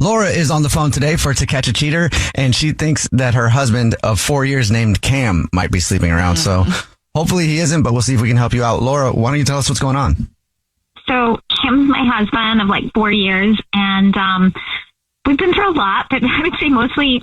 Laura is on the phone today for To Catch a Cheater, and she thinks that her husband of 4 years named Cam might be sleeping around. So hopefully he isn't, but we'll see if we can help you out. Laura, why don't you tell us what's going on? So Kim's my husband of like 4 years, and we've been through a lot, but I would say mostly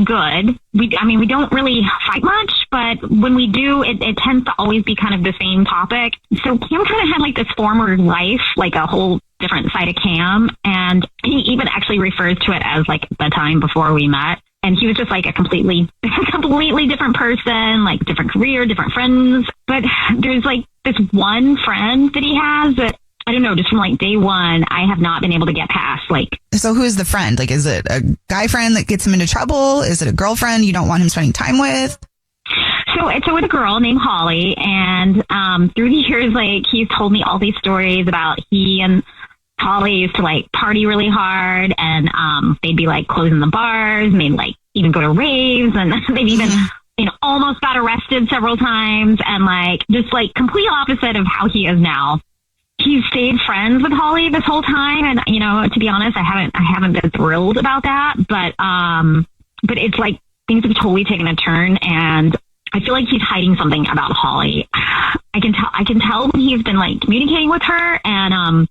good. We don't really fight much, but when we do, it tends to always be kind of the same topic. So Kim kind of had like this former life, like a whole different side of Cam, and he even actually refers to it as like the time before we met. And he was just like a completely different person, like different career, different friends. But there's like this one friend that he has that, I don't know, just from like day one, I have not been able to get past. Like, so who is the friend? Like, is it a guy friend that gets him into trouble? Is it a girlfriend you don't want him spending time with? So it's with a girl named Holly, and through the years, like, he's told me all these stories about he and Holly used to like party really hard, and they'd be like closing the bars, and they'd like even go to raves, and they've even almost got arrested several times, and like just like complete opposite of how he is now. He's stayed friends with Holly this whole time, and to be honest, I haven't been thrilled about that, but it's like things have totally taken a turn, and I feel like he's hiding something about Holly. I can tell when he's been like communicating with her, and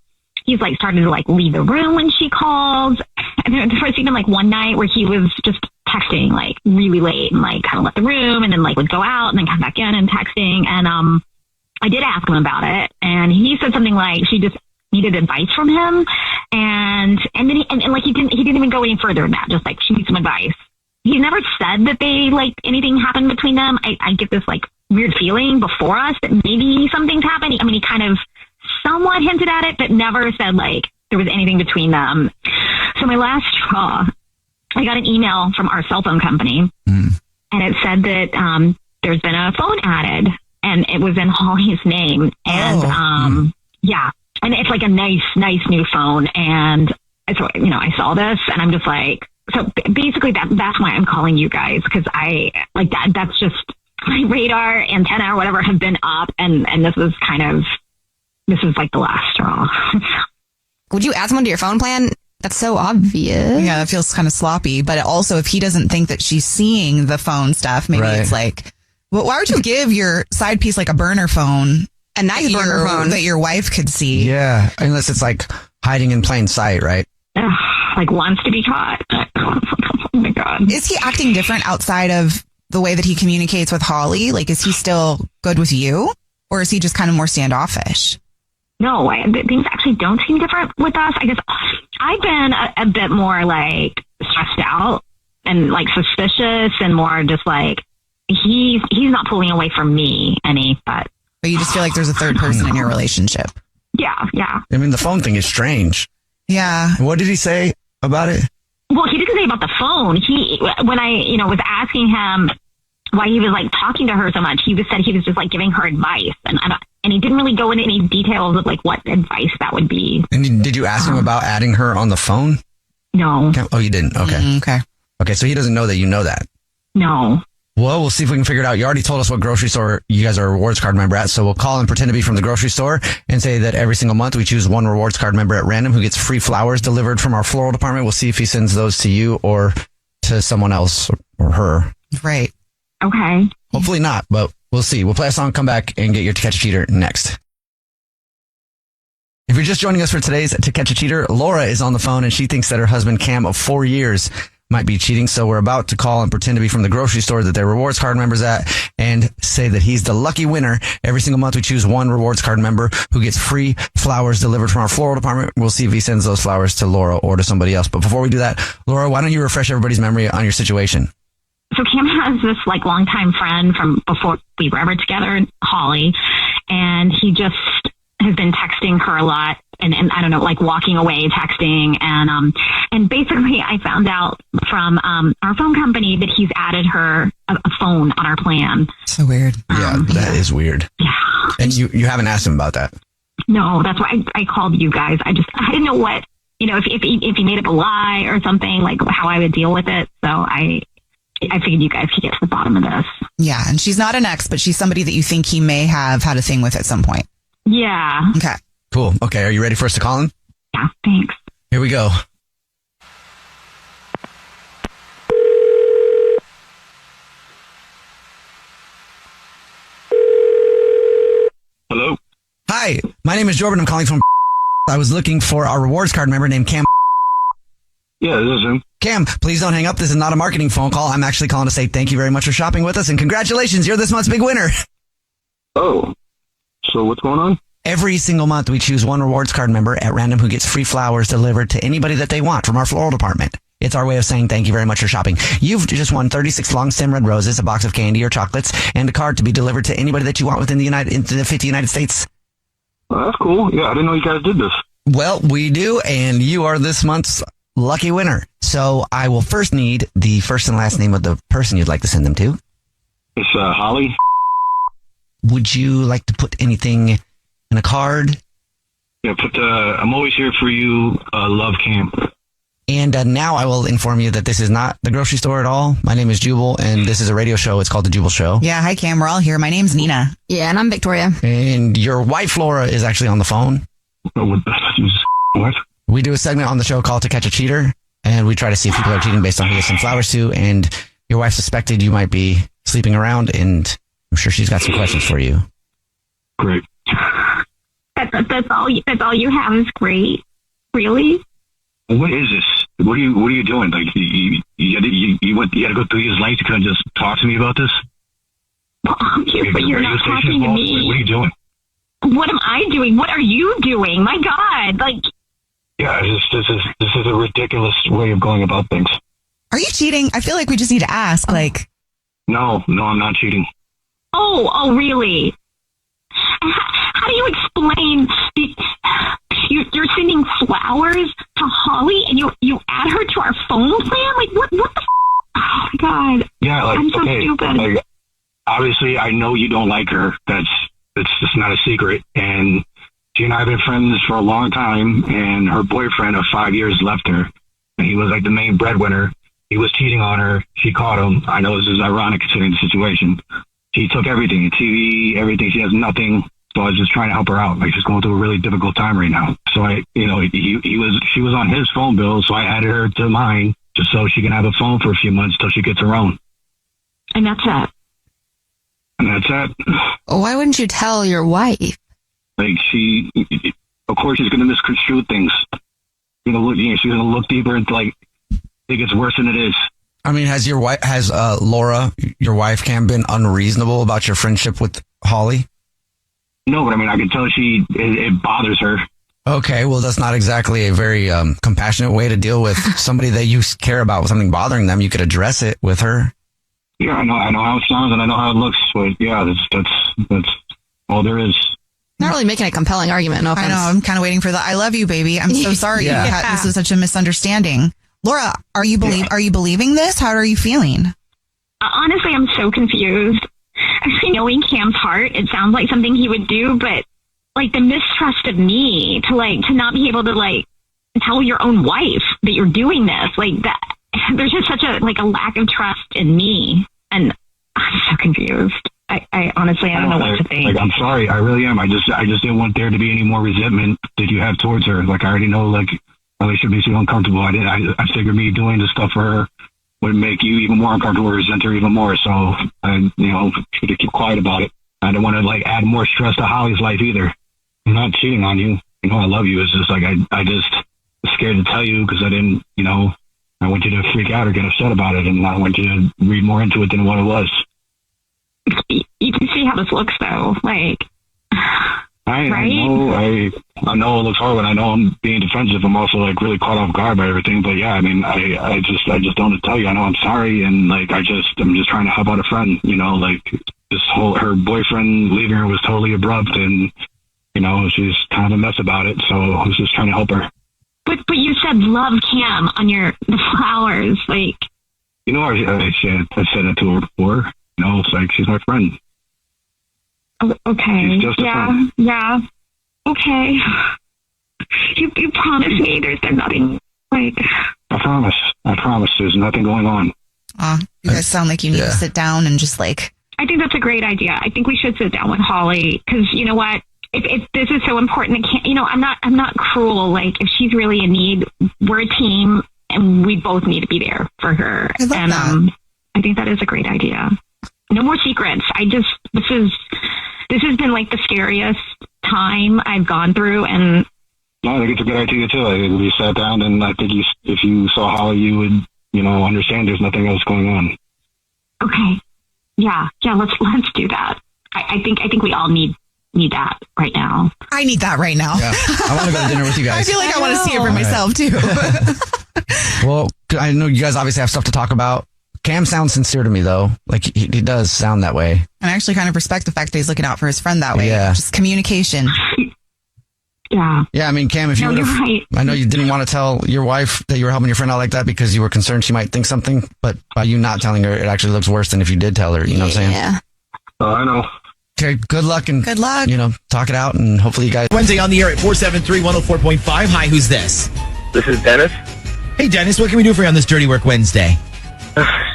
he's like started to like leave the room when she calls. And there was even like one night where he was just texting like really late and like kind of left the room and then like would go out and then come back in and texting. And I did ask him about it, and he said something like she just needed advice from him, and like he didn't even go any further than that. Just like she needs some advice. He never said that they like anything happened between them. I get this like weird feeling before us that maybe something's happened. I mean, he kind of somewhat hinted at it, but never said like there was anything between them. So my last straw, I got an email from our cell phone company, and it said that there's been a phone added, and it was in Holly's name. And yeah, and it's like a nice new phone. And so I saw this, and I'm just like, so basically that's why I'm calling you guys, because I like that. That's just my radar antenna or whatever have been up, and this is like the last straw. Would you add someone to your phone plan? That's so obvious. Yeah, that feels kind of sloppy. But also, if he doesn't think that she's seeing the phone stuff, maybe it's like, well, why would you give your side piece like a burner phone? A nice burner phone that your wife could see. Yeah, unless it's like hiding in plain sight, right? Like wants to be caught. Oh my God. Is he acting different outside of the way that he communicates with Holly? Like, is he still good with you? Or is he just kind of more standoffish? No, things actually don't seem different with us. I guess I've been a bit more like stressed out and like suspicious and more just like he's not pulling away from me any, but you just feel like there's a third person in your relationship. Yeah. I mean, the phone thing is strange. Yeah. What did he say about it? Well, he didn't say about the phone. When I was asking him why he was like talking to her so much, he said he was just like giving her advice, and he didn't really go into any details of like what advice that would be. And did you ask him about adding her on the phone? No. Oh, you didn't? Okay. Okay, so he doesn't know that you know that? No. Well, we'll see if we can figure it out. You already told us what grocery store you guys are a rewards card member at, so we'll call and pretend to be from the grocery store and say that every single month we choose one rewards card member at random who gets free flowers delivered from our floral department. We'll see if he sends those to you or to someone else or her. Right. Okay. Hopefully not, but we'll see. We'll play a song, come back, and get your To Catch a Cheater next. If you're just joining us for today's To Catch a Cheater, Laura is on the phone, and she thinks that her husband, Cam, of 4 years, might be cheating. So we're about to call and pretend to be from the grocery store that they're rewards card members at and say that he's the lucky winner. Every single month we choose one rewards card member who gets free flowers delivered from our floral department. We'll see if he sends those flowers to Laura or to somebody else. But before we do that, Laura, why don't you refresh everybody's memory on your situation? So Cam has this like longtime friend from before we were ever together, Holly, and he just has been texting her a lot and I don't know, like walking away texting. And basically I found out from our phone company that he's added her a phone on our plan. So weird. Yeah, that is weird. Yeah. And you haven't asked him about that? No, that's why I called you guys. I didn't know what, if he made up a lie or something, like how I would deal with it. So I figured you guys could get to the bottom of this. Yeah, and she's not an ex, but she's somebody that you think he may have had a thing with at some point. Yeah. Okay. Cool. Okay, are you ready for us to call him? Yeah, thanks. Here we go. My name is Jordan. I'm calling from. I was looking for our rewards card member named Cam. Yeah, this is him. Cam, please don't hang up. This is not a marketing phone call. I'm actually calling to say thank you very much for shopping with us and congratulations. You're this month's big winner. Oh, so what's going on? Every single month, we choose one rewards card member at random who gets free flowers delivered to anybody that they want from our floral department. It's our way of saying thank you very much for shopping. You've just won 36 long stem red roses, a box of candy or chocolates, and a card to be delivered to anybody that you want within the 50 United States. Well, that's cool. Yeah, I didn't know you guys did this. Well, we do, and you are this month's lucky winner. So I will first need the first and last name of the person you'd like to send them to. It's Holly. Would you like to put anything in a card? Yeah, I'm always here for you, love Cam. And now I will inform you that this is not the grocery store at all. My name is Jubal, and this is a radio show. It's called The Jubal Show. Yeah, hi, Cam. We're all here. My name's Nina. Yeah, and I'm Victoria. And your wife, Laura, is actually on the phone. What? We do a segment on the show called To Catch a Cheater, and we try to see if people are cheating based on who they send flowers to. And your wife suspected you might be sleeping around, and I'm sure she's got some questions for you. Great. That's all you have is great. Really? What is this? What are you doing? Like you had to go through his life to kind of just talk to me about this? Well, but you're not talking to me. What are you doing? What am I doing? What are you doing? My God! Like. Yeah, this is a ridiculous way of going about things. Are you cheating? I feel like we just need to ask. Like. No, I'm not cheating. Oh, really? How do you explain you're sending flowers to Holly and you add her to our phone plan? Like, what the oh, my God. Yeah, like, I'm so okay, stupid. like, obviously, I know you don't like her. It's just not a secret. And she and I have been friends for a long time, and her boyfriend of 5 years left her. And he was like the main breadwinner. He was cheating on her. She caught him. I know this is ironic considering the situation. She took everything, TV, everything. She has nothing. So I was just trying to help her out. Like, she's going through a really difficult time right now. So she was on his phone bill, so I added her to mine just so she can have a phone for a few months till she gets her own. And that's it. And that's it. Why wouldn't you tell your wife? Like, of course, she's going to misconstrue things. She's going to look deeper into, like, think it's worse than it is. I mean, has Laura, your wife, Cam, been unreasonable about your friendship with Holly? No, but I mean, I can tell it bothers her. Okay, well, that's not exactly a very compassionate way to deal with somebody that you care about with something bothering them. You could address it with her. Yeah, I know how it sounds and I know how it looks, but yeah, that's all there is. Not really making a compelling argument. No offense. I know. I'm kind of waiting for the "I love you, baby." I'm so sorry. Yeah. This is such a misunderstanding. Laura, are you believing this? How are you feeling? Honestly, I'm so confused. Actually, knowing Cam's heart, it sounds like something he would do, but like the mistrust of me to not be able to tell your own wife that you're doing this, like that. There's just such a lack of trust in me, and I'm so confused. I honestly, I don't know what to think. I'm sorry, I really am. I just didn't want there to be any more resentment that you have towards her. Like, I already know, relationship makes you uncomfortable. I figured me doing this stuff for her would make you even more uncomfortable, resent her even more. So I, should keep quiet about it. I don't want to add more stress to Holly's life either. I'm not cheating on you. I love you. It's just I just was scared to tell you because I didn't, I want you to freak out or get upset about it, and I want you to read more into it than what it was. You can see how this looks, though. Right? I know it looks horrible. I know I'm being defensive. I'm also really caught off guard by everything. But yeah, I mean, I just don't know to tell you. I know I'm sorry, and I'm just trying to help out a friend. Her boyfriend leaving her was totally abrupt, and she's kind of a mess about it. So I was just trying to help her. But you said love Cam on the flowers, I said that to her before. It's like she's my friend. Okay. She's just a friend. Yeah. Okay. You promised me there's nothing I promise there's nothing going on. You guys sound like you need to sit down and just I think that's a great idea. I think we should sit down with Holly because you know what? If this is so important, I'm not cruel. If she's really in need, we're a team and we both need to be there for her. I love that. I think that is a great idea. No more secrets. This has been the scariest time I've gone through, and No, I think it's a good idea too. I think if you sat down, and I think if you saw Holly, you would, understand there's nothing else going on. okay, yeah, let's do that. I think we all need that right now. I need that right now. Yeah. I want to go to dinner with you guys. I feel like I want to see it for myself too. Well, I know you guys obviously have stuff to talk about. Cam sounds sincere to me, though. Like, he does sound that way. And I actually kind of respect the fact that he's looking out for his friend that way. Yeah. Just communication. Yeah. Yeah, I mean, Cam, if you No, would you're have... right. I know you didn't want to tell your wife that you were helping your friend out like that because you were concerned she might think something, but by you not telling her, it actually looks worse than if you did tell her. You know what I'm saying? Yeah. I know. Okay, good luck and... Good luck. Talk it out, and hopefully you guys... Wednesday on the air at 473-104.5. Hi, who's this? This is Dennis. Hey, Dennis, what can we do for you on this Dirty Work Wednesday?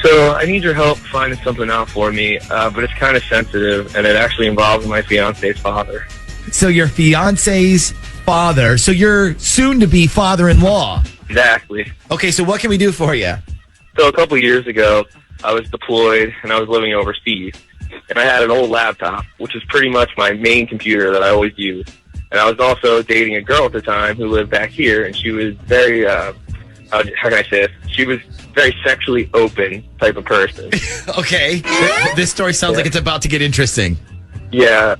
So I need your help finding something out for me, but it's kind of sensitive, and it actually involves my fiance's father. So your fiance's father. So your soon-to-be father-in-law. Exactly. Okay, so what can we do for you? So a couple years ago, I was deployed, and I was living overseas, and I had an old laptop, which is pretty much my main computer that I always use. And I was also dating a girl at the time who lived back here, and she was very, how can I say this? She was very sexually open type of person. Okay. This story sounds like it's about to get interesting. Yeah,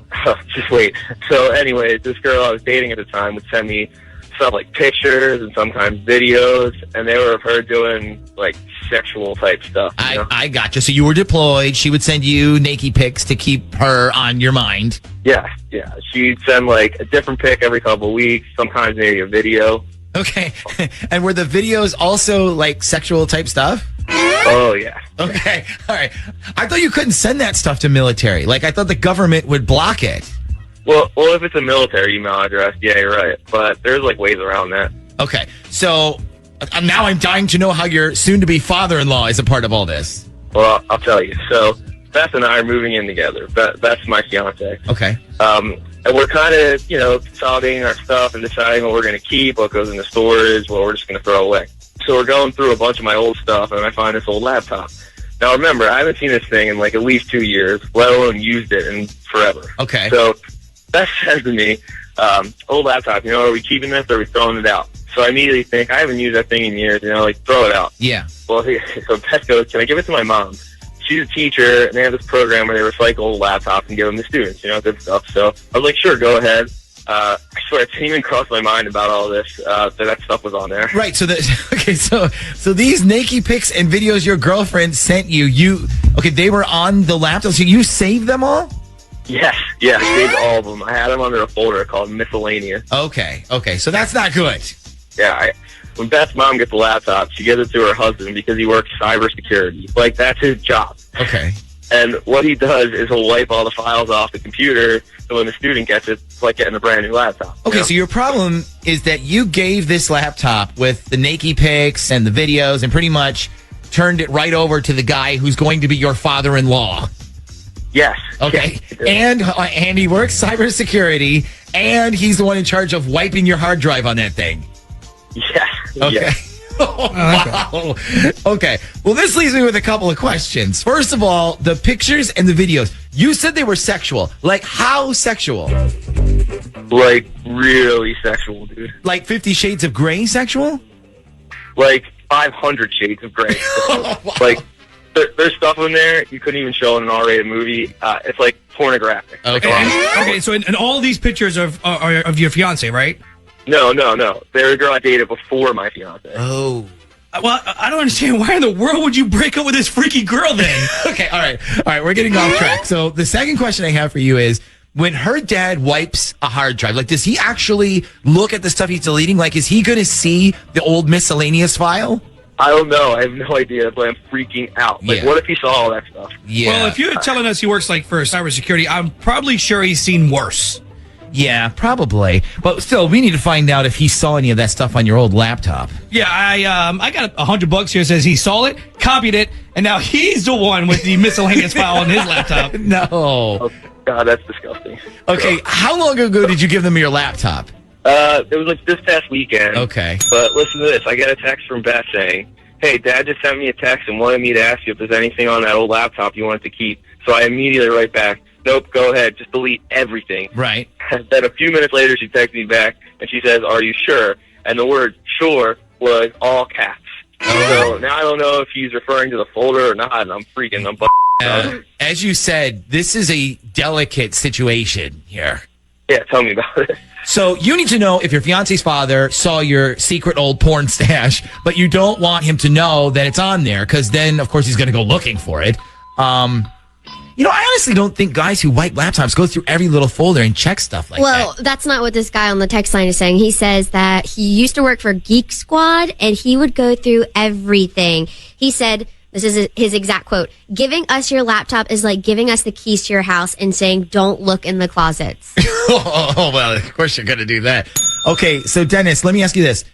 just wait. So anyway, this girl I was dating at the time would send me stuff like pictures and sometimes videos, and they were of her doing like sexual type stuff. I gotcha. So you were deployed. She would send you naked pics to keep her on your mind. Yeah. She'd send like a different pic every couple of weeks, sometimes maybe a video. Okay. And were the videos also like sexual type stuff? Oh, yeah. Okay. All right. I thought you couldn't send that stuff to military. Like, I thought the government would block it. Well, if it's a military email address, yeah, you're right. But there's like ways around that. Okay. So now I'm dying to know how your soon-to-be father-in-law is a part of all this. Well, I'll tell you. So Beth and I are moving in together. Beth's my fiance. Okay. And we're kind of, consolidating our stuff and deciding what we're going to keep, what goes into storage, what we're just going to throw away. So we're going through a bunch of my old stuff, and I find this old laptop. Now, remember, I haven't seen this thing in like at least 2 years, let alone used it in forever. Okay. So Beth says to me, old laptop, are we keeping this or are we throwing it out? So I immediately think, I haven't used that thing in years, throw it out. Yeah. Well, so Beth goes, can I give it to my mom? She's a teacher, and they have this program where they recycle old laptops and give them to students, good stuff. So I was like, sure, go ahead. I swear, it didn't even cross my mind about all this, that stuff was on there. Right. So so these naked pics and videos your girlfriend sent you, they were on the laptop. So you saved them all? Yes. Yeah, I saved all of them. I had them under a folder called miscellaneous. Okay. So that's not good. Yeah. When Beth's mom gets a laptop, she gives it to her husband because he works cybersecurity. Like, that's his job. Okay. And what he does is he'll wipe all the files off the computer, so when the student gets it, it's like getting a brand new laptop. Okay, so your problem is that you gave this laptop with the naked pics and the videos and pretty much turned it right over to the guy who's going to be your father-in-law. Yes. Okay. Yes, and he works cybersecurity, and he's the one in charge of wiping your hard drive on that thing. Yes. Okay. Yes. Oh, wow. Okay. Well, this leaves me with a couple of questions. First of all, the pictures and the videos. You said they were sexual. Like, how sexual? Like, really sexual, dude. Like 50 Shades of Grey sexual? Like 500 Shades of Grey. Wow. Like, there's stuff in there you couldn't even show in an R-rated movie. It's like pornographic. Okay. Okay, so and all these pictures are of your fiance, right? No. They're a girl I dated before my fiance. Oh. Well, I don't understand. Why in the world would you break up with this freaky girl then? Okay, all right, we're getting off track. So the second question I have for you is, when her dad wipes a hard drive, like, does he actually look at the stuff he's deleting? Like, is he going to see the old miscellaneous file? I don't know. I have no idea, but I'm freaking out. Like, Yeah. what if he saw all that stuff? Yeah. Well, if you're telling us he works like for cybersecurity, I'm probably sure he's seen worse. Yeah, probably. But still, we need to find out if he saw any of that stuff on your old laptop. Yeah, I got $100 here. Says he saw it, copied it, and now he's the one with the miscellaneous file on his laptop. No. Oh, God, that's disgusting. Okay, how long ago did you give them your laptop? It was like this past weekend. Okay. But listen to this. I get a text from Beth saying, hey, Dad just sent me a text and wanted me to ask you if there's anything on that old laptop you wanted to keep. So I immediately write back, nope, go ahead, just delete everything. Right. And then a few minutes later, she texts me back, and she says, are you sure? And the word sure was all caps. So now I don't know if he's referring to the folder or not, and I'm freaking. As you said, this is a delicate situation here. Yeah, tell me about it. So you need to know if your fiance's father saw your secret old porn stash, but you don't want him to know that it's on there, because then, of course, he's going to go looking for it. I honestly don't think guys who wipe laptops go through every little folder and check stuff like that. Well, that's not what this guy on the text line is saying. He says that he used to work for Geek Squad, and he would go through everything. He said, this is his exact quote, giving us your laptop is like giving us the keys to your house and saying, don't look in the closets. Oh, well, of course you're going to do that. Okay, so Dennis, let me ask you this.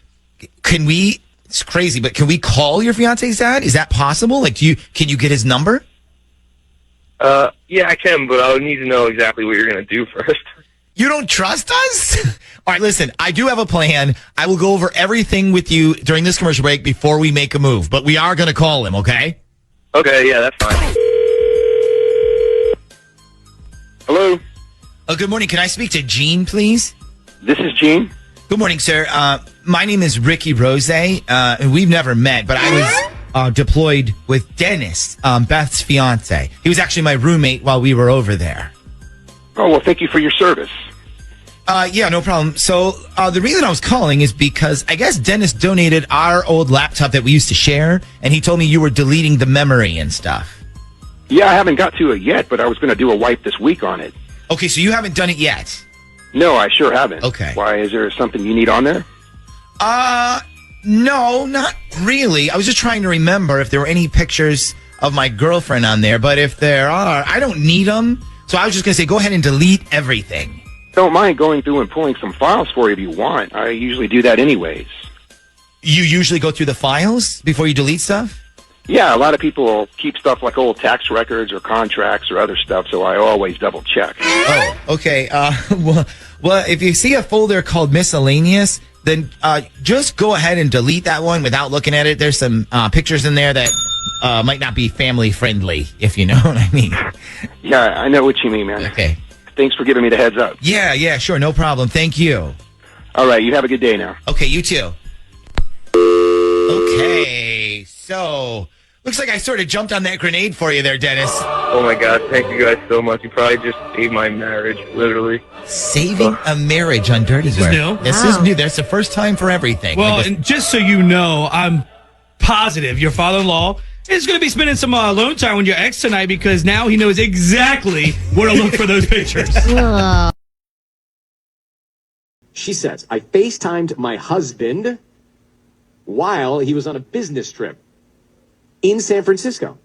It's crazy, but can we call your fiance's dad? Is that possible? Like, can you get his number? Yeah, I can, but I would need to know exactly what you're going to do first. You don't trust us? All right, listen, I do have a plan. I will go over everything with you during this commercial break before we make a move, but we are going to call him, okay? Okay, yeah, that's fine. Hello? Good morning. Can I speak to Gene, please? This is Gene. Good morning, sir. My name is Ricky Rose. We've never met, but I was deployed with Dennis, Beth's fiance. He was actually my roommate while we were over there. Oh, well, thank you for your service. Yeah, no problem. So the reason I was calling is because I guess Dennis donated our old laptop that we used to share, and he told me you were deleting the memory and stuff. Yeah, I haven't got to it yet, but I was going to do a wipe this week on it. Okay, so you haven't done it yet? No, I sure haven't. Okay. Why, is there something you need on there? No, not really. I was just trying to remember if there were any pictures of my girlfriend on there, but if there are, I don't need them. So I was just going to say, go ahead and delete everything. Don't mind going through and pulling some files for you if you want. I usually do that anyways. You usually go through the files before you delete stuff? Yeah, a lot of people keep stuff like old tax records or contracts or other stuff, so I always double check. Oh, okay. Well, if you see a folder called miscellaneous, then just go ahead and delete that one without looking at it. There's some pictures in there that might not be family friendly, if you know what I mean. Yeah, I know what you mean, man. Okay. Thanks for giving me the heads up. Yeah, sure. No problem. Thank you. All right, you have a good day now. Okay, you too. Okay, so looks like I sort of jumped on that grenade for you there, Dennis. Oh, my God. Thank you guys so much. You probably just saved my marriage, literally. Saving a marriage on Dirty This is new? This is new. That's the first time for everything. Well, and just so you know, I'm positive your father-in-law is going to be spending some alone time with your ex tonight because now he knows exactly where to look for those pictures. She says, I FaceTimed my husband while he was on a business trip in San Francisco.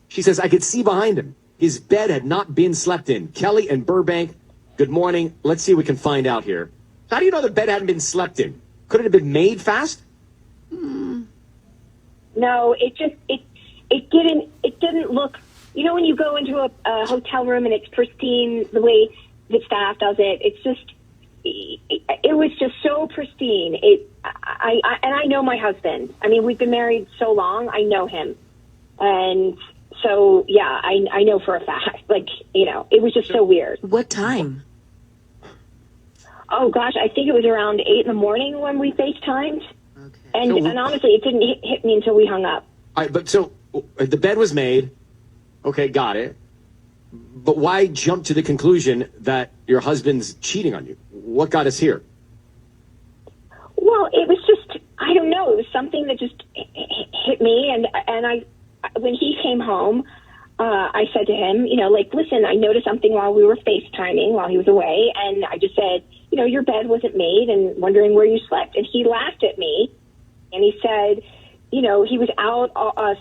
She says, I could see behind him. His bed had not been slept in. Kelly and Burbank, good morning. Let's see what we can find out here. How do you know the bed hadn't been slept in? Could it have been made fast? No, it didn't look, you know, when you go into a hotel room and it's pristine the way the staff does it, it was just so pristine. I know my husband. I mean, we've been married so long, I know him. And so, yeah, I know for a fact, like, you know, it was just so weird. What time? Oh gosh, I think it was around 8 a.m. when we FaceTimed. Okay. And honestly, it didn't hit me until we hung up. All right, but so the bed was made. Okay, got it. But why jump to the conclusion that your husband's cheating on you? What got us here? Well, it was just, I don't know. It was something that just hit me. And I, when he came home, I said to him, you know, like, listen, I noticed something while we were FaceTiming while he was away. And I just said, you know, your bed wasn't made and wondering where you slept. And he laughed at me and he said, you know, he was out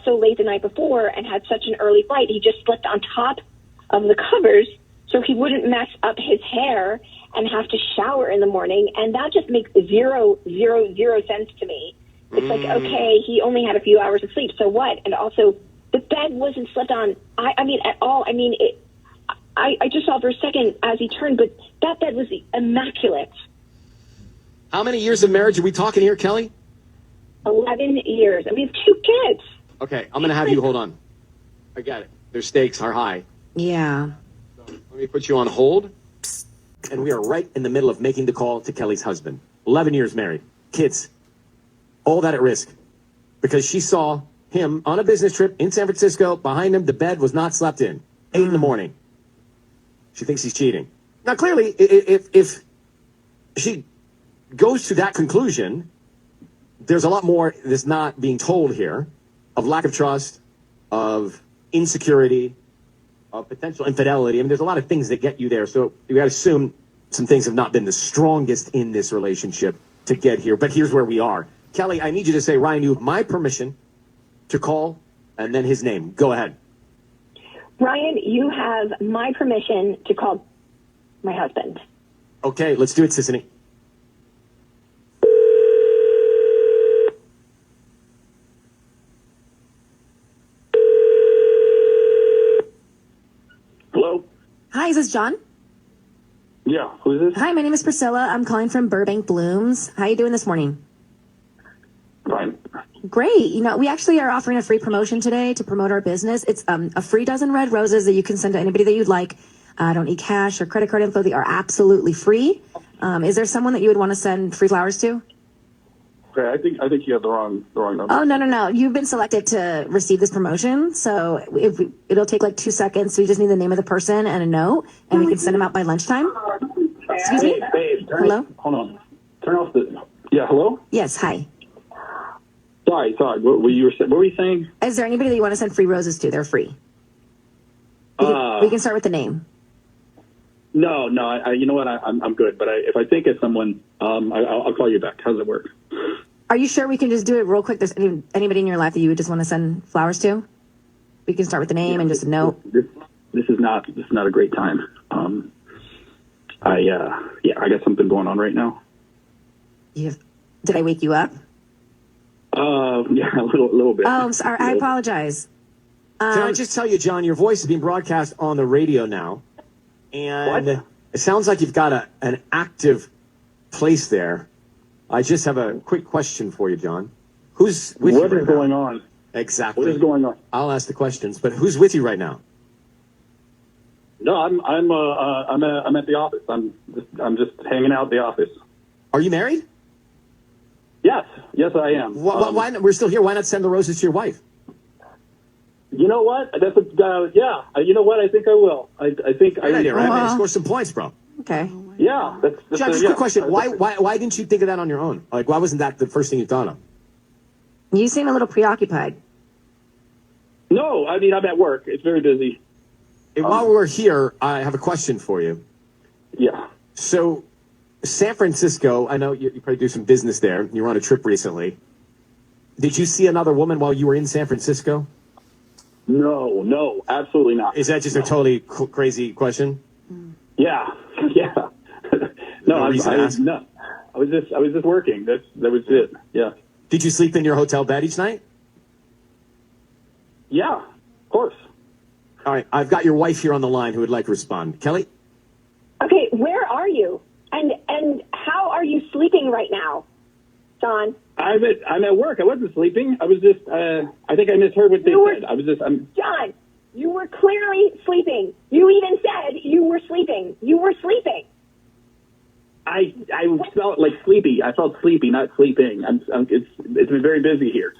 so late the night before and had such an early flight. He just slept on top of the covers so he wouldn't mess up his hair and have to shower in the morning. And that just makes zero sense to me. It's like, okay, he only had a few hours of sleep, so what? And also, the bed wasn't slept on, I mean, at all. I mean, I just saw for a second as he turned, but that bed was immaculate. How many years of marriage are we talking here, Kelly? 11 years. And we have 2 kids. Okay, I'm going to have you hold on. I got it. Their stakes are high. Yeah. Let me put you on hold. And we are right in the middle of making the call to Kelly's husband. 11 years married. Kids. All that at risk. Because she saw him on a business trip in San Francisco. Behind him, the bed was not slept in. 8 in the morning. She thinks he's cheating. Now, clearly, if she goes to that conclusion, there's a lot more that's not being told here of lack of trust, of insecurity, of potential infidelity. I mean, there's a lot of things that get you there. So you got to assume some things have not been the strongest in this relationship to get here. But here's where we are. Kelly, I need you to say, Ryan, you have my permission to call and then his name. Go ahead. Ryan, you have my permission to call my husband. Okay, let's do it, Sissany. Hello? Hi, is this John? Yeah, who's this? Hi, my name is Priscilla. I'm calling from Burbank Blooms. How you doing this morning? Fine. Great. You know, we actually are offering a free promotion today to promote our business. It's a free dozen red roses that you can send to anybody that you'd like. Don't need cash or credit card info. They are absolutely free. Is there someone that you would want to send free flowers to? Okay, I think you have the wrong number. Oh, no. You've been selected to receive this promotion. So it'll take like 2 seconds. So you just need the name of the person and a note, and we can send them out by lunchtime. Excuse me? Babe, Hello? Hold on. Turn off the... Yeah, hello? Yes, hi. Sorry. What were you saying? Is there anybody that you want to send free roses to? They're free. We can start with the name. No. You know what? I'm good. But if I think it's someone, I'll call you back. How does it work? Are you sure we can just do it real quick? There's anybody in your life that you would just want to send flowers to? We can start with the name and just a note. This is not a great time. I got something going on right now. Did I wake you up? Yeah, a little bit. Oh, I'm sorry. I apologize. Can I just tell you, John, your voice is being broadcast on the radio now. And What? It sounds like you've got an active place there. I just have a quick question for you, John. Who's with you What right is now? going on? Exactly. What is going on? I'll ask the questions, but who's with you right now? No, I'm at the office. I'm just hanging out at the office. Are you married? Yes, I am. Why not, we're still here. Why not send the roses to your wife? You know what? That's yeah. You know what? I think I will. I think Great idea, right? Wow. Score some points, bro. Okay. Yeah. That's John, just a quick question. Why didn't you think of that on your own? Like, why wasn't that the first thing you thought of? You seem a little preoccupied. No, I mean I'm at work. It's very busy. And while we're here, I have a question for you. Yeah. So, San Francisco, I know you probably do some business there. You were on a trip recently. Did you see another woman while you were in San Francisco? No, absolutely not. Is that just a totally crazy question? Yeah. No, I was just working. That was it. Yeah. Did you sleep in your hotel bed each night? Yeah, of course. All right, I've got your wife here on the line who would like to respond. Kelly? Okay, where are you? And how are you sleeping right now, John? I'm at work. I wasn't sleeping. I was just. I think I misheard what they said. I was just. John, you were clearly sleeping. You even said you were sleeping. You were sleeping. I felt like sleepy. I felt sleepy, not sleeping. It's been very busy here.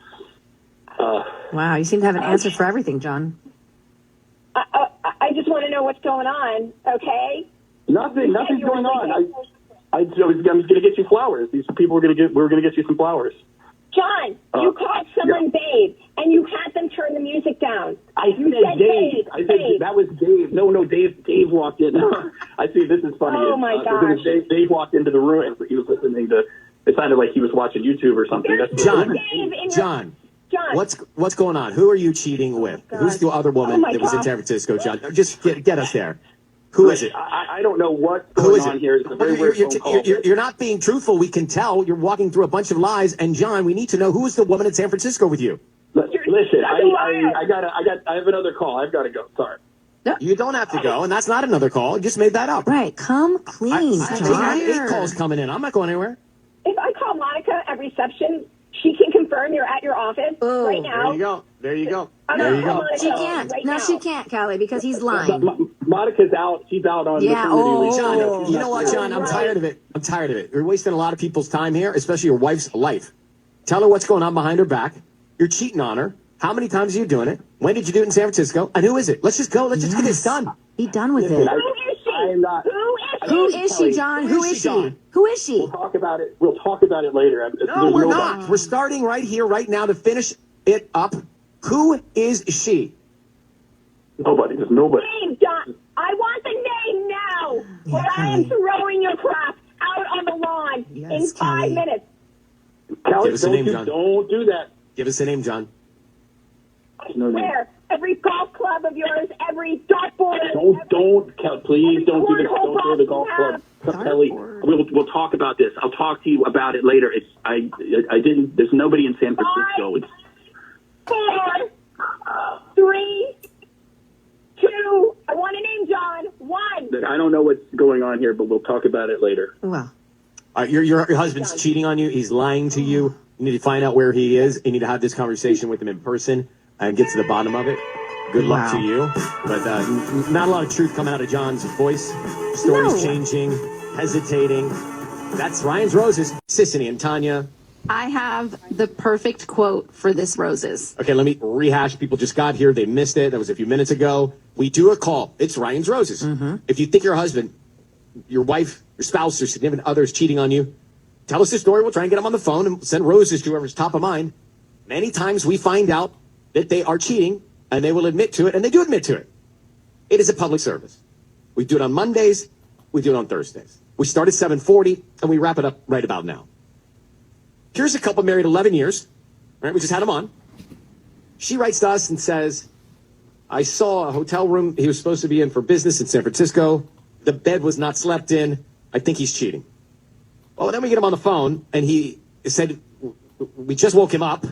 Wow, you seem to have an answer for everything, John. I just want to know what's going on. Okay. Nothing's going on. I was going to get you flowers. These people we were going to get you some flowers. John, you called someone babe, and you had them turn the music down. You said Dave. I said that was Dave. No, Dave walked in. I see. This is funny. Oh my gosh. Dave walked into the room. He was listening to. It sounded like he was watching YouTube or something. There's John, what's going on? Who are you cheating with? Who's the other woman that was in San Francisco, John? Just get us there. Who is it? I don't know what's going on here. It's a very weird phone call. You're not being truthful. We can tell. You're walking through a bunch of lies. And John, we need to know who is the woman in San Francisco with you. Listen, I have another call. I've got to go. Sorry. You don't have to go, and that's not another call. You just made that up. Right. Come clean, I John. have 8 calls coming in. I'm not going anywhere. If I call Monica at reception, she can confirm you're at your office right now. There you go. She can't. She can't, Kelly, because he's lying. Monica's out. She's out on Yeah, maternity leave. John, She's you know what, John? I'm tired of it. I'm tired of it. You're wasting a lot of people's time here, especially your wife's life. Tell her what's going on behind her back. You're cheating on her. How many times are you doing it? When did you do it in San Francisco? And who is it? Let's just go. Let's just get this done. Be done with Listen, it. Who is she? I am not. Who is she, John? Who is she? John? Who is she? We'll talk about it. We'll talk about it later. No, we're not. We're starting right here, right now to finish it up. Who is she? Nobody. There's nobody. Name, John. I want the name now, or I am throwing your crap out on the lawn in 5 minutes. Kelly, Give us a name, John. don't do that. Give us a name, John. No name. Where? Every golf club of yours, every dartboard. Don't, please every don't do this. cornhole Don't go to the golf club. Kelly, we'll talk about this. I'll talk to you about it later. I didn't. There's nobody in San Francisco. It's 4, 3, 2. I want a name, John. 1. I don't know what's going on here, but we'll talk about it later. Well, Your husband's cheating on you. He's lying to you. You need to find out where he is. You need to have this conversation with him in person and get to the bottom of it. Good luck to you. But not a lot of truth coming out of John's voice. Stories changing, hesitating. That's Ryan's Roses. Sissany and Tanya. I have the perfect quote for this Roses. Okay, let me rehash. People just got here. They missed it. That was a few minutes ago. We do a call. It's Ryan's Roses. If you think your husband, your wife, your spouse, your significant other is cheating on you, tell us the story. We'll try and get them on the phone and send roses to whoever's top of mind. Many times we find out that they are cheating, and they will admit to it, and they do admit to it. It is a public service. We do it on Mondays. We do it on Thursdays. We start at 7:40, and we wrap it up right about now. Here's a couple married 11 years. Right? We just had them on. She writes to us and says, I saw a hotel room he was supposed to be in for business in San Francisco. The bed was not slept in. I think he's cheating. Well, then we get him on the phone, and he said, we just woke him up,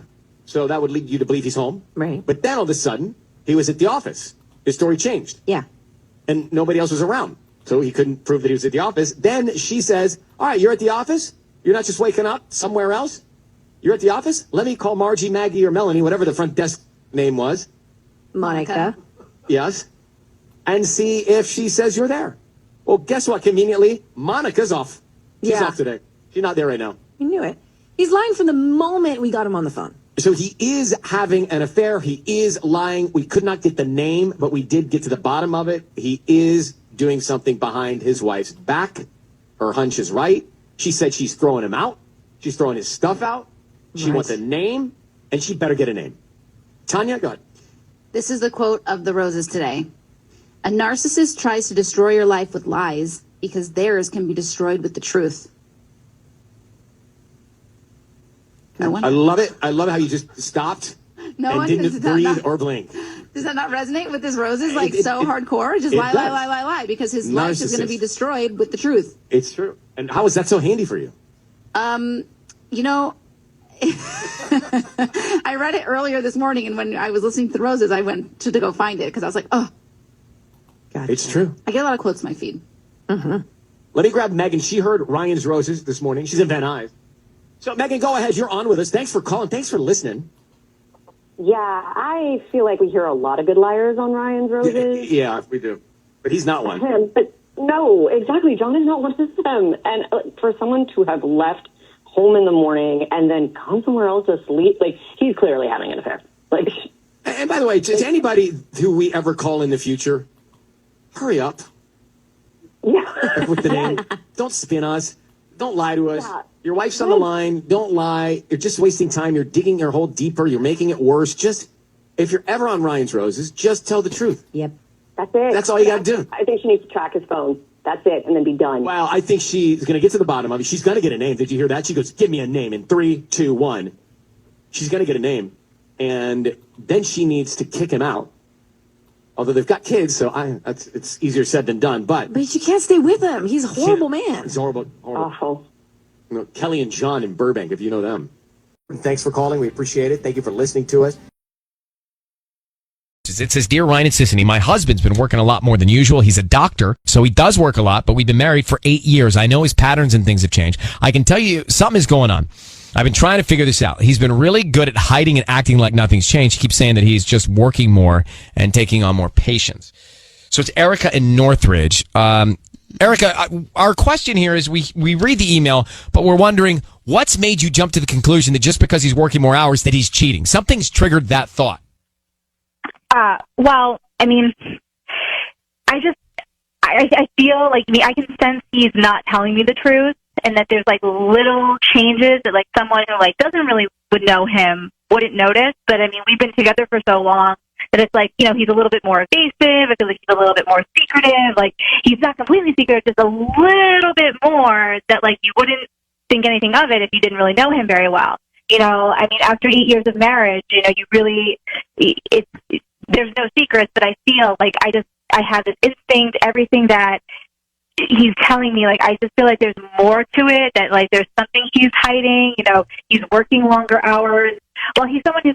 so that would lead you to believe he's home. right. But then all of a sudden, he was at the office. His story changed. Yeah. And nobody else was around. So he couldn't prove that he was at the office. Then she says, all right, you're at the office? You're not just waking up somewhere else? You're at the office? Let me call Margie, Maggie, or Melanie, whatever the front desk name was. Monica. Yes. And see if she says you're there. Well, guess what? Conveniently, Monica's off. She's off today. She's not there right now. You knew it. He's lying from the moment we got him on the phone. So he is having an affair. He is lying. We could not get the name, but we did get to the bottom of it. He is doing something behind his wife's back. Her hunch is right. She said she's throwing him out. She's throwing his stuff out. She wants a name, and she better get a name. Tanya, go ahead. This is the quote of the Roses today. A narcissist tries to destroy your life with lies because theirs can be destroyed with the truth. No one? I love it. I love how you just stopped No and one didn't does that breathe not- or blink. Does that not resonate with this Roses? Like It- so it- hardcore? Just it lie, does. lie, because his life is going to be Narcissist. destroyed with the truth. It's true. And how is that so handy for you? You know, I read it earlier this morning, and when I was listening to the Roses, I went to go find it because I was like, oh, It's true. I get a lot of quotes in my feed. Let me grab Megan. She heard Ryan's Roses this morning. She's in Van Nuys. So, Megan, go ahead. You're on with us. Thanks for calling. Thanks for listening. Yeah, I feel like we hear a lot of good liars on Ryan's Roses. Yeah, we do. But he's not one. But no, exactly. John is not one of them. And for someone to have left home in the morning and then come somewhere else to sleep, like, he's clearly having an affair. Like, And by the way, to anybody who we ever call in the future, hurry up. yeah. With the name. Don't spin us. Don't lie to us. Yeah. Your wife's on the line. Don't lie. You're just wasting time. You're digging your hole deeper. You're making it worse. Just, if you're ever on Ryan's Roses, just tell the truth. Yep. That's it. That's all you got to do. I think she needs to track his phone. That's it, and then be done. Well, I think she's going to get to the bottom of it. She's going to get a name. Did you hear that? She goes, give me a name in 3, 2, 1. She's going to get a name. And then she needs to kick him out. Although they've got kids, so it's easier said than done. But you can't stay with him. He's a horrible man. He's horrible. Awful. You know, Kelly and John in Burbank, if you know them. Thanks for calling. We appreciate it. Thank you for listening to us. It says, Dear Ryan and Sissany, my husband's been working a lot more than usual. He's a doctor, so he does work a lot, but we've been married for 8 years. I know his patterns and things have changed. I can tell you something is going on. I've been trying to figure this out. He's been really good at hiding and acting like nothing's changed. He keeps saying that he's just working more and taking on more patients. So it's Erica in Northridge. Erica, our question here is we read the email, but we're wondering what's made you jump to the conclusion that just because he's working more hours that he's cheating? Something's triggered that thought. Well, I mean, I feel like I can sense he's not telling me the truth, and that there's like little changes that like someone who like doesn't really would know him wouldn't notice. But I mean, we've been together for so long that it's like, he's a little bit more evasive. I feel like he's a little bit more secretive. Like, he's not completely secret, just a little bit more that like you wouldn't think anything of it if you didn't really know him very well. I mean, after 8 years of marriage, you really, there's no secrets, but I feel like I have this instinct, everything that he's telling me, like, I just feel like there's more to it, that like there's something he's hiding. He's working longer hours. Well, he's someone who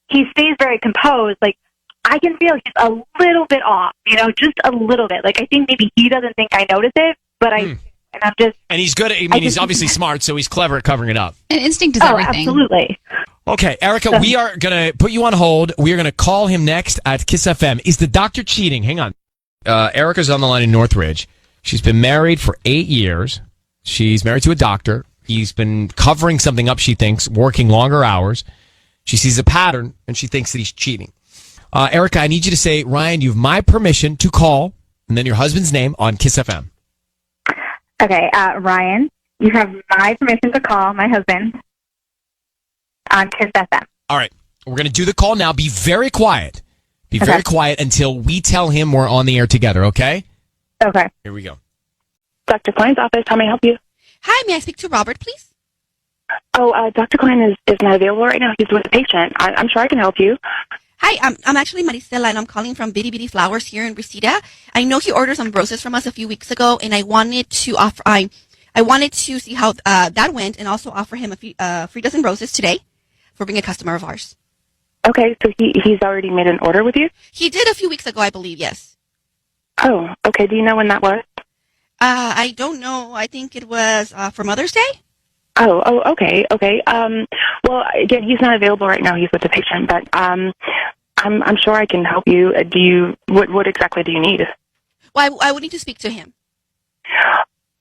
he stays very composed. Like, I can feel he's a little bit off, just a little bit. Like, I think maybe he doesn't think I notice it, but and I'm just. And he's good at, he's obviously smart, so he's clever at covering it up. And instinct is everything. Absolutely. Okay, Erica, we are going to put you on hold. We are going to call him next at Kiss FM. Is the doctor cheating? Hang on. Erica's on the line in Northridge. She's been married for 8 years. She's married to a doctor. He's been covering something up, she thinks, working longer hours. She sees a pattern, and she thinks that he's cheating. Erica, I need you to say, Ryan, you have my permission to call, and then your husband's name on Kiss FM. Okay, Ryan, you have my permission to call my husband on Kiss FM. All right. We're going to do the call now. Be very quiet. Be very quiet until we tell him we're on the air together, okay? Okay. Here we go. Dr. Klein's office, how may I help you? Hi, may I speak to Robert, please? Oh, Dr. Klein is not available right now. He's with a patient. I'm sure I can help you. Hi, I'm actually Maricela, and I'm calling from Bitty Bitty Flowers here in Reseda. I know he ordered some roses from us a few weeks ago, and I wanted to offer. I wanted to see how that went, and also offer him a free dozen roses today for being a customer of ours. Okay, so he's already made an order with you? He did a few weeks ago, I believe. Yes. Oh, okay. Do you know when that was? I don't know. I think it was for Mother's Day. Oh, okay. Well, again, he's not available right now. He's with the patient, but I'm sure I can help you. What exactly do you need? Well, I would need to speak to him.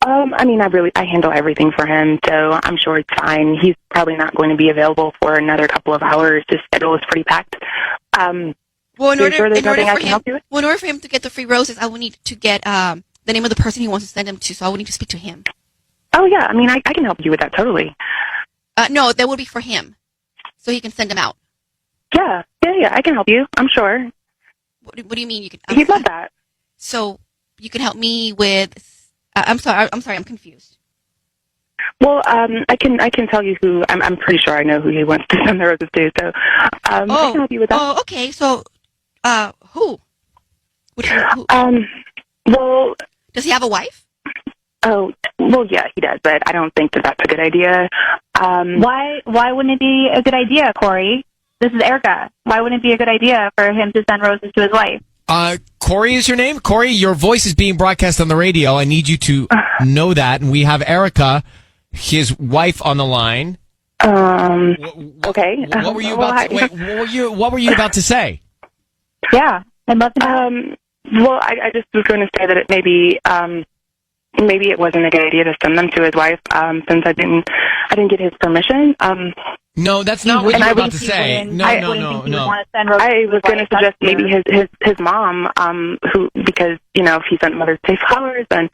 I mean, I handle everything for him, so I'm sure it's fine. He's probably not going to be available for another couple of hours. His schedule is pretty packed. Well, in order for him to get the free roses, I would need to get the name of the person he wants to send them to, so I would need to speak to him. Oh, yeah. I mean, I can help you with that, totally. No, that would be for him, so he can send them out. Yeah, I can help you. I'm sure. What do you mean you can? He'd love that. So you can help me with. I'm sorry. I'm confused. Well, I can tell you who. I'm pretty sure I know who he wants to send the roses to. So I can help you with that. Oh, okay. So, who? Who? Well, does he have a wife? Oh, well, yeah, he does, but I don't think that that's a good idea. Why wouldn't it be a good idea, Corey? This is Erica. Why wouldn't it be a good idea for him to send roses to his wife? Corey is your name? Corey, your voice is being broadcast on the radio. I need you to know that. And we have Erica, his wife, on the line. Okay. What were you about to, what were you about to say? Yeah, I'd love to know. Well, I just was going to say that maybe it wasn't a good idea to send them to his wife, since I didn't get his permission. No, that's not what you were about to say. No. I was going to suggest maybe his mom, who, because, if he sent Mother's Day flowers, then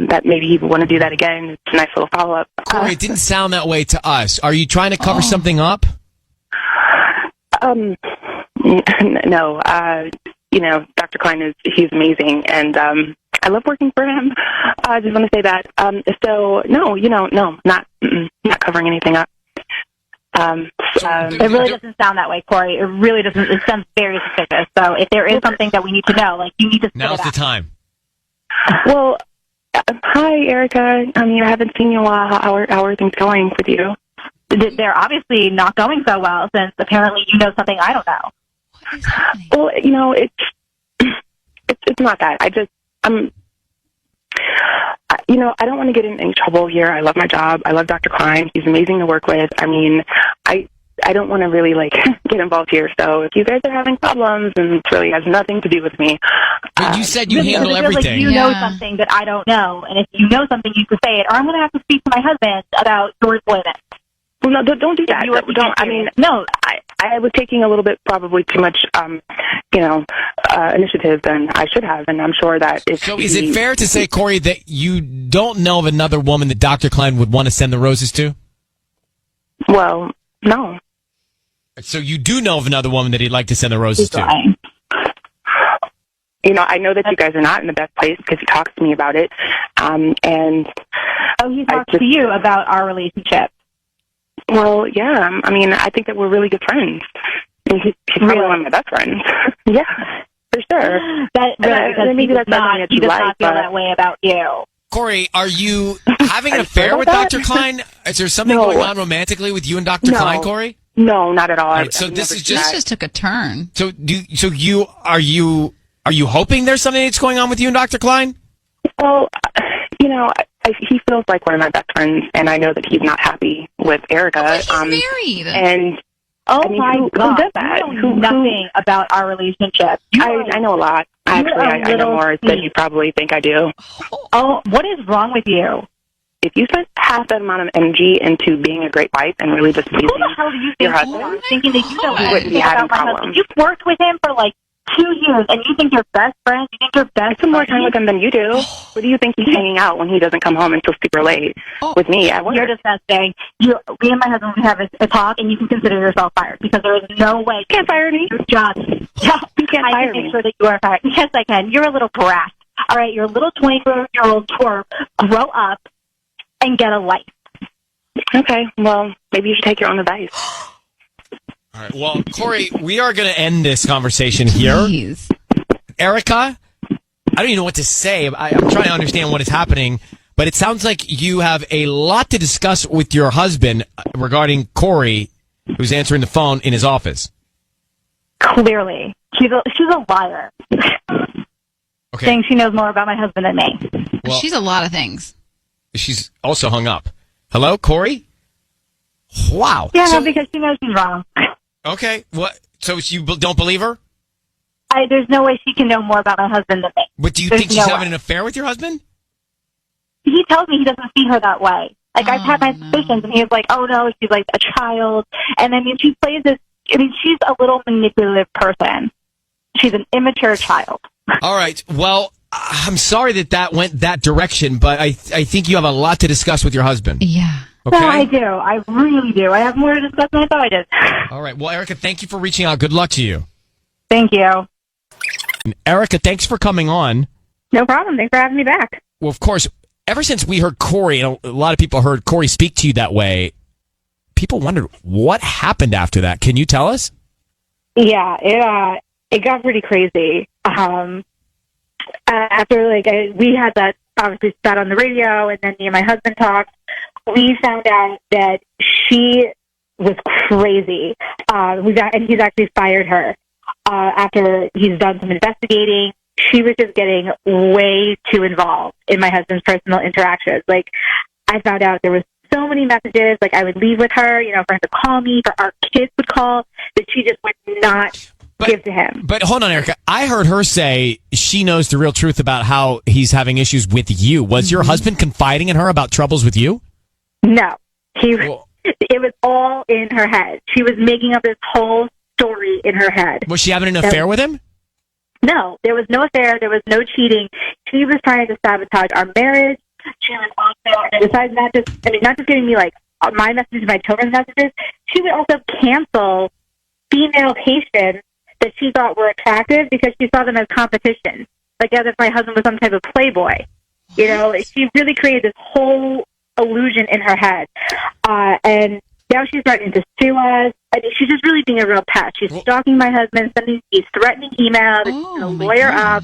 that maybe he would want to do that again. It's a nice little follow-up. Corey, it didn't sound that way to us. Are you trying to cover something up? No. Dr. Klein he's amazing, and I love working for him. I just want to say that. So no, not covering anything up. It really doesn't sound that way, Corey. It really doesn't. It sounds very suspicious. So if there is something that we need to know, like, you need to. Now's the time. Well, hi, Erica. I mean, I haven't seen you in a while. How are things going with you? They're obviously not going so well, since apparently you know something I don't know. Well, it's not that. I don't want to get in any trouble here. I love my job. I love Dr. Klein. He's amazing to work with. I mean, I don't want to really like get involved here. So if you guys are having problems and it really has nothing to do with me. But you said you handle It feels everything. Like you know something that I don't know, and if you know something, you can say it. Or I'm going to have to speak to my husband about your employment. Well, no, don't do that. Don't. I mean, no. I was taking a little bit, probably too much, initiative than I should have, and I'm sure that if. So, is it fair to say, Corey, that you don't know of another woman that Dr. Klein would want to send the roses to? Well, no. So you do know of another woman that he'd like to send the roses to? You know, I know that you guys are not in the best place because he talks to me about it, and. Oh, he talks to you about our relationship. Well, yeah. I mean, I think that we're really good friends. And he's probably one of my best friends. Yeah, for sure. Maybe that's not that you like. He does not feel that way about you. Corey, are you having an affair with Dr. Klein? Is there something going on romantically with you and Dr. Klein, Corey? No, not at all. Right, so this just took a turn. So are you hoping there's something that's going on with you and Dr. Klein? Well, you know, he feels like one of my best friends, and I know that he's not happy with Erica. He's married. And my God, who does that? You know nothing about our relationship. I know a lot. Actually, I know more than you probably think I do. Oh, what is wrong with you? If you spent half that amount of energy into being a great wife and really just pleasing Who the hell do you think your you are? husband, Thinking that you don't you wouldn't be having problems. You've worked with him for like 2 years, and you think you're best friends? You think you're best? I spend more time with him than you do. Where do you think he's hanging out when he doesn't come home until super late with me at work? You're disgusting. Me and my husband would have a talk, and you can consider yourself fired because there is no way you can't fire me. Your job. Yeah, you can't fire me. I can make sure that you are fired. Yes, I can. You're a little brat. All right, you're a little 24-year-old twerp. Grow up and get a life. Okay, well, maybe you should take your own advice. All right. Well, Corey, we are going to end this conversation here. Jeez. Erica, I don't even know what to say. I'm trying to understand what is happening, but it sounds like you have a lot to discuss with your husband regarding Corey, who's answering the phone in his office. Clearly. She's a liar. Okay. Saying she knows more about my husband than me. Well, she's a lot of things. She's also hung up. Hello, Corey? Wow. Yeah, because she knows she's wrong. Okay. What? So you don't believe her? There's no way she can know more about my husband than me. But do you think she's having an affair with your husband? He tells me he doesn't see her that way. Like, I've had my suspicions, and he's like, oh, no, she's like a child. And I mean, she plays this, she's a little manipulative person. She's an immature child. All right. Well, I'm sorry that went that direction, but I think you have a lot to discuss with your husband. Yeah. Okay? No, I do. I really do. I have more to discuss than I thought I did. All right. Well, Erica, thank you for reaching out. Good luck to you. Thank you. And Erica, thanks for coming on. No problem. Thanks for having me back. Well, of course, ever since we heard Corey, and a lot of people heard Corey speak to you that way, people wondered what happened after that. Can you tell us? Yeah, it got pretty crazy. After we had that obviously spat on the radio, and then me and my husband talked. We found out that she was crazy. And he's actually fired her after he's done some investigating. She was just getting way too involved in my husband's personal interactions. Like, I found out there was so many messages. Like, I would leave with her, for him to call me, for our kids would call, that she just would not give to him. But hold on, Erica. I heard her say she knows the real truth about how he's having issues with you. Was your husband confiding in her about troubles with you? No. It was all in her head. She was making up this whole story in her head. Was she having an affair with him? No, there was no affair. There was no cheating. She was trying to sabotage our marriage. She was also, besides not just giving me my messages, my children's messages, she would also cancel female patients that she thought were attractive because she saw them as competition. Like as if my husband was some type of playboy. She really created this whole illusion in her head. And now she's starting to sue us. I mean, she's just really being a real pest. She's stalking my husband, sending these threatening emails, a lawyer up.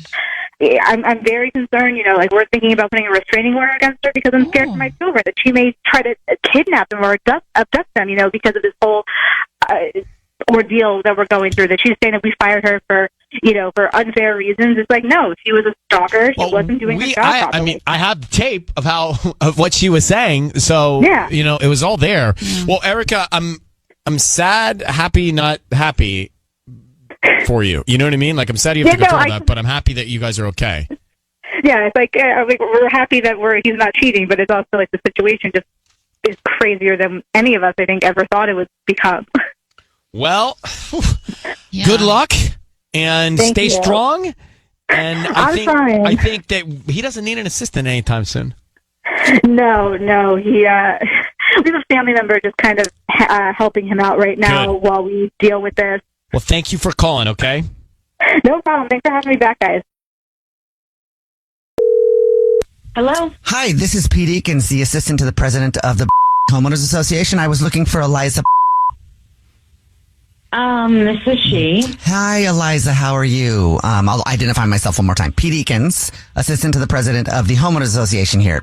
I'm very concerned, we're thinking about putting a restraining order against her because I'm scared for my children, that she may try to kidnap them or abduct them, because of this whole ordeal that we're going through, that she's saying that we fired her for unfair reasons. It's like, no, she was a stalker. She wasn't doing her job properly. I mean, I have tape of what she was saying, so, yeah. it was all there. Well, Erica, I'm sad, happy, not happy for you. You know what I mean? Like, I'm sad you have to go through that, but I'm happy that you guys are okay. Yeah, it's like we're happy that he's not cheating, but it's also like the situation just is crazier than any of us, I think, ever thought it would become. Well, good luck and stay strong. And I think that he doesn't need an assistant anytime soon. No. We have a family member just kind of helping him out right now while we deal with this. Well, thank you for calling, okay? No problem. Thanks for having me back, guys. Hello? Hi, this is Pete Eakins, the assistant to the president of the Homeowners Association. I was looking for Eliza. This is she. Hi, Eliza. How are you? I'll identify myself one more time. Pete Eakins, assistant to the president of the Homeowners Association here.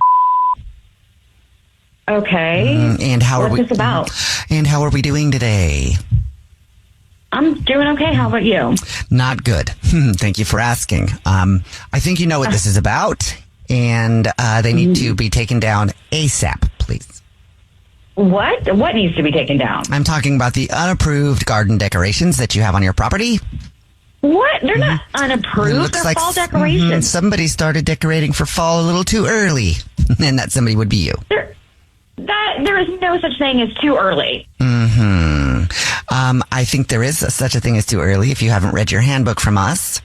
Okay. And how What's are we? this about? And how are we doing today? I'm doing okay. How about you? Not good. Thank you for asking. I think you know what this is about, and they need to be taken down ASAP, please. What? What needs to be taken down? I'm talking about the unapproved garden decorations that you have on your property. What? They're not unapproved. They're fall decorations. Somebody started decorating for fall a little too early, and that somebody would be you. There is no such thing as too early. I think there is such a thing as too early if you haven't read your handbook from us.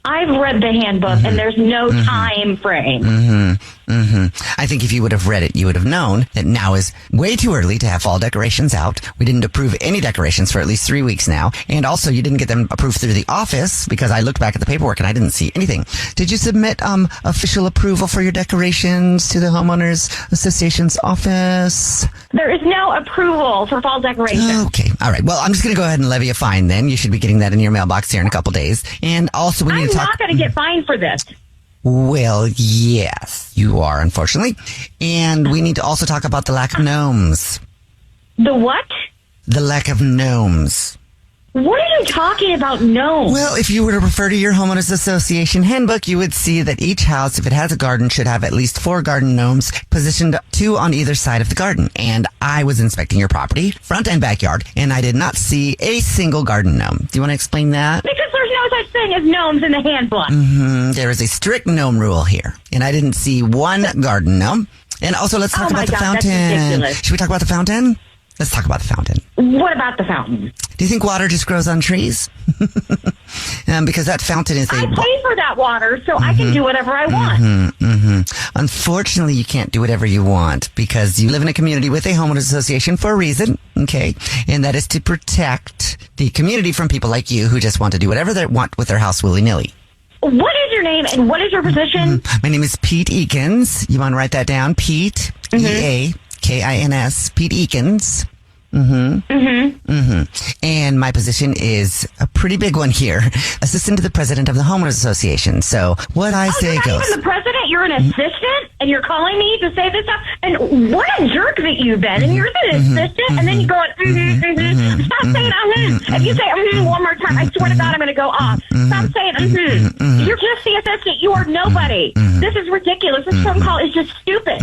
I've read the handbook, and there's no time frame. I think if you would have read it, you would have known that now is way too early to have fall decorations out. We didn't approve any decorations for at least 3 weeks now. And also, you didn't get them approved through the office because I looked back at the paperwork and I didn't see anything. Did you submit official approval for your decorations to the Homeowners Association's office? There is no approval for fall decorations. Okay. All right. Well, I'm just going to go ahead and levy a fine then. You should be getting that in your mailbox here in a couple days. And also, we need to talk. I'm not going to get fined for this. Well, yes, you are, unfortunately. And we need to also talk about the lack of gnomes. The what? The lack of gnomes. What are you talking about, gnomes? Well, if you were to refer to your Homeowners Association handbook, you would see that each house, if it has a garden, should have at least 4 garden gnomes positioned 2 on either side of the garden. And I was inspecting your property, front and backyard, and I did not see a single garden gnome. Do you want to explain that? Because there's no such thing as gnomes in the handbook. There is a strict gnome rule here, and I didn't see one garden gnome. And also, let's talk about the fountain. That's ridiculous. Should we talk about the fountain? Let's talk about the fountain. What about the fountain? Do you think water just grows on trees? Because that fountain is I pay for that water, so I can do whatever I want. Unfortunately, you can't do whatever you want because you live in a community with a homeowners association for a reason, okay? And that is to protect the community from people like you who just want to do whatever they want with their house willy-nilly. What is your name and what is your position? My name is Pete Eakins. You want to write that down? Pete, E-A-K-I-N-S, Pete Eakins. And my position is a pretty big one here. Assistant to the president of the Homeowners Association. So what I say you're not goes. even the president? You're an assistant? And you're calling me to say this stuff? And what a jerk that you've been. And you're an assistant? And then you go, Stop saying, If you say, one more time, I swear to God, I'm going to go off. Stop saying, You're just the assistant. You are nobody. This is ridiculous. This phone call is just stupid.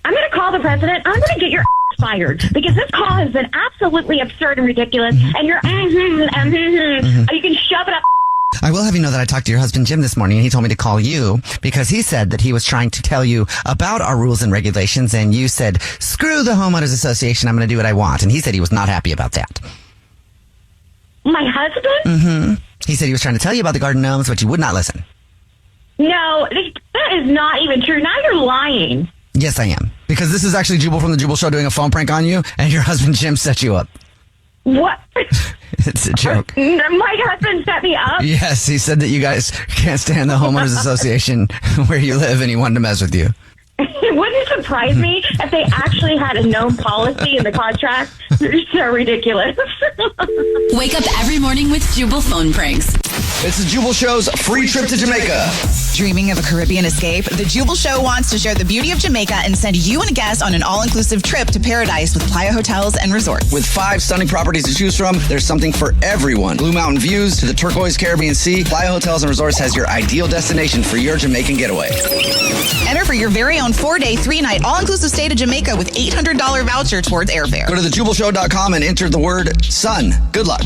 I'm going to call the president. I'm going to get your ass fired because this call has been absolutely absurd and ridiculous. And you're, you can shove it up. I will have you know that I talked to your husband, Jim, this morning, and he told me to call you because he said that he was trying to tell you about our rules and regulations, and you said, screw the Homeowners Association, I'm going to do what I want. And he said he was not happy about that. My husband? He said he was trying to tell you about the garden gnomes, but you would not listen. No, that is not even true. Now you're lying. Yes, I am. Because this is actually Jubal from the Jubal Show doing a phone prank on you, and your husband, Jim, set you up. What? It's a joke. My husband set me up? Yes, he said that you guys can't stand the Homeowners Association where you live, and he wanted to mess with you. It wouldn't surprise me if they actually had a known policy in the contract. They're so ridiculous. Wake up every morning with Jubal phone pranks. It's the Jubal Show's free trip to Jamaica. Dreaming of a Caribbean escape? The Jubal Show wants to share the beauty of Jamaica and send you and a guest on an all-inclusive trip to paradise with Playa Hotels and Resorts. With 5 stunning properties to choose from, there's something for everyone. Blue Mountain views to the turquoise Caribbean Sea, Playa Hotels and Resorts has your ideal destination for your Jamaican getaway. Enter for your very own 4-day, 3-night all-inclusive stay to Jamaica with $800 voucher towards airfare. Go to thejubalshow.com and enter the word sun. Good luck.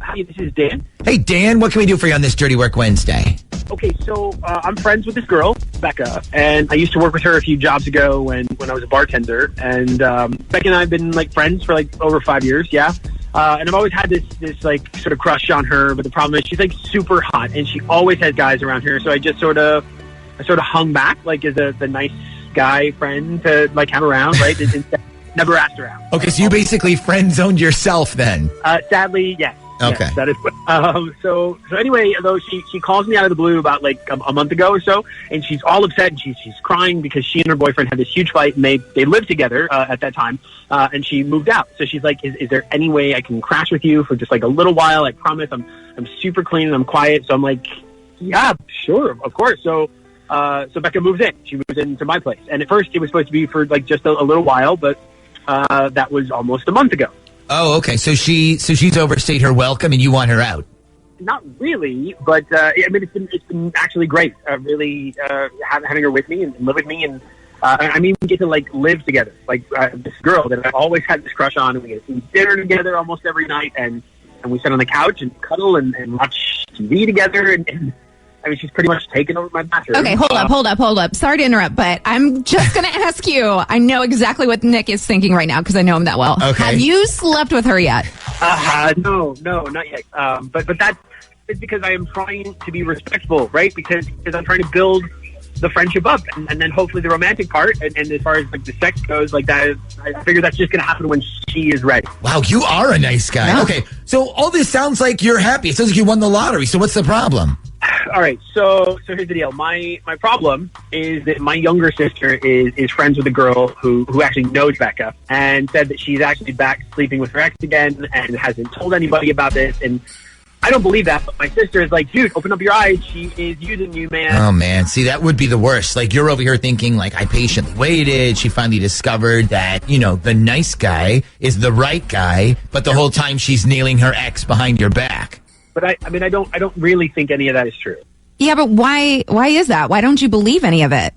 Hi, this is Dan. Hey, Dan, what can we do for you on this Dirty Work Wednesday? Okay, so I'm friends with this girl, Becca, and I used to work with her a few jobs ago when I was a bartender. And Becca and I have been like friends for like over 5 years, yeah. And I've always had this like sort of crush on her, but the problem is she's like super hot, and she always has guys around her. So I sort of hung back, like as the nice guy friend to like have around, right? And never asked her out. Okay, so you basically friend zoned yourself then. Sadly, yes. Okay. Yes, that is. So anyway, though she calls me out of the blue about like a month ago or so, and she's all upset and she's crying because she and her boyfriend had this huge fight, and they lived together at that time, and she moved out. So she's like, is there any way I can crash with you for just like a little while? I promise. I'm super clean and I'm quiet. So I'm like, yeah, sure, of course. So Becca moves in. She moves into my place, and at first it was supposed to be for like just a little while, but that was almost a month ago. Oh, okay. So she's overstayed her welcome, and you want her out. Not really, but I mean, it's been actually great. Really having her with me and live with me, and I mean, we get to like live together. Like this girl that I've always had this crush on, and we get to eat dinner together almost every night, and we sit on the couch and cuddle and watch TV together, and I mean, she's pretty much taken over my bathroom. Okay, hold up. Sorry to interrupt, but I'm just going to ask you. I know exactly what Nick is thinking right now because I know him that well. Okay. Have you slept with her yet? No, not yet. But that is because I am trying to be respectful, right? Because I'm trying to build the friendship up, and then hopefully the romantic part. And as far as like the sex goes, like that, I figure that's just going to happen when she is ready. Wow, you are a nice guy. Yeah. Okay, so all this sounds like you're happy. It sounds like you won the lottery. So what's the problem? All right, so here's the deal. My problem is that my younger sister is friends with a girl who actually knows Becca, and said that she's actually back sleeping with her ex again and hasn't told anybody about this. And I don't believe that, but my sister is like, dude, open up your eyes. She is using you, man. Oh, man. See, that would be the worst. Like, you're over here thinking, like, I patiently waited. She finally discovered that, the nice guy is the right guy, but the whole time she's nailing her ex behind your back. But I don't really think any of that is true. Yeah, but why is that? Why don't you believe any of it?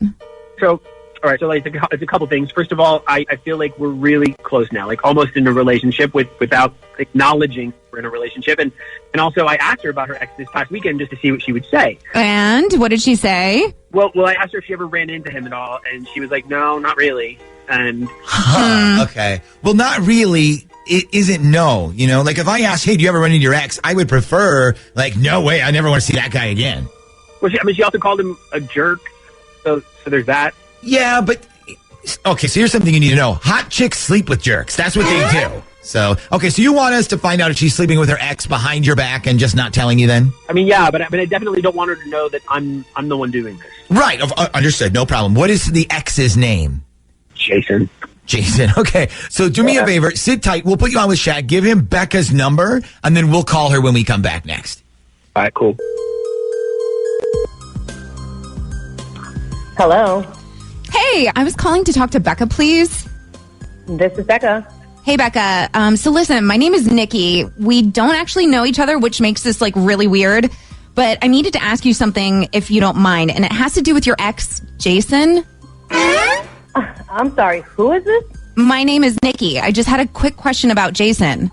So, all right, so like it's a couple things. First of all, I feel like we're really close now, like almost in a relationship without acknowledging we're in a relationship. And also I asked her about her ex this past weekend just to see what she would say. And what did she say? Well, I asked her if she ever ran into him at all, and she was like, no, not really. And Okay. Well, not really. It isn't no. Like if I asked, hey, do you ever run into your ex? I would prefer, like, no way, I never want to see that guy again. Well, she also called him a jerk. So there's that. Yeah, but okay, so here's something you need to know. Hot chicks sleep with jerks. That's what they do. So, okay, so you want us to find out if she's sleeping with her ex behind your back and just not telling you then? I mean, yeah, but I definitely don't want her to know that I'm the one doing this. Right, understood, no problem. What is the ex's name? Jason. Okay, so do me a favor, sit tight. We'll put you on with Shaq. Give him Becca's number, and then we'll call her when we come back next. All right, cool. Hello. Hey, I was calling to talk to Becca, please. This is Becca. Hey, Becca. So listen, my name is Nikki. We don't actually know each other, which makes this like really weird. But I needed to ask you something if you don't mind. And it has to do with your ex, Jason. I'm sorry, who is this? My name is Nikki. I just had a quick question about Jason.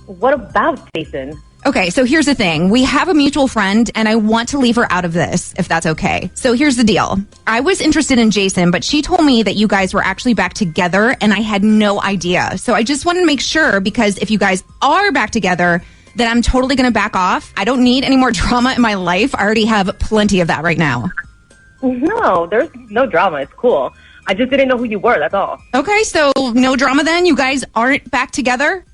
What about Jason? Okay, so here's the thing. We have a mutual friend, and I want to leave her out of this, if that's okay. So here's the deal. I was interested in Jason, but she told me that you guys were actually back together, and I had no idea. So I just wanted to make sure, because if you guys are back together, then I'm totally going to back off. I don't need any more drama in my life. I already have plenty of that right now. No, there's no drama. It's cool. I just didn't know who you were, that's all. Okay, so no drama then? You guys aren't back together?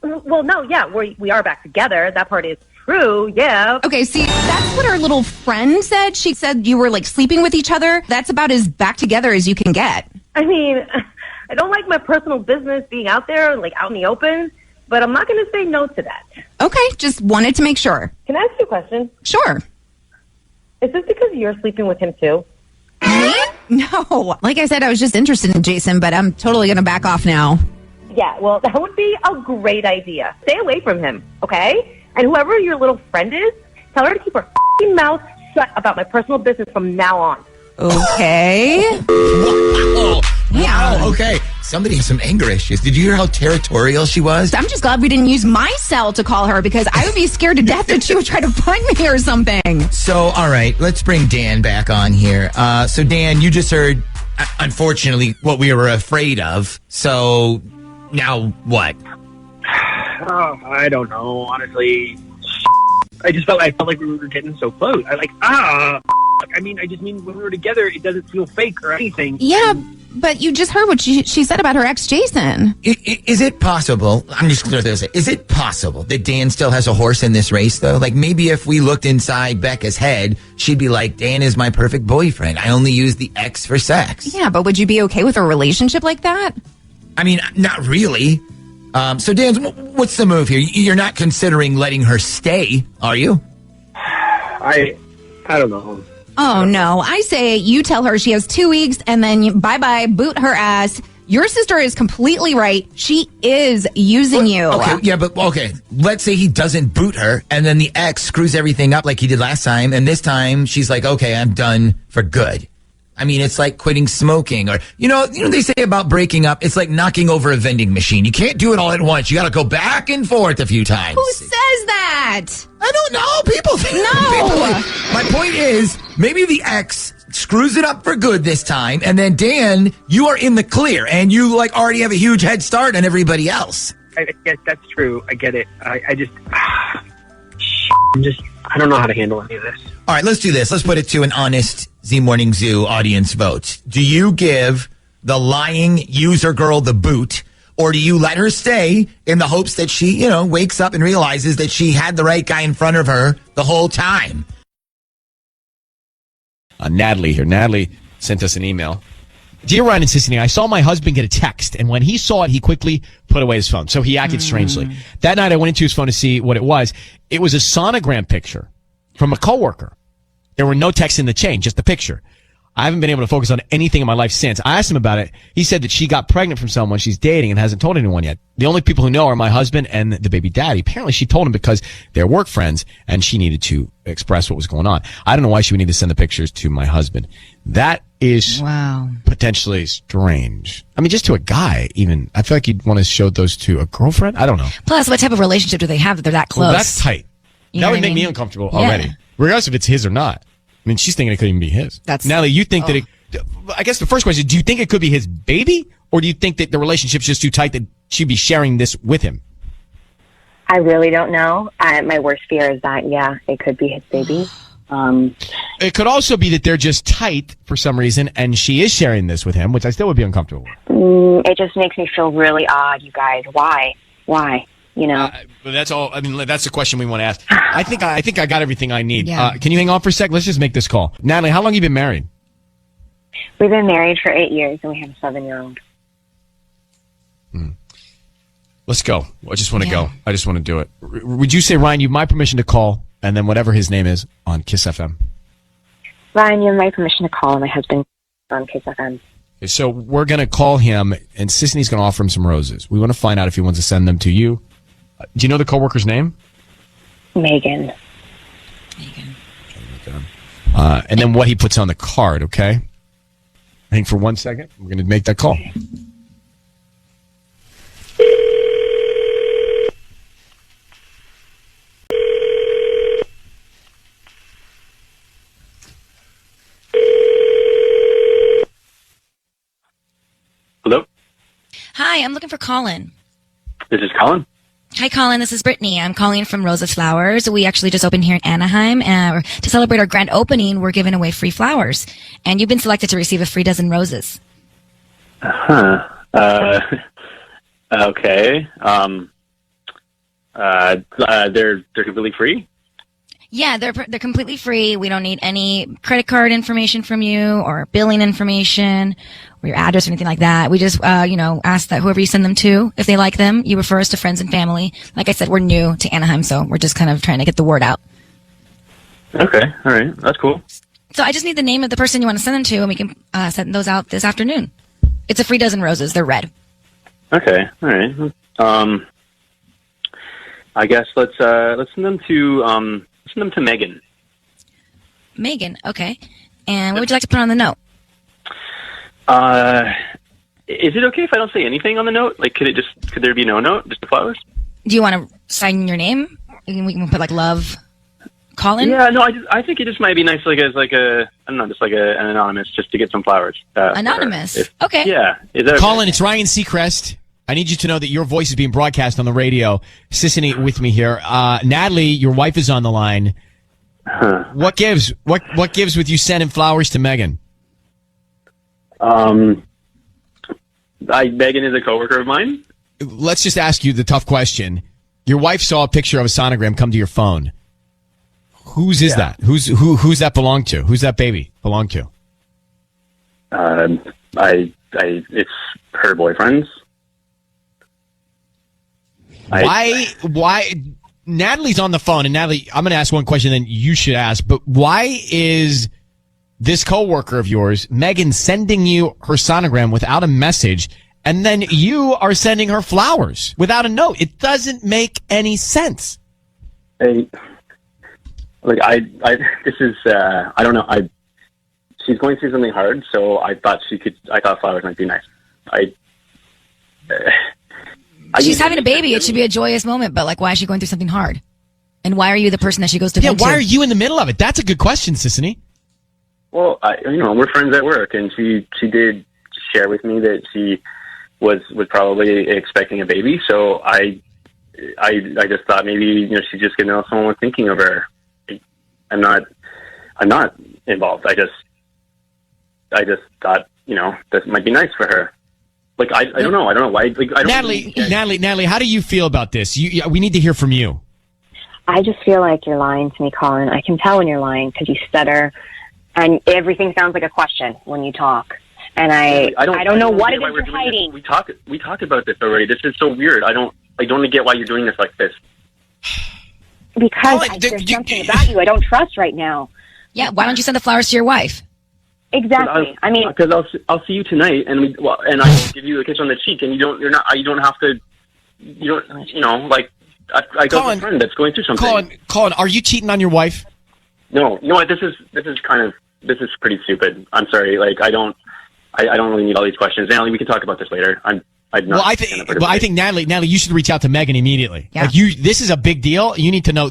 Well, no, yeah, we are back together. That part is true, yeah. Okay, see, that's what our little friend said. She said you were, like, sleeping with each other. That's about as back together as you can get. I mean, I don't like my personal business being out there, like, out in the open. but I'm not going to say no to that. Okay, just wanted to make sure. Can I ask you a question? Sure. Is this because you're sleeping with him too? Me? No. Like I said, I was just interested in Jason, but I'm totally going to back off now. Yeah, well, that would be a great idea. Stay away from him, okay? And whoever your little friend is, tell her to keep her f***ing mouth shut about my personal business from now on. Okay. Wow. Wow. Okay. Somebody has some anger issues. Did you hear how territorial she was? I'm just glad we didn't use my cell to call her because I would be scared to death that she would try to find me or something. So, all right, let's bring Dan back on here. So, Dan, you just heard, unfortunately, what we were afraid of. So, now what? Oh, I don't know. Honestly, I felt like we were getting so close. I just mean when we were together, it doesn't feel fake or anything. Yeah, but you just heard what she said about her ex, Jason. Is it possible? I'm just going to say, is it possible that Dan still has a horse in this race, though? Like maybe if we looked inside Becca's head, she'd be like, Dan is my perfect boyfriend. I only use the X for sex. Yeah, but would you be okay with a relationship like that? I mean, not really. So, Dan, what's the move here? You're not considering letting her stay, are you? I don't know. Oh, no. I say you tell her she has 2 weeks and then you bye-bye, boot her ass. Your sister is completely right. She is using you. Okay, yeah, but okay. Let's say he doesn't boot her and then the ex screws everything up like he did last time. And this time she's like, okay, I'm done for good. I mean, it's like quitting smoking or, you know, they say about breaking up, it's like knocking over a vending machine. You can't do it all at once. You got to go back and forth a few times. Who says that? I don't know. People think. No. My point is, maybe the ex screws it up for good this time. And then, Dan, you are in the clear and you like already have a huge head start on everybody else. I guess that's true. I get it. I don't know how to handle any of this. All right, let's do this. Let's put it to an honest Z Morning Zoo audience vote. Do you give the lying user girl the boot, or do you let her stay in the hopes that she, wakes up and realizes that she had the right guy in front of her the whole time? Natalie here. Natalie sent us an email. Dear Ryan and Sissany, I saw my husband get a text, and when he saw it, he quickly put away his phone. So he acted strangely. That night, I went into his phone to see what it was. It was a sonogram picture from a coworker. There were no texts in the chain, just the picture. I haven't been able to focus on anything in my life since. I asked him about it. He said that she got pregnant from someone she's dating and hasn't told anyone yet. The only people who know are my husband and the baby daddy. Apparently, she told him because they're work friends and she needed to express what was going on. I don't know why she would need to send the pictures to my husband. That is potentially strange. I mean, just to a guy, even. I feel like you'd want to show those to a girlfriend. I don't know. Plus, what type of relationship do they have that they're that close? Well, that's tight. That would make me uncomfortable already. Regardless if it's his or not. I mean, she's thinking it could even be his. Natalie, you think that I guess the first question is, do you think it could be his baby? Or do you think that the relationship's just too tight that she'd be sharing this with him? I really don't know. My worst fear is that, it could be his baby. It could also be that they're just tight for some reason and she is sharing this with him, which I still would be uncomfortable with. It just makes me feel really odd, you guys. Why? But that's all. I mean, that's the question we want to ask. I think I got everything I need. Yeah. Can you hang on for a sec? Let's just make this call. Natalie, how long have you been married? We've been married for 8 years and we have a 7-year-old. Let's go. I just want to go. I just want to do it. Would you say, Ryan, you have my permission to call and then whatever his name is on Kiss FM? Ryan, you have my permission to call my husband on Kiss FM. Okay, so we're going to call him and Sisney's going to offer him some roses. We want to find out if he wants to send them to you. Do you know the coworker's name? Megan. And then what he puts on the card, okay? I think for 1 second, we're going to make that call. Hello? Hi, I'm looking for Colin. This is Colin. Hi, Colin. This is Brittany. I'm calling from Rosa Flowers. We actually just opened here in Anaheim. To celebrate our grand opening, we're giving away free flowers. And you've been selected to receive a free dozen roses. Okay. They're completely free? Yeah, they're completely free. We don't need any credit card information from you or billing information or your address or anything like that. We just, ask that whoever you send them to, if they like them, you refer us to friends and family. Like I said, we're new to Anaheim, so we're just kind of trying to get the word out. Okay, all right, that's cool. So I just need the name of the person you want to send them to, and we can send those out this afternoon. It's a free dozen roses. They're red. Okay, all right. I guess let's send them to Megan. Megan, okay. And what would you like to put on the note? Is it okay if I don't say anything on the note? Like, could there be no note, just the flowers? Do you want to sign your name? We can put like love, Colin. Yeah, no, I think it just might be nice, like as like a, I don't know, just like an anonymous, just to get some flowers. Anonymous. Okay. Yeah. Is that Colin, it's Ryan Seacrest. I need you to know that your voice is being broadcast on the radio. Sissany with me here. Natalie, your wife is on the line. What gives? What gives with you sending flowers to Megan? Megan is a coworker of mine. Let's just ask you the tough question. Your wife saw a picture of a sonogram come to your phone. Whose is that? Who's that belong to? Who's that baby belong to? It's her boyfriend's. Why? Natalie's on the phone, and Natalie, I'm going to ask one question, then you should ask. But why is this coworker of yours, Megan, sending you her sonogram without a message, and then you are sending her flowers without a note? It doesn't make any sense. This is, I don't know. She's going through something hard, so I thought flowers might be nice. She's having a baby. It should be a joyous moment, but like, why is she going through something hard? And why are you the person that she goes to vent to? Why are you in the middle of it? That's a good question, Sissany. Well, we're friends at work, and she did share with me that she was probably expecting a baby. So I just thought maybe she's just gonna know someone was thinking of her. I'm not involved. I just thought this might be nice for her. Like I don't know. I don't know why. Like, I don't Natalie, how do you feel about this? We need to hear from you. I just feel like you're lying to me, Colin. I can tell when you're lying because you stutter, and everything sounds like a question when you talk. And I don't know what it is you're hiding. We talked about this already. This is so weird. I don't get why you're doing this like this. Because there's something about you I don't trust right now. Yeah, why don't you send the flowers to your wife? Exactly. Because I'll see you tonight, and I'll give you a kiss on the cheek, and you don't have to. I got a friend that's going through something. Colin, are you cheating on your wife? No, you know what? This is pretty stupid. I'm sorry. Like I don't really need all these questions. Natalie, we can talk about this later. I think Natalie, you should reach out to Megan immediately. Yeah. Like this is a big deal. You need to know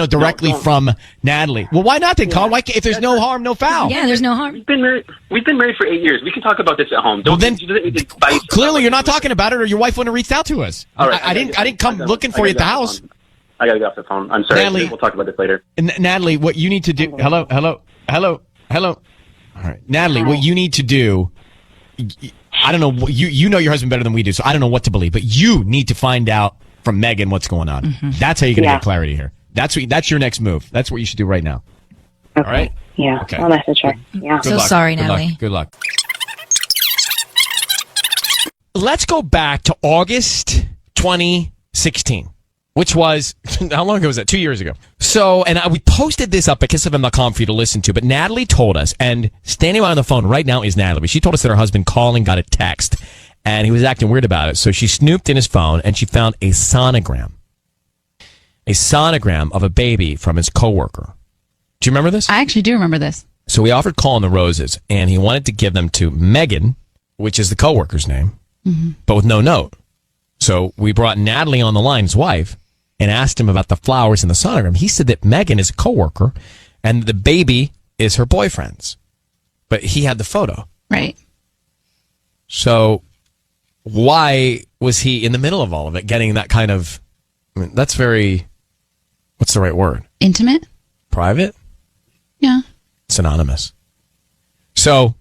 directly from Natalie. Well, why not then, Colin? Why, if there's no harm, no foul. Yeah, there's no harm. We've been married for 8 years. We can talk about this at home. Clearly you're not talking about it, or your wife wouldn't have reached out to us. All right, I didn't come looking for you at the house. I gotta get off the phone. I'm sorry. Natalie, we'll talk about this later. Natalie, what you need to do? Hello. All right, Natalie, what you need to do? I don't know. You know your husband better than we do, so I don't know what to believe. But you need to find out from Megan what's going on. Mm-hmm. That's how you're going to get clarity here. That's your next move. That's what you should do right now. Okay. All right? Yeah. Okay. I'll message her. Yeah. So sorry, Natalie. Good luck. Let's go back to August 2016, which was, how long ago was that? 2 years ago. So, and we posted this up at kissfm.com for you to listen to, but Natalie told us, and standing on the phone right now is Natalie. She told us that her husband Colin got a text, and he was acting weird about it. So she snooped in his phone, and she found a sonogram of a baby from his coworker. Do you remember this? I actually do remember this. So we offered Colin the roses, and he wanted to give them to Megan, which is the coworker's name, but with no note. So we brought Natalie on the line, his wife, and asked him about the flowers and the sonogram. He said that Megan is a coworker and the baby is her boyfriend's. But he had the photo. Right. So why was he in the middle of all of it getting that kind of, that's very, what's the right word? Intimate? Private? Yeah. It's anonymous. So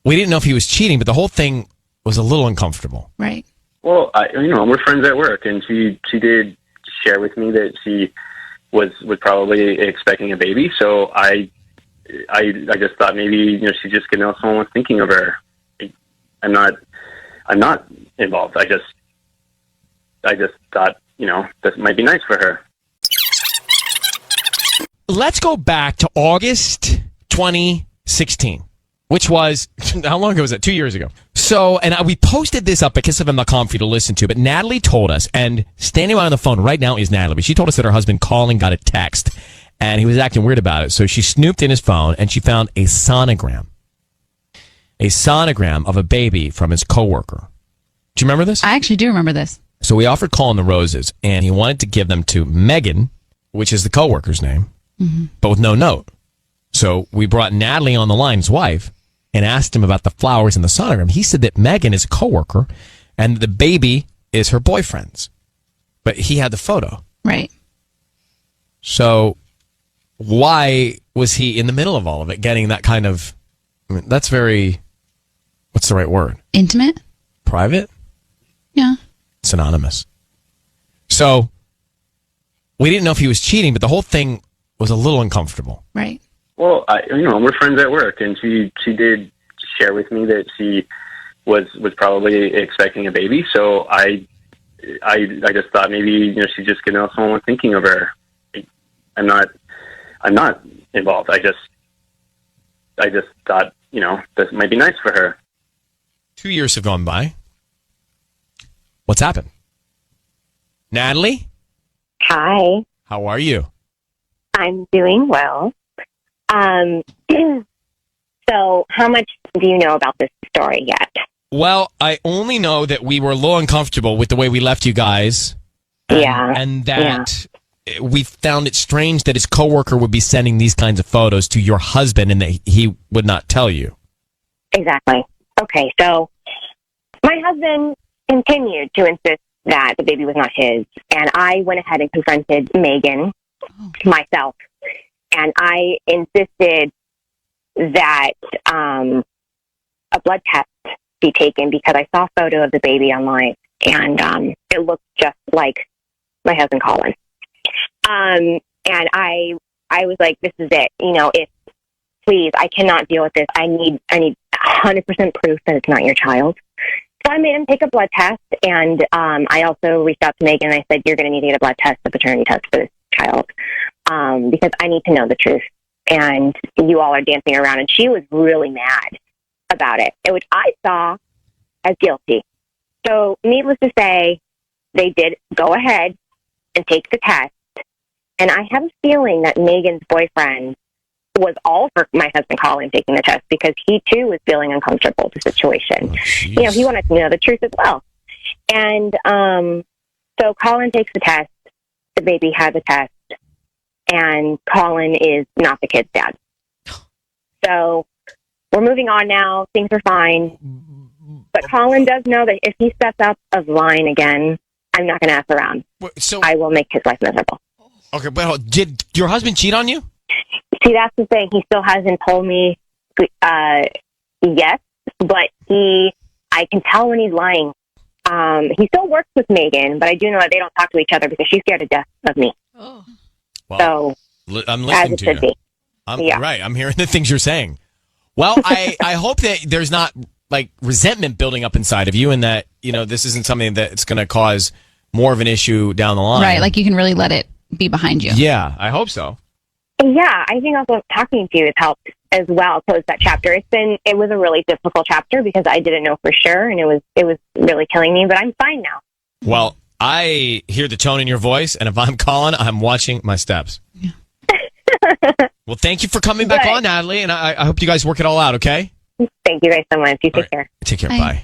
we didn't know if he was cheating, but the whole thing was a little uncomfortable. Right. Well, we're friends at work, and she did share with me that she was probably expecting a baby. So I just thought maybe she's just gonna know someone was thinking of her. I'm not involved. I just thought this might be nice for her. Let's go back to August 2016, which was, how long ago was that? 2 years ago. So, and we posted this up at kissfm.com for you to listen to, but Natalie told us, and standing by on the phone right now is Natalie, but she told us that her husband calling got a text, and he was acting weird about it. So she snooped in his phone, and she found a sonogram of a baby from his coworker. Do you remember this? I actually do remember this. So we offered Colin the roses, and he wanted to give them to Megan, which is the coworker's name, but with no note. So we brought Natalie on the line, his wife, and asked him about the flowers in the sonogram. He said that Megan is a coworker, and the baby is her boyfriend's. But he had the photo. Right. So why was he in the middle of all of it, getting that kind of, that's very, what's the right word? Intimate? Private? Yeah. Synonymous. So we didn't know if he was cheating, but the whole thing was a little uncomfortable. Right. Well, we're friends at work, and she did share with me that she was probably expecting a baby. So I just thought maybe she's just gonna know someone was thinking of her. I'm not involved. I just thought this might be nice for her. 2 years have gone by. What's happened? Natalie? Hi. How are you? I'm doing well. So how much do you know about this story yet? Well, I only know that we were a little uncomfortable with the way we left you guys. And that we found it strange that his coworker would be sending these kinds of photos to your husband and that he would not tell you. Exactly. Okay, so my husband continued to insist that the baby was not his, and I went ahead and confronted Megan myself, and I insisted that a blood test be taken because I saw a photo of the baby online, and it looked just like my husband Colin. And I was like, this is it. If please, I cannot deal with this. I need 100% proof that it's not your child. So I made him take a blood test, and I also reached out to Megan and I said, you're going to need to get a blood test, a paternity test for this child, because I need to know the truth. And you all are dancing around, and she was really mad about it, which I saw as guilty. So needless to say, they did go ahead and take the test. And I have a feeling that Megan's boyfriend was all for my husband Colin taking the test because he too was feeling uncomfortable with the situation. He wanted to know the truth as well. And so Colin takes the test. The baby had the test. And Colin is not the kid's dad. So we're moving on now. Things are fine. But Colin does know that if he steps up of line again, I'm not going to F around. So I will make his life miserable. Okay, but did your husband cheat on you? See, that's the thing. He still hasn't told me yes, but I can tell when he's lying. He still works with Megan, but I do know that they don't talk to each other because she's scared to death of me. Well, So I'm listening to you. be. Right, I'm hearing the things you're saying. Well, I hope that there's not like resentment building up inside of you and that, this isn't something that's going to cause more of an issue down the line. Right, like you can really let it be behind you. Yeah, I hope so. Yeah, I think also talking to you has helped as well close that chapter. It was a really difficult chapter because I didn't know for sure, and it was really killing me, but I'm fine now. Well, I hear the tone in your voice, and if I'm Colin, I'm watching my steps. Yeah. Well, thank you for coming back on, Natalie, and I hope you guys work it all out, okay? Thank you guys so much. You take care. Take care. Bye.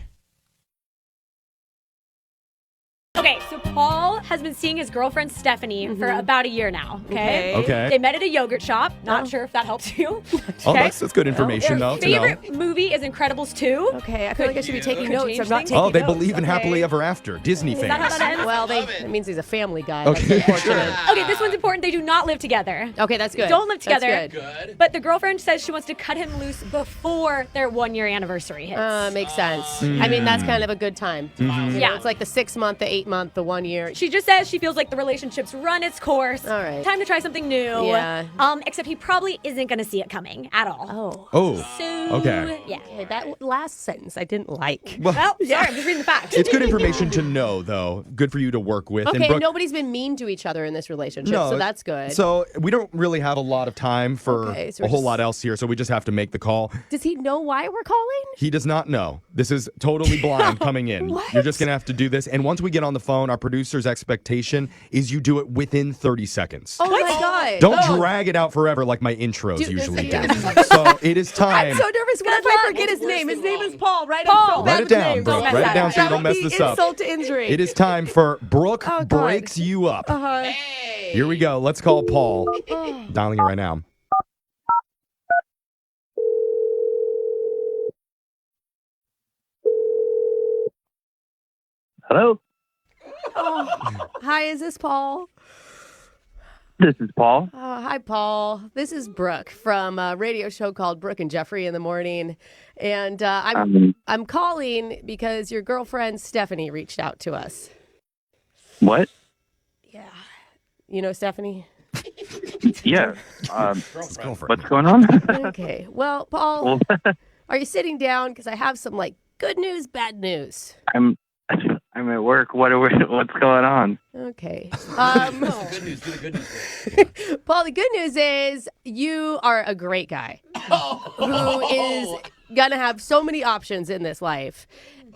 Okay, so Paul has been seeing his girlfriend Stephanie for about a year now. Okay. They met at a yogurt shop. Not sure if that helps you. Oh, that's good information, Their though. to know. favorite movie is Incredibles 2. Okay, I feel like I should be taking notes. I'm not taking Oh, they notes. believe in happily ever after. Disney Is that how fans. that ends? Well, that means he's a family guy. Okay, That's unfortunate. Okay, this one's important. They do not live together. Okay, that's good. Don't live That's together. good. But the girlfriend says she wants to cut him loose before their 1 year anniversary hits. Makes sense. I mean, that's kind of a good time. Yeah. It's like the 6 month, the 8 month. month, the 1 year. She just says she feels like the relationship's run its course. All right. Time to try something new. Yeah. Except he probably isn't going to see it coming at all. Oh. So, Okay. yeah. Okay, that last sentence I didn't like. Well, Well, sorry, I'm just reading the facts. it's good information to know, though. Good for you to work with. Okay, And Brooke, nobody's been mean to each other in this relationship, no, so that's good. So we don't really have a lot of time for Okay, so a we're whole just- lot else here, so we just have to make the call. Does he know why we're calling? He does not know. This is totally blind coming in. What? You're just going to have to do this. And once we get on the phone, our producer's expectation is you do it within 30 seconds. Oh my God. Don't drag it out forever like my intros Dude, usually yeah. do. So it is time. I'm so nervous. What if I forget his name? His name is Paul, right? Paul. I'm so bad Write it with down, names. Brooke. Write it down so you don't mess this up. Insult to injury. It is time for Brooke Oh, God. Breaks You Up. Uh-huh. Here we go. Let's call Paul. Oh. Dialing it right now. Hello, Oh. Hi, is this Paul? this is Paul. Hi, Paul. This is Brooke from a radio show called Brooke and Jeffrey in the Morning. And I'm calling because your girlfriend, Stephanie, reached out to us. What? You know Stephanie? Yeah. Girlfriend. What's going on? Okay. Well, Paul, are you sitting down? Because I have some, good news, bad news. I'm at work. What's going on? Okay. Good news. Do the good news. Paul, the good news is you are a great guy who is going to have so many options in this life.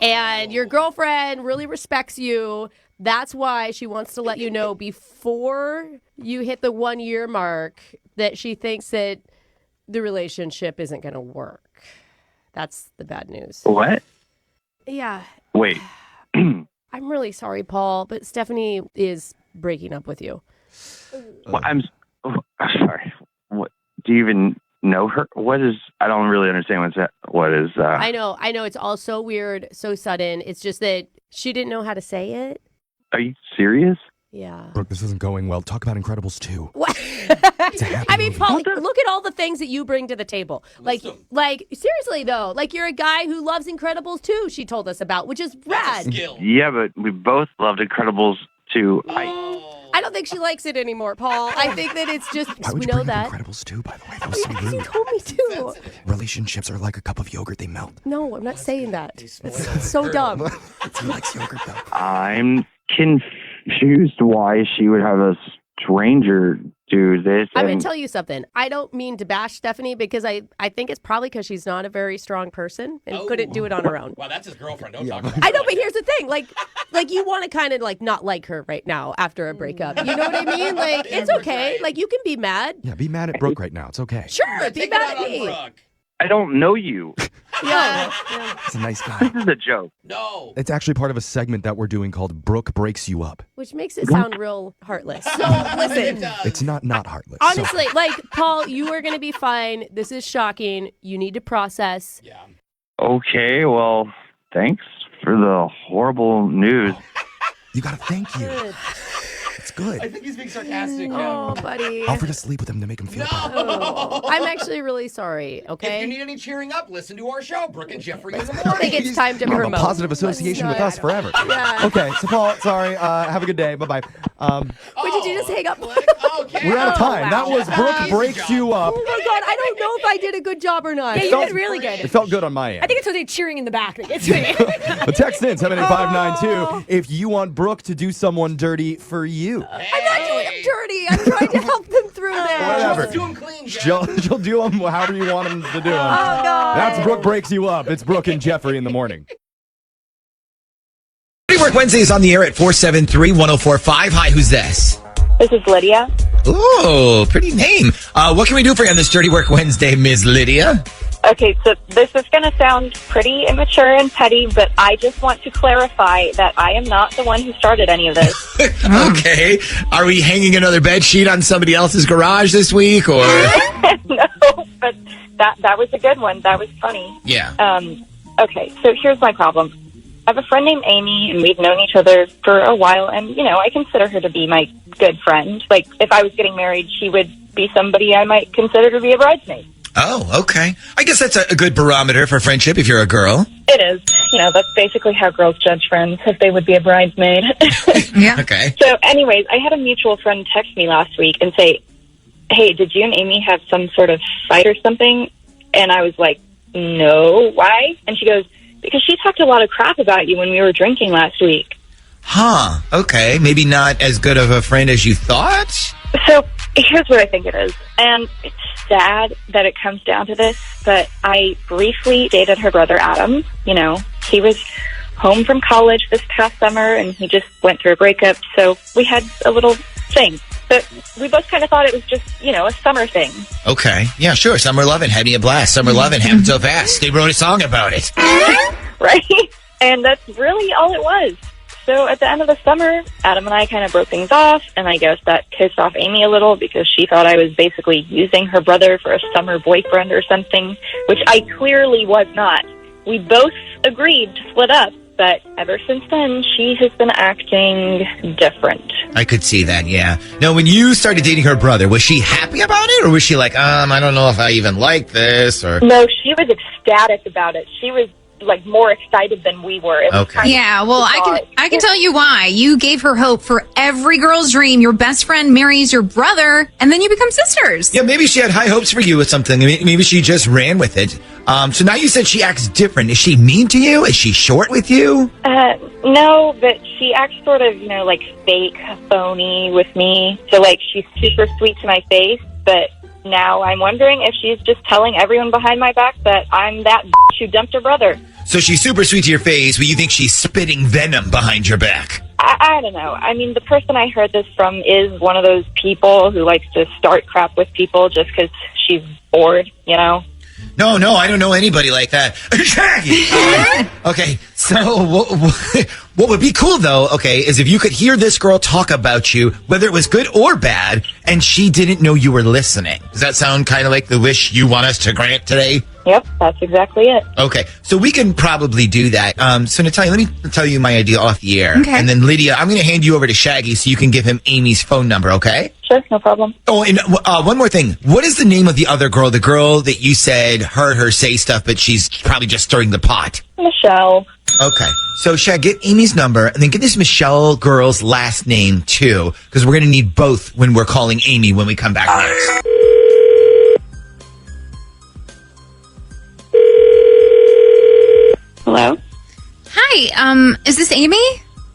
And your girlfriend really respects you. That's why she wants to let you know before you hit the 1 year mark that she thinks that the relationship isn't going to work. That's the bad news. What? Yeah. Wait. I'm really sorry, Paul, but Stephanie is breaking up with you. Well, I'm sorry. What? Do you even know her? What is? I don't really understand what is. I know. It's all so weird, so sudden. It's just that she didn't know how to say it. Are you serious? Yeah. Brooke, this isn't going well. Talk about Incredibles 2. What? It's a happy I mean, movie. Paul, look at all the things that you bring to the table. Like seriously though, you're a guy who loves Incredibles too. She told us about, which is rad. Yeah, but we both loved Incredibles too. I don't think she likes it anymore, Paul. I think that it's just Why would we you know bring that. up Incredibles 2, by the way? That was so Because you rude. told me to. Relationships are like a cup of yogurt. They melt. No, I'm not saying that. It's so dumb. He likes yogurt, though. I'm confused why she would have a stranger do this. I'm going to tell you something. I don't mean to bash Stephanie because I think it's probably because she's not a very strong person and couldn't do it on her own. Wow, that's his girlfriend. Don't talk about I know, but here's the thing. Like you want to kind of not like her right now after a breakup. You know what I mean? It's okay. You can be mad. Yeah, be mad at Brooke right now. It's okay. Sure, be mad at me. I don't know you. Yeah. He's a nice guy. This is a joke. No. It's actually part of a segment that we're doing called Brooke Breaks You Up. Which makes it sound real heartless. So listen. It's not heartless. Honestly, Paul, you are going to be fine. This is shocking. You need to process. Yeah. Okay, well, thanks for the horrible news. You gotta thank you. Good. It's good. I think he's being sarcastic. Oh, buddy. Offer to sleep with him to make him feel better. Oh, I'm actually really sorry, okay? If you need any cheering up, listen to our show, Brooke and Jeffrey in the I morning. think it's time to You have a promote. positive association with us forever. Yeah. Okay, so Paul, sorry. Have a good day. Bye-bye. Wait, did you just hang up? Okay. We're out of time. wow. That was Brooke Breaks You Up. Oh my God, I don't know if I did a good job or not. Yeah, you felt- did really good. It felt good on my I end. think it's Jose cheering in the back that gets me. But text in 78592 if you want Brooke to do someone dirty for you. I'm not doing them dirty. I'm trying to help them through this. Whatever. Do him clean, Jeff. She'll do them however you want them to do them. Oh, God. That's Brooke Breaks You Up. It's Brooke and Jeffrey in the morning. Dirty Work Wednesday is on the air at 473-1045. Hi, who's this? This is Lydia. Ooh, pretty name. What can we do for you on this Dirty Work Wednesday, Ms. Lydia? Okay, so this is going to sound pretty immature and petty, but I just want to clarify that I am not the one who started any of this. Okay. Are we hanging another bed sheet on somebody else's garage this week, or? No, but that was a good one. That was funny. Yeah. Okay, so here's my problem. I have a friend named Amy, and we've known each other for a while, and, I consider her to be my good friend. If I was getting married, she would be somebody I might consider to be a bridesmaid. Oh, okay. I guess that's a good barometer for friendship if you're a girl. It is. That's basically how girls judge friends, if they would be a bridesmaid. Yeah. Okay. So anyways, I had a mutual friend text me last week and say, hey, did you and Amy have some sort of fight or something? And I was like, no. Why? And she goes, because she talked a lot of crap about you when we were drinking last week. Huh. Okay. Maybe not as good of a friend as you thought? So here's what I think it is. And it's sad that it comes down to this, but I briefly dated her brother, Adam. He was home from college this past summer, and he just went through a breakup. So we had a little thing. But we both kind of thought it was just, a summer thing. Okay. Yeah, sure. Summer lovin', had me a blast. Summer lovin' happened so fast. They wrote a song about it. Right? And that's really all it was. So at the end of the summer, Adam and I kind of broke things off, and I guess that pissed off Amy a little because she thought I was basically using her brother for a summer boyfriend or something, which I clearly was not. We both agreed to split up, but ever since then, she has been acting different. I could see that, yeah. Now, when you started dating her brother, was she happy about it? Or was she like, I don't know if I even like this? Or No, she was ecstatic about it. She was more excited than we were. It was kind of Yeah, well, bizarre. I can tell you why. You gave her hope for every girl's dream. Your best friend marries your brother, and then you become sisters. Yeah, maybe she had high hopes for you with something. Maybe she just ran with it. So now you said she acts different. Is she mean to you? Is she short with you? No, but she acts sort of, fake, phony with me. So, she's super sweet to my face, but now I'm wondering if she's just telling everyone behind my back that I'm that bitch who dumped her brother. So she's super sweet to your face, but you think she's spitting venom behind your back? I don't know. I mean, the person I heard this from is one of those people who likes to start crap with people just because she's bored, No, I don't know anybody like that. Okay, so what would be cool, though, is if you could hear this girl talk about you, whether it was good or bad, and she didn't know you were listening. Does that sound kind of like the wish you want us to grant today? Yep, that's exactly it. Okay, so we can probably do that. So Natalia, let me tell you my idea off the air. Okay. And then Lydia, I'm going to hand you over to Shaggy so you can give him Amy's phone number, okay? Sure, no problem. Oh, and one more thing. What is the name of the other girl, the girl that you said heard her say stuff, but she's probably just stirring the pot? Michelle. Okay. So, Shag, get Amy's number, and then get this Michelle girl's last name, too, because we're going to need both when we're calling Amy when we come back next. Hello? Hi, is this Amy?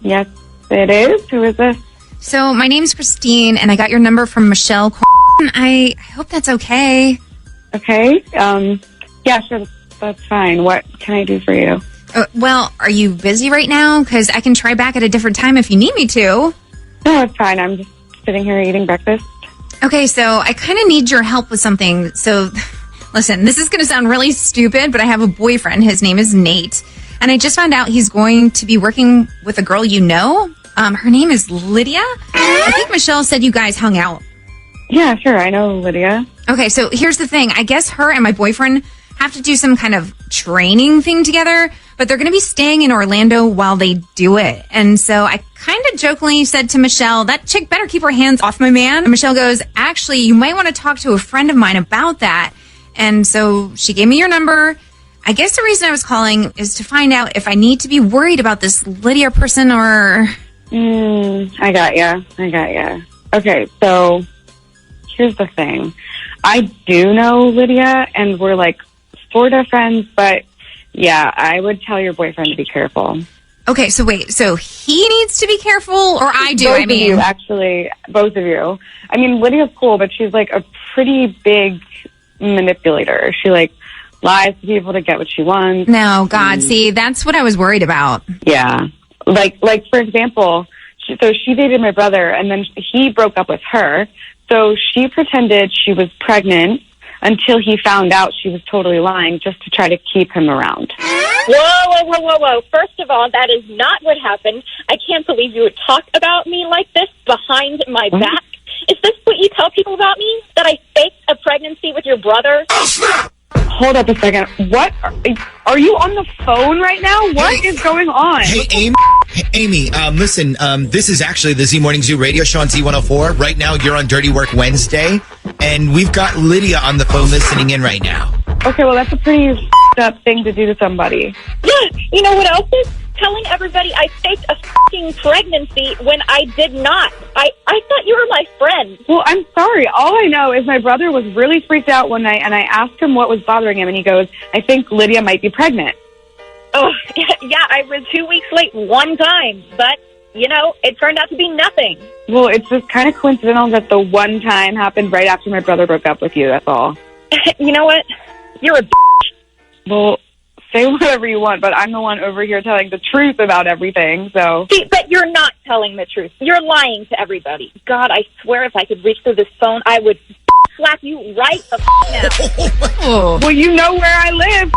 Yes, it is. Who is this? So my name's Christine, and I got your number from Michelle. I hope that's okay. Okay. Yeah, sure. That's fine. What can I do for you? Well, are you busy right now? Because I can try back at a different time if you need me to. No, it's fine. I'm just sitting here eating breakfast. Okay, so I kind of need your help with something. So, listen, this is going to sound really stupid, but I have a boyfriend. His name is Nate. And I just found out he's going to be working with a girl you know. Her name is Lydia. I think Michelle said you guys hung out. Yeah, sure. I know Lydia. Okay, so here's the thing. I guess her and my boyfriend have to do some kind of training thing together, but they're going to be staying in Orlando while they do it. And so I kind of jokingly said to Michelle, that chick better keep her hands off my man. And Michelle goes, actually, you might want to talk to a friend of mine about that. And so she gave me your number. I guess the reason I was calling is to find out if I need to be worried about this Lydia person or... I got ya. Okay, so here's the thing. I do know Lydia, and we're sort of friends, but yeah, I would tell your boyfriend to be careful. Okay, so wait, so he needs to be careful, or I do? Both of you, actually, both of you. I mean, Lydia's cool, but she's a pretty big manipulator. She lies to people to get what she wants. No, God, see, that's what I was worried about. Yeah. For example, she dated my brother, and then he broke up with her. So she pretended she was pregnant until he found out she was totally lying, just to try to keep him around. Whoa. First of all, that is not what happened. I can't believe you would talk about me like this behind my back. Is this what you tell people about me? That I faked a pregnancy with your brother? Oh, snap! Hold up a second. What? Are you on the phone right now? What is going on? Hey, Amy, listen, this is actually the Z Morning Zoo radio show on Z104. Right now, you're on Dirty Work Wednesday, and we've got Lydia on the phone listening in right now. Okay, well, that's a pretty up thing to do to somebody. Yeah, you know what else is? Telling everybody I faked a fucking pregnancy when I did not. I thought you were my friend. Well, I'm sorry. All I know is my brother was really freaked out one night, and I asked him what was bothering him, and he goes, I think Lydia might be pregnant. Oh, yeah, I was 2 weeks late one time, but, you know, it turned out to be nothing. Well, it's just kind of coincidental that the one time happened right after my brother broke up with you, that's all. You know what? You're a bitch. Well, say whatever you want, but I'm the one over here telling the truth about everything, so... See, but you're not telling the truth. You're lying to everybody. God, I swear if I could reach through this phone, I would slap you right the now. Oh. Well, you know where I live.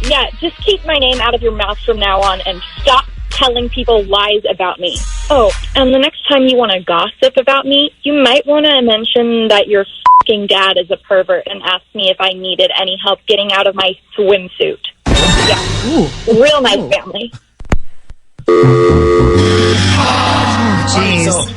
Yeah, just keep my name out of your mouth from now on and stop telling people lies about me. Oh, and the next time you want to gossip about me, you might want to mention that your fucking dad is a pervert and ask me if I needed any help getting out of my swimsuit. Yeah. Ooh. Real nice family. Jeez. So,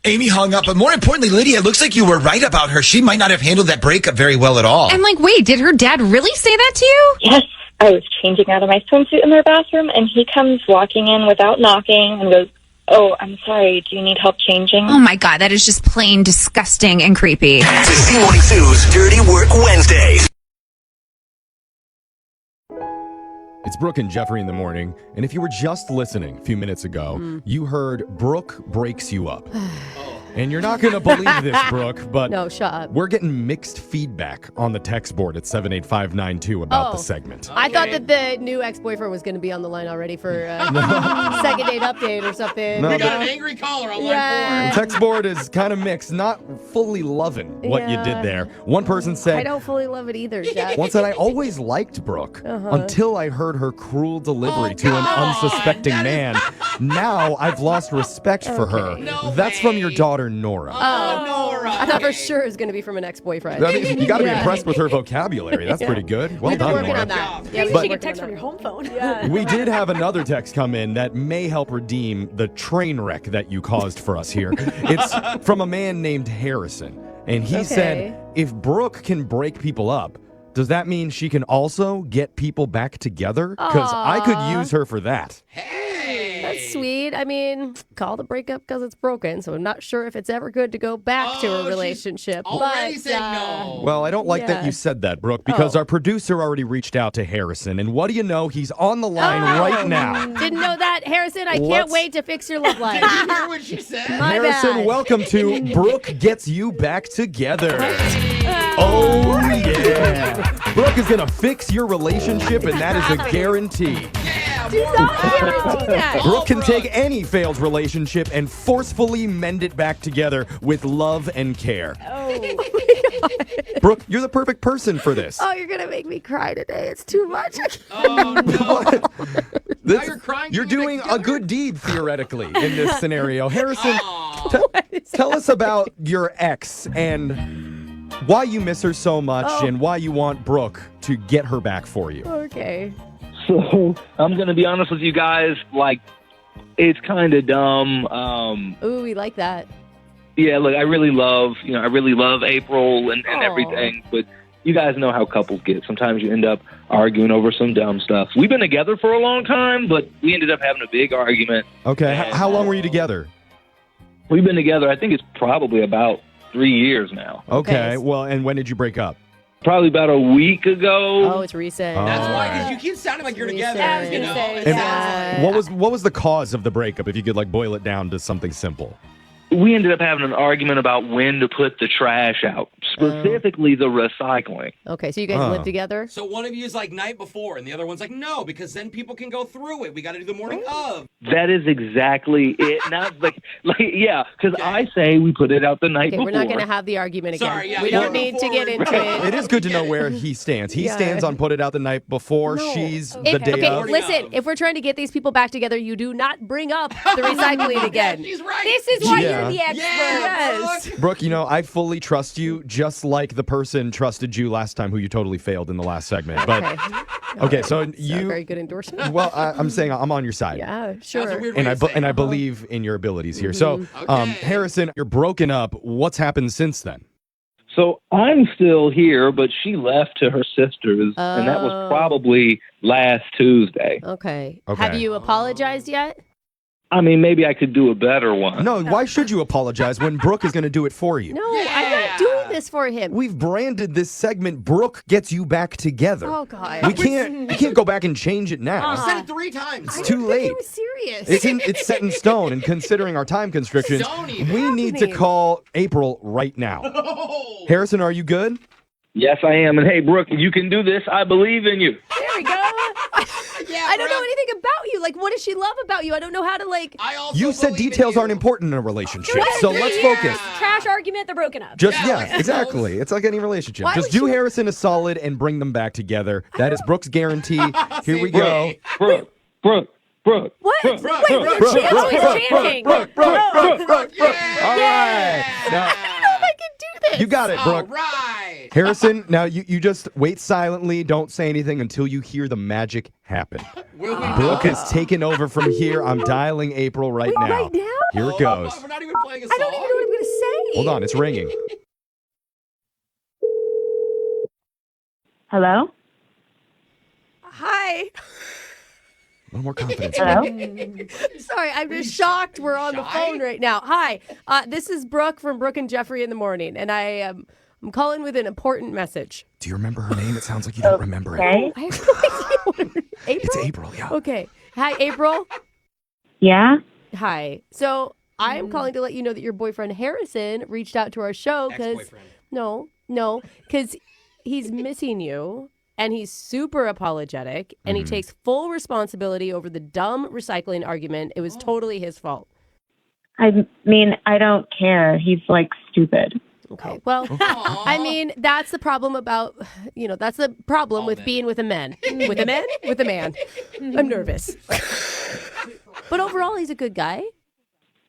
Amy hung up, but more importantly, Lydia, it looks like you were right about her. She might not have handled that breakup very well at all. I'm like, wait, did her dad really say that to you? Yes. I was changing out of my swimsuit in their bathroom, and he comes walking in without knocking and goes, oh, I'm sorry, do you need help changing? Oh my God, that is just plain disgusting and creepy. To Z42's Dirty Work Wednesdays. It's Brooke and Jeffrey in the morning, and if you were just listening a few minutes ago, you heard Brooke breaks you up. And you're not going to believe this, Brooke, but no, shut up. We're getting mixed feedback on the text board at 78592 about the segment. I thought that the new ex-boyfriend was going to be on the line already for second date update or something. No, We got an angry caller on The text board is kind of mixed, not fully loving what you did there. One person I said, don't fully love it either, Jeff. one said, I always liked Brooke until I heard her cruel delivery to an unsuspecting man. Now I've lost respect for her. That's from your daughter, Nora. Nora. I thought for sure it was going to be from an ex-boyfriend. I mean, you got to be impressed with her vocabulary. That's pretty good. Well done, working Nora. on that. Yeah, you But- should get text from your home phone. We did have another text come in that may help redeem the train wreck that you caused for us here. It's from a man named Harrison. And he said, if Brooke can break people up, does that mean she can also get people back together? Because I could use her for that. That's sweet. I mean, call the breakup because it's broken, so I'm not sure if it's ever good to go back to a relationship. already but, said no. Well, I don't like that you said that, Brooke, because our producer already reached out to Harrison. And what do you know? He's on the line right now. Didn't know that, Harrison. I can't Let's- wait to fix your love life. Did you hear what she said? My Harrison, bad. welcome to Brooke Gets You Back Together. Oh, yeah. Brooke is going to fix your relationship, and that is a guarantee. Do not guarantee that. Brooke can take any failed relationship and forcefully mend it back together with love and care. Brooke, you're the perfect person for this. Oh, you're going to make me cry today. It's too much. You're doing a good deed, theoretically, in this scenario. Harrison, tell us about your ex and why you miss her so much and why you want Brooke to get her back for you. Okay. So I'm gonna be honest with you guys, like it's kind of dumb. Ooh, we like that. Yeah, look, I really love April and everything, but you guys know how couples get. Sometimes you end up arguing over some dumb stuff. We've been together for a long time, but we ended up having a big argument. Okay, how long were you together? We've been together, I think it's probably about 3 years now. Okay, well, and when did you break up? Probably about a week ago. Oh, it's recent. That's why, because you keep sounding like you're together. You know? And what was the cause of the breakup, if you could like boil it down to something simple? We ended up having an argument about when to put the trash out, specifically the recycling. Okay, so you guys live together? So one of you is like night before, and the other one's like, no, because then people can go through it. We got to do the morning of. That is exactly it. Not like yeah, because I say we put it out the night Okay, before. we're not going to have the argument again. Sorry, yeah, we don't need to get into it. It is good to know where he stands. He stands on put it out the night before. She's the day Okay, of. listen, if we're trying to get these people back together, you do not bring up the recycling again. She's right. This is why Yeah. Yeah. the expert. Yes. Brooke, I fully trust you, just like the person trusted you last time who you totally failed in the last segment. But okay, so It's not a very good endorsement. Well, I'm saying I'm on your side. Yeah, sure. And I believe in your abilities here. So, Harrison, you're broken up. What's happened since then? So I'm still here, but she left to her sister's, and that was probably last Tuesday. Okay. Okay. Have you apologized yet? I mean, maybe I could do a better one. No, why should you apologize when Brooke is going to do it for you? No, I'm not doing this for him. We've branded this segment Brooke gets you back together. Oh God. We can't go back and change it now. I said it 3 times. It's too late. It was serious. It's set in stone, and considering our time constrictions, we need to call April right now. Harrison, are you good? Yes, I am. And hey, Brooke, you can do this. I believe in you. There we go. I don't know anything about you. Like, what does she love about you? I don't know how to You said details aren't important in a relationship, so let's focus. Trash argument, they're broken up. Just exactly. It's like any relationship. Why Just would do Harrison a solid and bring them back together. That is Brooke's guarantee. Here we go. Brooke. What? Brooke, chanting. All right. Now, I don't know if I can do this. you got it, Brooke. Harrison, now you just wait silently. Don't say anything until you hear the magic happen. Brooke is taking over from here. I'm dialing April right now. Right now? Here it goes. We're not even playing a song. I don't even know what I'm going to say. Hold on, it's ringing. Hello? Hi. A little more confidence. Hello? Sorry, I'm just shocked we're on the phone right now. Hi, this is Brooke from Brooke and Jeffrey in the Morning, and I'm calling with an important message. Do you remember her name? It sounds like you don't remember it. I have no idea what her April? It's April, yeah. Okay. Hi, April. Yeah? Hi. So I'm calling to let you know that your boyfriend Harrison reached out to our show because because he's missing you. And he's super apologetic, and he takes full responsibility over the dumb recycling argument. It was totally his fault. I mean, I don't care. He's like stupid. Okay. Well, I mean, that's the problem about, that's the problem with being with a man. With a man? With a man. I'm nervous. But overall, he's a good guy.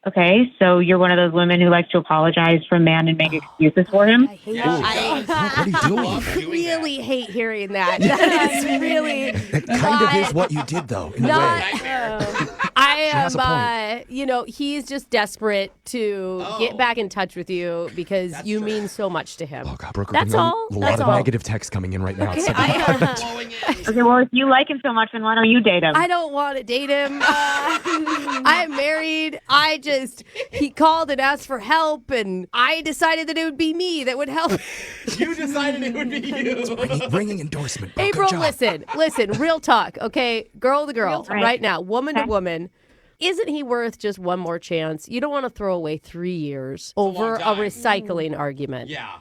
Okay, so you're one of those women who likes to apologize for a man and make excuses for him? I really hate hearing that. That is really That kind of is what you did, though, in a way. I has a am, he's just desperate to get back in touch with you because you mean so much to him. Oh, God, Brooke, That's all. a lot of negative texts coming in right now. Okay, Okay, well, if you like him so much, then why don't you date him? I don't want to date him. I'm married. He called and asked for help, and I decided that it would be me that would help. You decided it would be you. Ringing endorsement. Brooke. April, Good job. listen, real talk, okay? Girl to girl, Right. right now, woman to woman. Isn't he worth just one more chance? You don't want to throw away 3 years over a recycling argument. Yeah.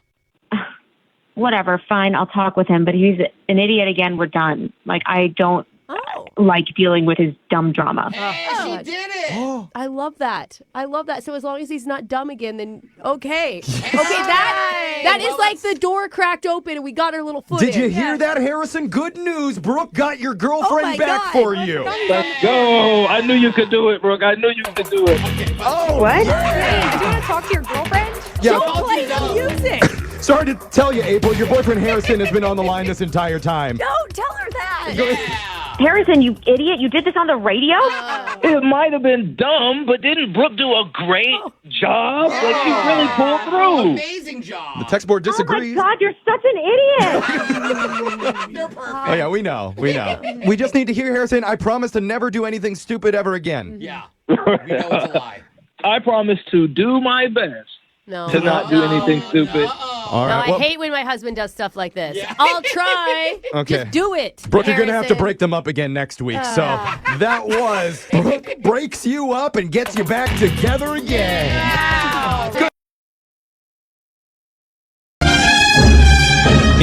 Whatever, fine, I'll talk with him, but he's an idiot again. We're done. Like, I don't like dealing with his dumb drama. Hey, she did it. I love that. So as long as he's not dumb again, then okay. Okay, that is like the door cracked open and we got our little foot Did in. you hear that, Harrison? Good news. Brooke got your girlfriend back for you. Let's go. I knew you could do it, Brooke. I knew you could do it. Oh, What? Hey, do you want to talk to your girlfriend? Yeah. Don't play the music. Sorry to tell you, April, your boyfriend Harrison has been on the line this entire time. Don't tell her that. Harrison, you idiot, you did this on the radio? It might have been dumb, but didn't Brooke do a great job? Like, she really pulled through. Amazing job. The text board disagrees. Oh my God, you're such an idiot. You're perfect. Oh, yeah, we know. We just need to hear Harrison. I promise to never do anything stupid ever again. Yeah. We know it's a lie. I promise to do my best to not do anything stupid. All right. I hate when my husband does stuff like this. I'll try. Okay. Just do it. Brooke, you're going to have to Harrison. break them up again next week. So that was Brooke breaks you up and gets you back together again. Good.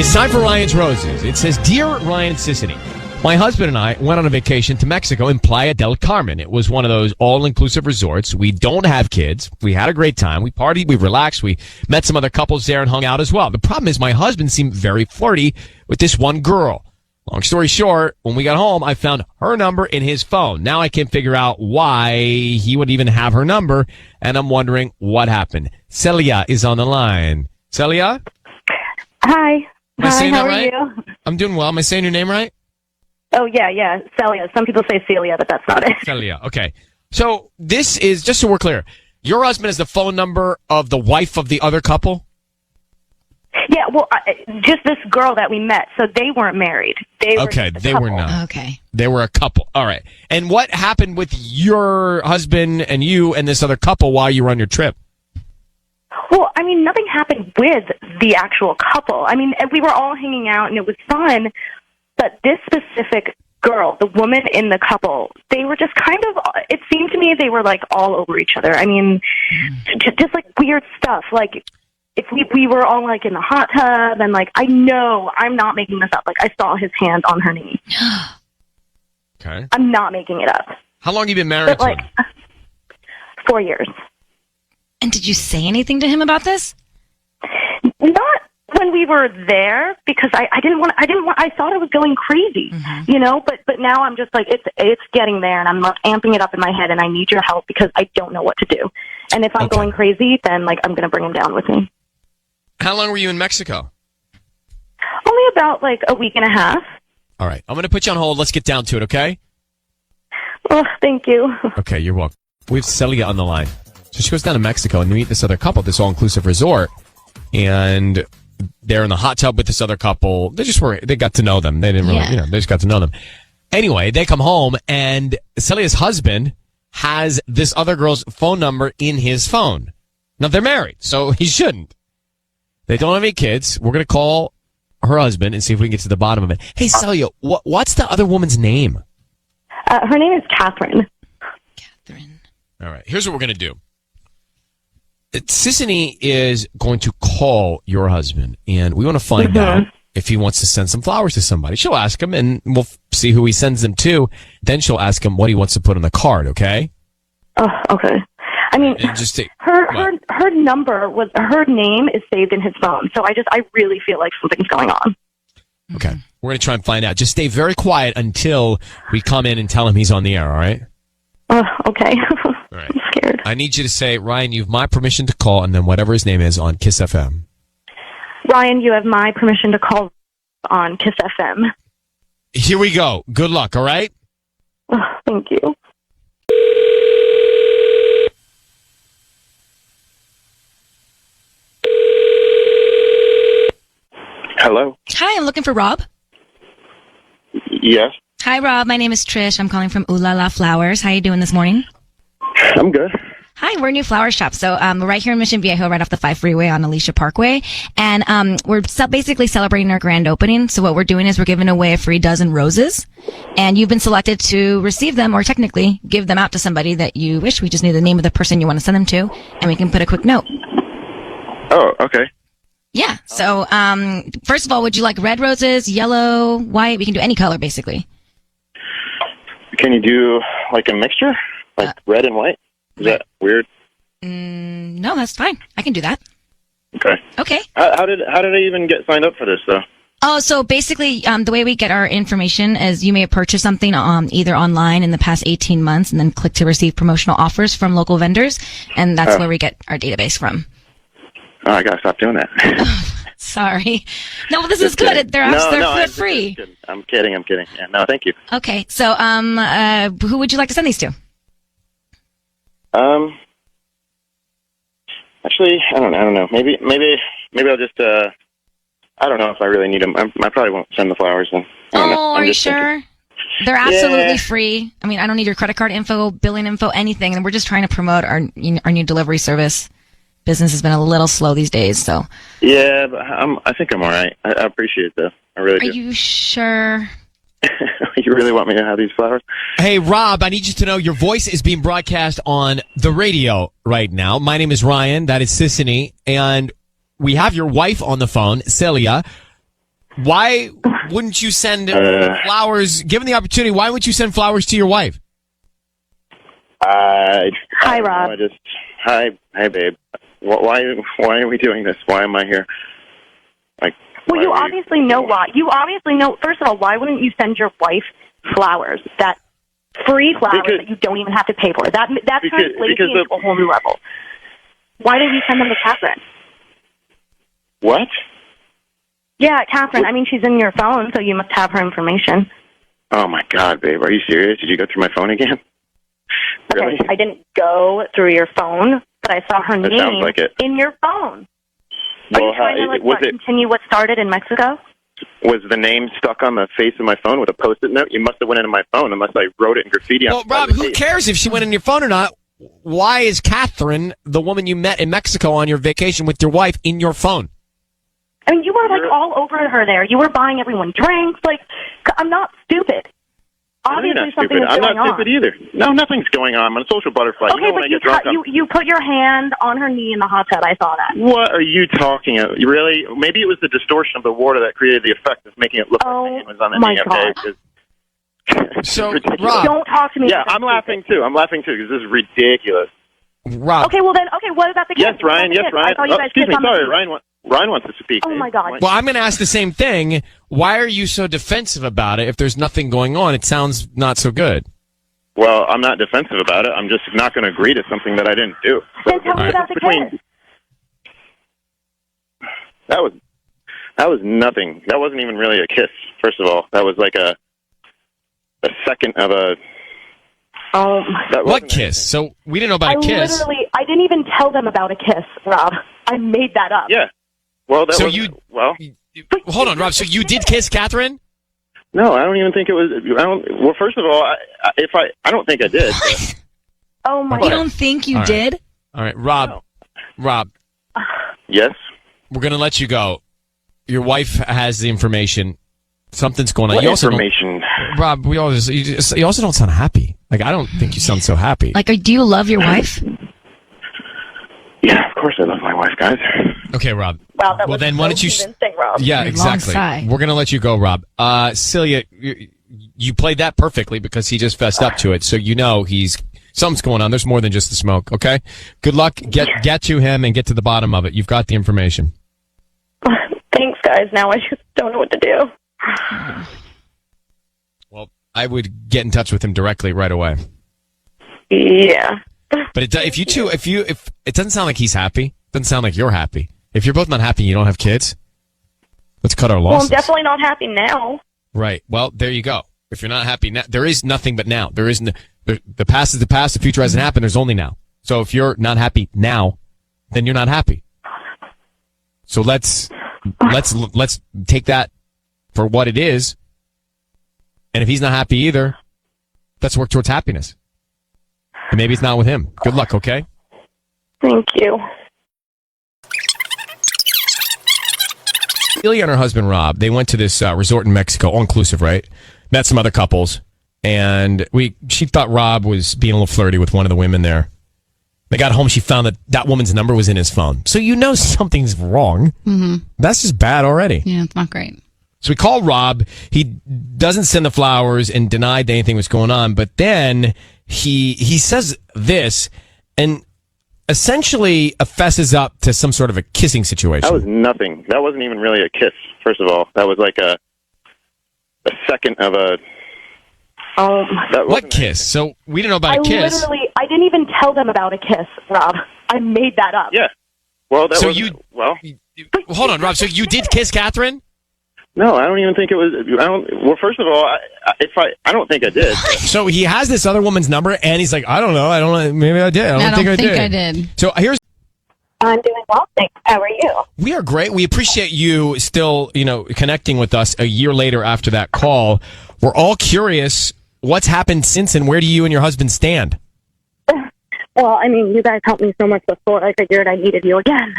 It's time for Ryan's Roses. It says, Dear Ryan Sissany, my husband and I went on a vacation to Mexico in Playa del Carmen. It was one of those all-inclusive resorts. We don't have kids. We had a great time. We partied. We relaxed. We met some other couples there and hung out as well. The problem is my husband seemed very flirty with this one girl. Long story short, when we got home, I found her number in his phone. Now I can't figure out why he would even have her number, and I'm wondering what happened. Celia is on the line. Celia? Hi. Am I Hi, saying how that are right? you? I'm doing well. Am I saying your name right? Oh, yeah. Celia. Some people say Celia, but that's not it. Celia. Okay. So this is, just so we're clear, your husband has the phone number of the wife of the other couple? Yeah, well, just this girl that we met. So they weren't married. They were Okay, just a they were couple. not. Okay. They were a couple. All right. And what happened with your husband and you and this other couple while you were on your trip? Well, I mean, nothing happened with the actual couple. I mean, we were all hanging out and it was fun, but this specific girl, the woman in the couple, they were just kind of, it seemed to me they were like all over each other. I mean, just like weird stuff. Like, if we were all like in the hot tub and like, I know, I'm not making this up. Like, I saw his hand on her knee. Okay. I'm not making it up. How long have you been married But like, to him? 4 years. And did you say anything to him about this? Not when we were there, because I thought I was going crazy, you know, but now I'm just like, it's getting there and I'm like amping it up in my head and I need your help because I don't know what to do. And if I'm going crazy, then like, I'm going to bring him down with me. How long were you in Mexico? Only about like a week and a half. All right. I'm going to put you on hold. Let's get down to it, okay? Oh, thank you. Okay, you're welcome. We have Celia on the line. So she goes down to Mexico and meet this other couple at this all-inclusive resort. And they're in the hot tub with this other couple. They got to know them. They didn't really, they just got to know them. Anyway, they come home and Celia's husband has this other girl's phone number in his phone. Now they're married, so he shouldn't. They don't have any kids. We're going to call her husband and see if we can get to the bottom of it. Hey, Celia, what's the other woman's name? Her name is Catherine. All right. Here's what we're going to do. Sissany is going to call your husband, and we want to find out if he wants to send some flowers to somebody. She'll ask him, and we'll see who he sends them to. Then she'll ask him what he wants to put on the card, okay? Oh, okay. I mean, her number was, her name is saved in his phone. So I really feel like something's going on. Okay. We're going to try and find out. Just stay very quiet until we come in and tell him he's on the air, all right? Okay. All right. I'm scared. I need you to say, Ryan, you have my permission to call, and then whatever his name is on Kiss FM. Ryan, you have my permission to call on Kiss FM. Here we go. Good luck, all right? Oh, thank you. Hello. Hi, I'm looking for Rob. Yes. Hi, Rob. My name is Trish. I'm calling from Ooh La La Flowers. How you doing this morning? I'm good. Hi, we're a new flower shop. So we're right here in Mission Viejo, right off the 5 freeway on Alicia Parkway. And we're basically celebrating our grand opening. So what we're doing is we're giving away a free dozen roses. And you've been selected to receive them, or technically give them out to somebody that you wish. We just need the name of the person you want to send them to, and we can put a quick note. Oh, okay. Yeah. So first of all, would you like red roses, yellow, white? We can do any color, basically. Can you do like a mixture? Like red and white? Is that weird? No, that's fine. I can do that. Okay. Okay. How did I even get signed up for this though? Oh, so basically, the way we get our information is you may have purchased something either online in the past 18 months and then click to receive promotional offers from local vendors, and that's where we get our database from. Oh, I gotta stop doing that. Sorry. No, this Just is good. kidding. They're free. I'm kidding. Yeah, no, thank you. Okay. So, who would you like to send these to? Actually, I don't know. Maybe I'll just. I don't know if I really need them. I probably won't send the flowers then. Oh, are you just sure? thinking. They're absolutely Yeah. free. I mean, I don't need your credit card info, billing info, anything. And we're just trying to promote our new delivery service. Business has been a little slow these days, so. Yeah, but I think I'm all right. I appreciate it though. I really do. Are you sure? You really want me to have these flowers? Hey, Rob, I need you to know your voice is being broadcast on the radio right now. My name is Ryan. That is Sissany. And we have your wife on the phone, Celia. Why wouldn't you send flowers, given the opportunity, why wouldn't you send flowers to your wife? Hi, Rob. Hi, babe. Why are we doing this? Why am I here? Like, Well, you obviously know why. You obviously know. First of all, why wouldn't you send your wife flowers? That free flowers that you don't even have to pay for. That turns lazy into a whole new level. Why did you send them to Catherine? What? Yeah, Catherine. I mean, she's in your phone, so you must have her information. Oh my God, babe, are you serious? Did you go through my phone again? Really? Okay, I didn't go through your phone, but I saw her That name sounds like it. in your phone. Are Well, you trying to continue what started in Mexico? Was the name stuck on the face of my phone with a Post-it note? You must have went into my phone unless I wrote it in graffiti. Well, Rob, who cares if she went in your phone or not? Why is Catherine, the woman you met in Mexico on your vacation with your wife, in your phone? I mean, you were like all over her there. You were buying everyone drinks. Like, I'm not stupid. Obviously, You're not something stupid. is I'm going not on. stupid either. No, nothing's going on. I'm a social butterfly. Okay, You know when but I get drunk, you put your hand on her knee in the hot tub. I saw that. What are you talking about? You really? Maybe it was the distortion of the water that created the effect of making it look like the hand was on the my knee. God. Okay? 'Cause- So, ridiculous. Don't talk to me. Yeah, I'm laughing too. I'm laughing too because this is ridiculous. Rob. Okay, well then, what about the kids? Yes, Ryan. Yes, Ryan. I thought you guys Excuse kissed me. on the Sorry, cheek. Ryan wants to speak. Oh my God. Well, I'm going to ask the same thing. Why are you so defensive about it if there's nothing going on? It sounds not so good. Well, I'm not defensive about it. I'm just not going to agree to something that I didn't do. Then tell me about the kids. That was nothing. That wasn't even really a kiss. First of all, that was like a second of a. Oh. What kiss? So we didn't know about a kiss. I didn't even tell them about a kiss, Rob. I made that up. Yeah. Well, that So was, you- well. Hold on, Rob. So you did kiss Catherine? No, I don't even think it was. Well, first of all, I don't think I did. But, Oh my You don't think you All right. did? All right, Rob. Rob, yes. we're going to let you go. Your wife has the information. Something's going on. What you also information? Rob, you also don't sound happy. Like, I don't think you sound so happy. Like, do you love your wife? Yeah, of course I love my wife, guys. Okay, Rob. Wow, that Well, was then so why don't you? convincing, Rob. Yeah, Long exactly. sigh. We're gonna let you go, Rob. Celia, you played that perfectly because he just fessed up to it, so you know something's going on. There's more than just the smoke. Okay. Good luck. Get to him and get to the bottom of it. You've got the information. Thanks, guys. Now I just don't know what to do. Well, I would get in touch with him directly right away. Yeah. But if it doesn't sound like he's happy, doesn't sound like you're happy. If you're both not happy, and you don't have kids. Let's cut our Well, I'm losses. definitely not happy now. Right. Well, there you go. If you're not happy now, there is nothing but now. There is the past is the past. The future hasn't happened. There's only now. So if you're not happy now, then you're not happy. So let's take that for what it is. And if he's not happy either, let's work towards happiness. And maybe it's not with him. Good luck. Okay. Thank you. Celia and her husband Rob, they went to this resort in Mexico, all inclusive, right? Met some other couples, and she thought Rob was being a little flirty with one of the women there. They got home, she found that woman's number was in his phone. So you know something's wrong. Mm-hmm. That's just bad already. Yeah, it's not great. So we called Rob. He doesn't send the flowers and denied that anything was going on, but then he says this and essentially fesses up to some sort of a kissing situation. That was nothing. That wasn't even really a kiss. First of all, that was like a second of a. What kiss? So we didn't know about a kiss. I didn't even tell them about a kiss, Rob. I made that up. Yeah. Well, that So was. Well, hold on, Rob. So you did kiss Catherine? no, I don't even think it was. Well, first of all, I don't think I did. So he has this other woman's number, and he's like, I don't know. Maybe I did. I don't think I did. So here's. I'm doing well, thanks. How are you? We are great. We appreciate you still, connecting with us a year later after that call. We're all curious what's happened since, and where do you and your husband stand? Well, I mean, you guys helped me so much before. I figured I needed you again.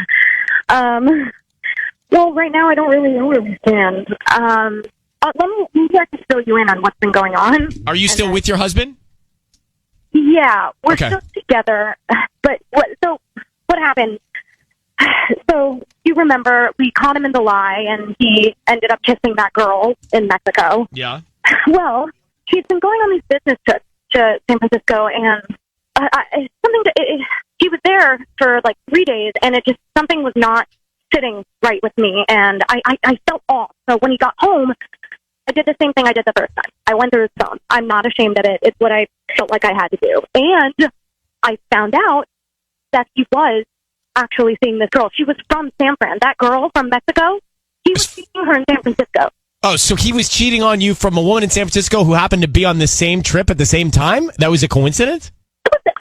Well, right now I don't really know where we stand. Maybe I can fill you in on what's been going on. Are you still with your husband? Yeah, we're Okay. still together. But what happened? So you remember we caught him in the lie, and he ended up kissing that girl in Mexico. Yeah. Well, he's been going on these business trips to San Francisco, and he was there for like 3 days, and something was not sitting right with me, and I felt off. So when he got home, I did the same thing I did the first time. I went through his phone. I'm not ashamed of it. It's what I felt like I had to do. And I found out that he was actually seeing this girl. She was from San Fran. That girl from Mexico, he was seeing her in San Francisco. Oh, so he was cheating on you from a woman in San Francisco who happened to be on the same trip at the same time? That was a coincidence?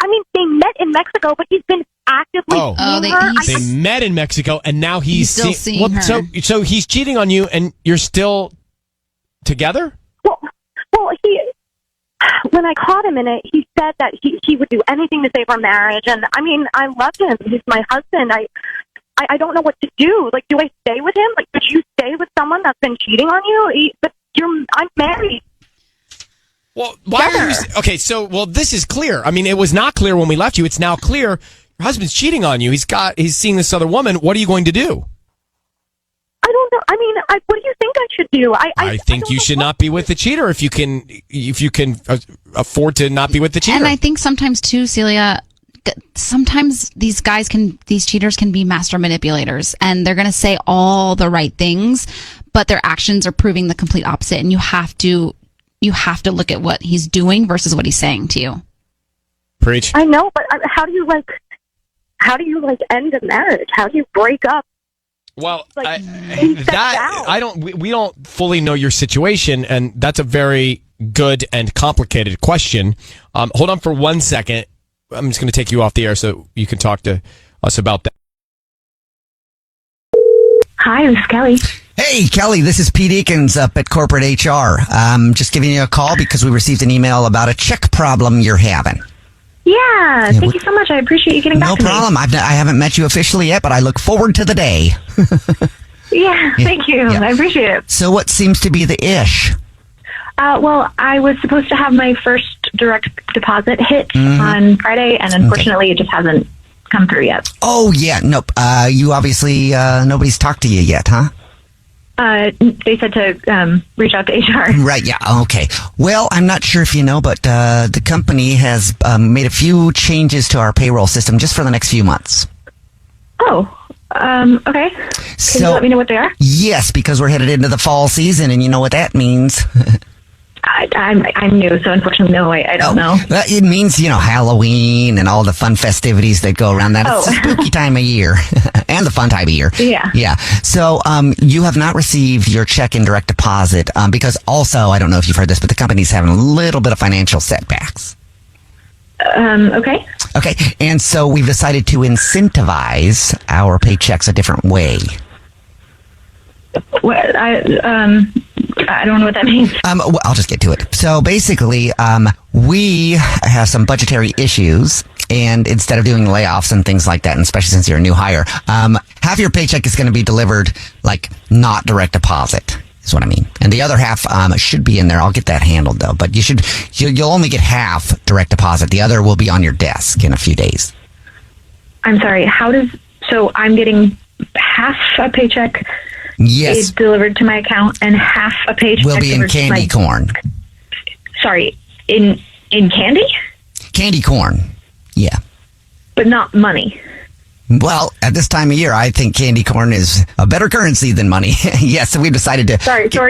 I mean, they met in Mexico, but he's been actively seeing her. They met in Mexico, and now he's still seeing her. So he's cheating on you, and you're still together? Well, when I caught him in it, he said that he would do anything to save our marriage. And I mean, I love him. He's my husband. I don't know what to do. Like, do I stay with him? Like, would you stay with someone that's been cheating on you? I'm married. Well, why are you... Okay, so, this is clear. I mean, it was not clear when we left you. It's now clear. Your husband's cheating on you. He's seeing this other woman. What are you going to do? I don't know. I mean, what do you think I should do? I think you should not be with the cheater if you can afford to not be with the cheater. And I think sometimes too, Celia, sometimes these cheaters can be master manipulators, and they're going to say all the right things, but their actions are proving the complete opposite. And you have to look at what he's doing versus what he's saying to you. Preach. I know, but how do you end a marriage? How do you break up? Well, we don't fully know your situation, and that's a very good and complicated question. Hold on for 1 second. I'm just going to take you off the air so you can talk to us about that. Hi, this is Kelly. Hey, Kelly, this is Pete Eakins up at Corporate HR. Just giving you a call because we received an email about a check problem you're having. Yeah, thank you so much. I appreciate you getting back to me. No problem. I haven't met you officially yet, but I look forward to the day. Yeah, thank you. Yeah. I appreciate it. So what seems to be the ish? Well, I was supposed to have my first direct deposit hit on Friday, and unfortunately, it just hasn't come through yet. Oh, yeah. Nope. You obviously, nobody's talked to you yet, huh? They said to reach out to HR. Right, yeah, okay. Well, I'm not sure if you know, but the company has made a few changes to our payroll system just for the next few months. Oh, okay. Can you let me know what they are? Yes, because we're headed into the fall season, and you know what that means. I'm new, so unfortunately, no, I don't know. It means, Halloween and all the fun festivities that go around that. It's the spooky time of year and the fun time of year. Yeah. Yeah. So, you have not received your check in direct deposit, because also, I don't know if you've heard this, but the company's having a little bit of financial setbacks. Okay. Okay. And so we've decided to incentivize our paychecks a different way. What, I don't know what that means. Well, I'll just get to it. So basically, we have some budgetary issues, and instead of doing layoffs and things like that, and especially since you're a new hire, half your paycheck is going to be delivered like not direct deposit. Is what I mean. And the other half should be in there. I'll get that handled though. But you'll only get half direct deposit. The other will be on your desk in a few days. I'm sorry. So I'm getting half a paycheck. Yes. Delivered to my account, and half a paycheck will be in candy corn. Sorry, in candy? Candy corn. Yeah. But not money. Well, at this time of year, I think candy corn is a better currency than money. Yes, so we've decided to... Sorry, so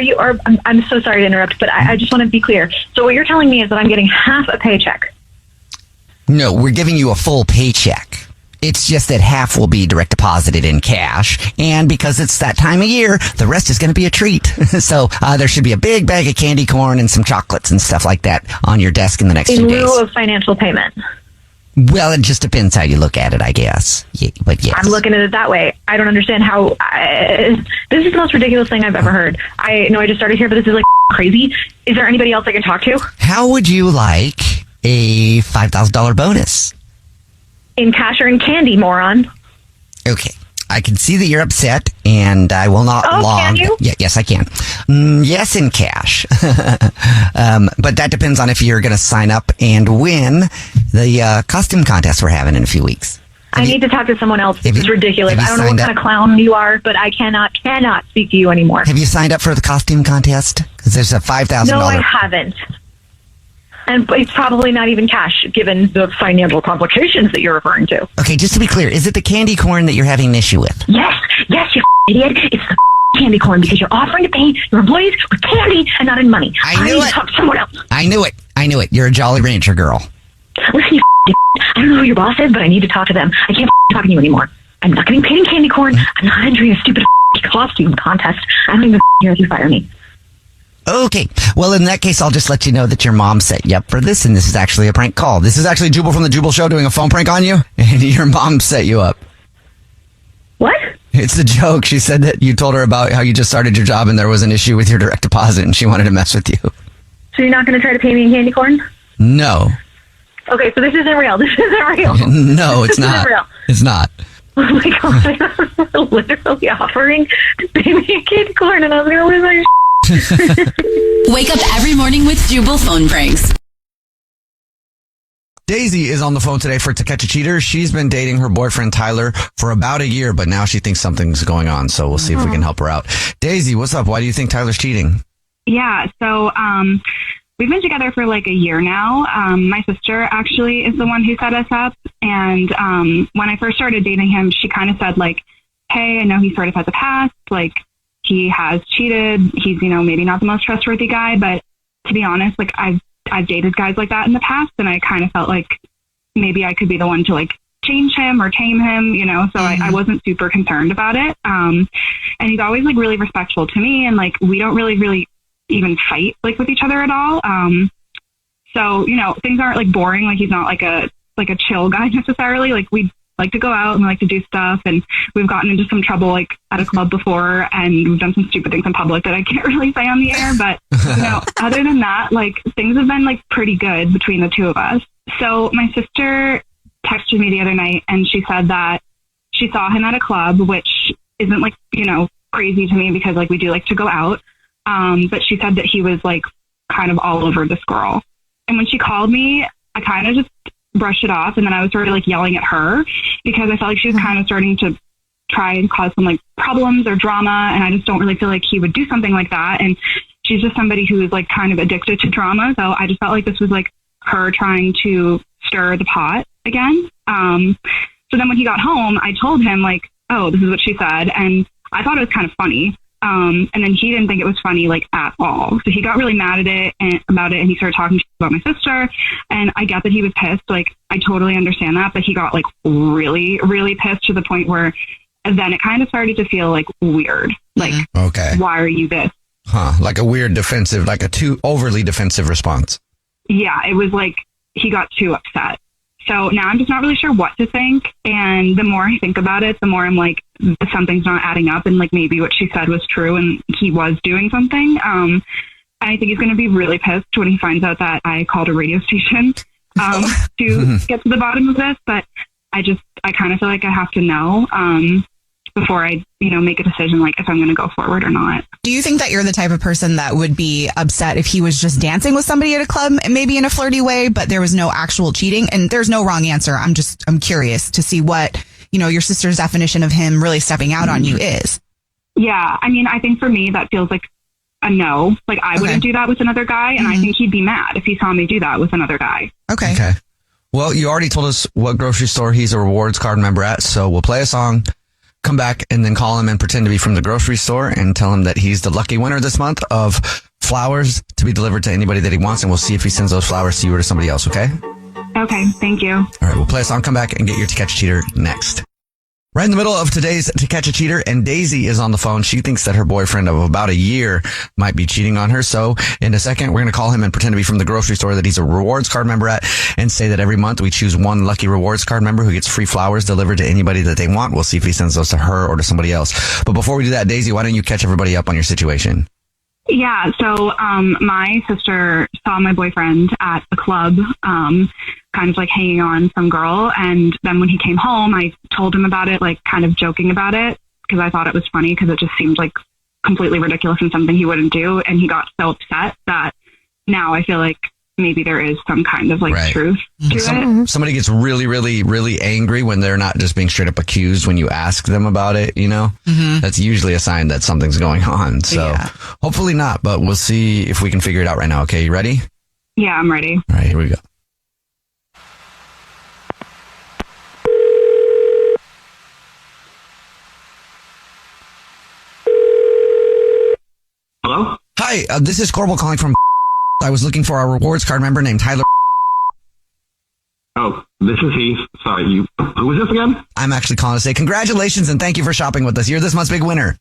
I'm so sorry to interrupt, but I just want to be clear. So what you're telling me is that I'm getting half a paycheck? No, we're giving you a full paycheck. It's just that half will be direct deposited in cash, and because it's that time of year, the rest is going to be a treat. So there should be a big bag of candy corn and some chocolates and stuff like that on your desk in the next few days. In lieu of financial payment? Well, it just depends how you look at it, I guess. Yeah, but yes. I'm looking at it that way. I don't understand how... this is the most ridiculous thing I've ever heard. I know I just started here, but this is like crazy. Is there anybody else I can talk to? How would you like a $5,000 bonus? In cash or in candy, moron? Okay. I can see that you're upset, and I will not can you? Yeah, yes, I can. Yes, in cash. But that depends on if you're going to sign up and win the costume contest we're having in a few weeks. I need to talk to someone else. This is ridiculous. I don't know what kind of clown you are, but I cannot speak to you anymore. Have you signed up for the costume contest? Because there's a $5,000. No, I haven't. And it's probably not even cash, given the financial complications that you're referring to. Okay, just to be clear, is it the candy corn that you're having an issue with? Yes, you idiot. It's the candy corn because you're offering to pay your employees with candy and not in money. I knew need it. to talk to someone else. I knew it. You're a Jolly Rancher girl. Listen, you I don't know who your boss is, but I need to talk to them. I can't talk to you anymore. I'm not getting paid in candy corn. I'm not entering a stupid costume contest. I don't even care if you fire me. Okay. Well, in that case, I'll just let you know that your mom set you up for this, and this is actually a prank call. This is actually Jubal from the Jubal Show doing a phone prank on you, and your mom set you up. What? It's a joke. She said that you told her about how you just started your job and there was an issue with your direct deposit, and she wanted to mess with you. So you're not going to try to pay me in candy corn? No. Okay, so this isn't real. This isn't real. No, it's This not. isn't real. It's not. Oh my god, you're literally offering to pay me in candy corn, and I was going to lose my Wake up every morning with Jubal phone pranks. Daisy is on the phone today for To Catch a Cheater. She's been dating her boyfriend Tyler for about a year, but now she thinks something's going on. So we'll see if we can help her out. Daisy, what's up? Why do you think Tyler's cheating? Yeah, so we've been together for like a year now. My sister actually is the one who set us up. And when I first started dating him, she kind of said like, hey, I know he sort of has a past. Like, he has cheated. He's, maybe not the most trustworthy guy. But to be honest, like I've dated guys like that in the past. And I kind of felt like maybe I could be the one to like change him or tame him, so I wasn't super concerned about it. And he's always like really respectful to me. And like, we don't really even fight like with each other at all. So, things aren't like boring. Like he's not like a chill guy necessarily. Like we like to go out and we like to do stuff, and we've gotten into some trouble like at a club before, and we've done some stupid things in public that I can't really say on the air. But, other than that, like things have been like pretty good between the two of us. So my sister texted me the other night and she said that she saw him at a club, which isn't like, crazy to me because like we do like to go out. But she said that he was like kind of all over this girl. And when she called me, I kind of just brushed it off. And then I was sort of like yelling at her because I felt like she was kind of starting to try and cause some like problems or drama. And I just don't really feel like he would do something like that. And she's just somebody who is like kind of addicted to drama. So I just felt like this was like her trying to stir the pot again. So then when he got home, I told him like, oh, this is what she said. And I thought it was kind of funny. And then he didn't think it was funny, like, at all. So he got really mad at it and about it, and he started talking about my sister. And I get that he was pissed. Like, I totally understand that. But he got, like, really, really pissed to the point where then it kind of started to feel, like, weird. Like, okay, why are you this? Like a weird defensive, like a too overly defensive response. Yeah, it was like he got too upset. So now I'm just not really sure what to think. And the more I think about it, the more I'm like, something's not adding up. And like maybe what she said was true and he was doing something. And I think he's going to be really pissed when he finds out that I called a radio station to get to the bottom of this. But I kind of feel like I have to know before I, make a decision like if I'm going to go forward or not. Do you think that you're the type of person that would be upset if he was just dancing with somebody at a club, maybe in a flirty way, but there was no actual cheating? And there's no wrong answer. I'm curious to see what, your sister's definition of him really stepping out on you is. Yeah. I mean, I think for me, that feels like a no. Like I wouldn't do that with another guy. And I think he'd be mad if he saw me do that with another guy. Okay. Well, you already told us what grocery store he's a rewards card member at. So we'll play a song, come back, and then call him and pretend to be from the grocery store and tell him that he's the lucky winner this month of flowers to be delivered to anybody that he wants. And we'll see if he sends those flowers to you or to somebody else. Okay. Okay. Thank you. All right. We'll play a song, come back, and get your To Catch a Cheater next. Right in the middle of today's To Catch a Cheater, and Daisy is on the phone. She thinks that her boyfriend of about a year might be cheating on her. So in a second, we're going to call him and pretend to be from the grocery store that he's a rewards card member at, and say that every month we choose one lucky rewards card member who gets free flowers delivered to anybody that they want. We'll see if he sends those to her or to somebody else. But before we do that, Daisy, why don't you catch everybody up on your situation? Yeah, so my sister saw my boyfriend at a club, kind of like hanging on some girl. And then when he came home, I told him about it, like kind of joking about it, because I thought it was funny because it just seemed like completely ridiculous and something he wouldn't do. And he got so upset that now I feel like maybe there is some kind of like truth to it. Somebody gets really, really, really angry when they're not just being straight up accused when you ask them about it, That's usually a sign that something's going on. So hopefully not, but we'll see if we can figure it out right now. Okay, you ready? Yeah, I'm ready. All right, here we go. Hello? Hi, this is Corbel calling from. I was looking for a rewards card member named Tyler. Oh, this is he. Sorry, who is this again? I'm actually calling to say congratulations and thank you for shopping with us. You're this month's big winner.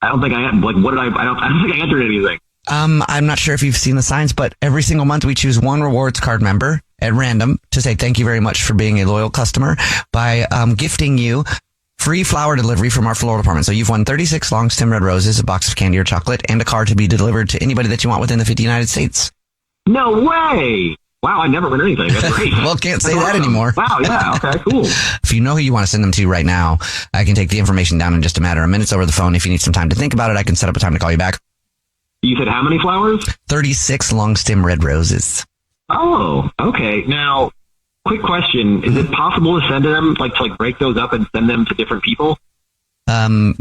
I don't think I am. Like, what did I don't think I entered anything. I'm not sure if you've seen the signs, but every single month we choose one rewards card member at random to say thank you very much for being a loyal customer by gifting you free flower delivery from our floral department. So you've won 36 long stem red roses, a box of candy or chocolate, and a card to be delivered to anybody that you want within the 50 United States. No way! Wow, I never win anything. That's great. Well, can't say that anymore. Wow, yeah, okay, cool. If you know who you want to send them to right now, I can take the information down in just a matter of minutes over the phone. If you need some time to think about it, I can set up a time to call you back. You said how many flowers? 36 long stem red roses. Oh, okay. Now, quick question. Is it possible to send them, to break those up and send them to different people?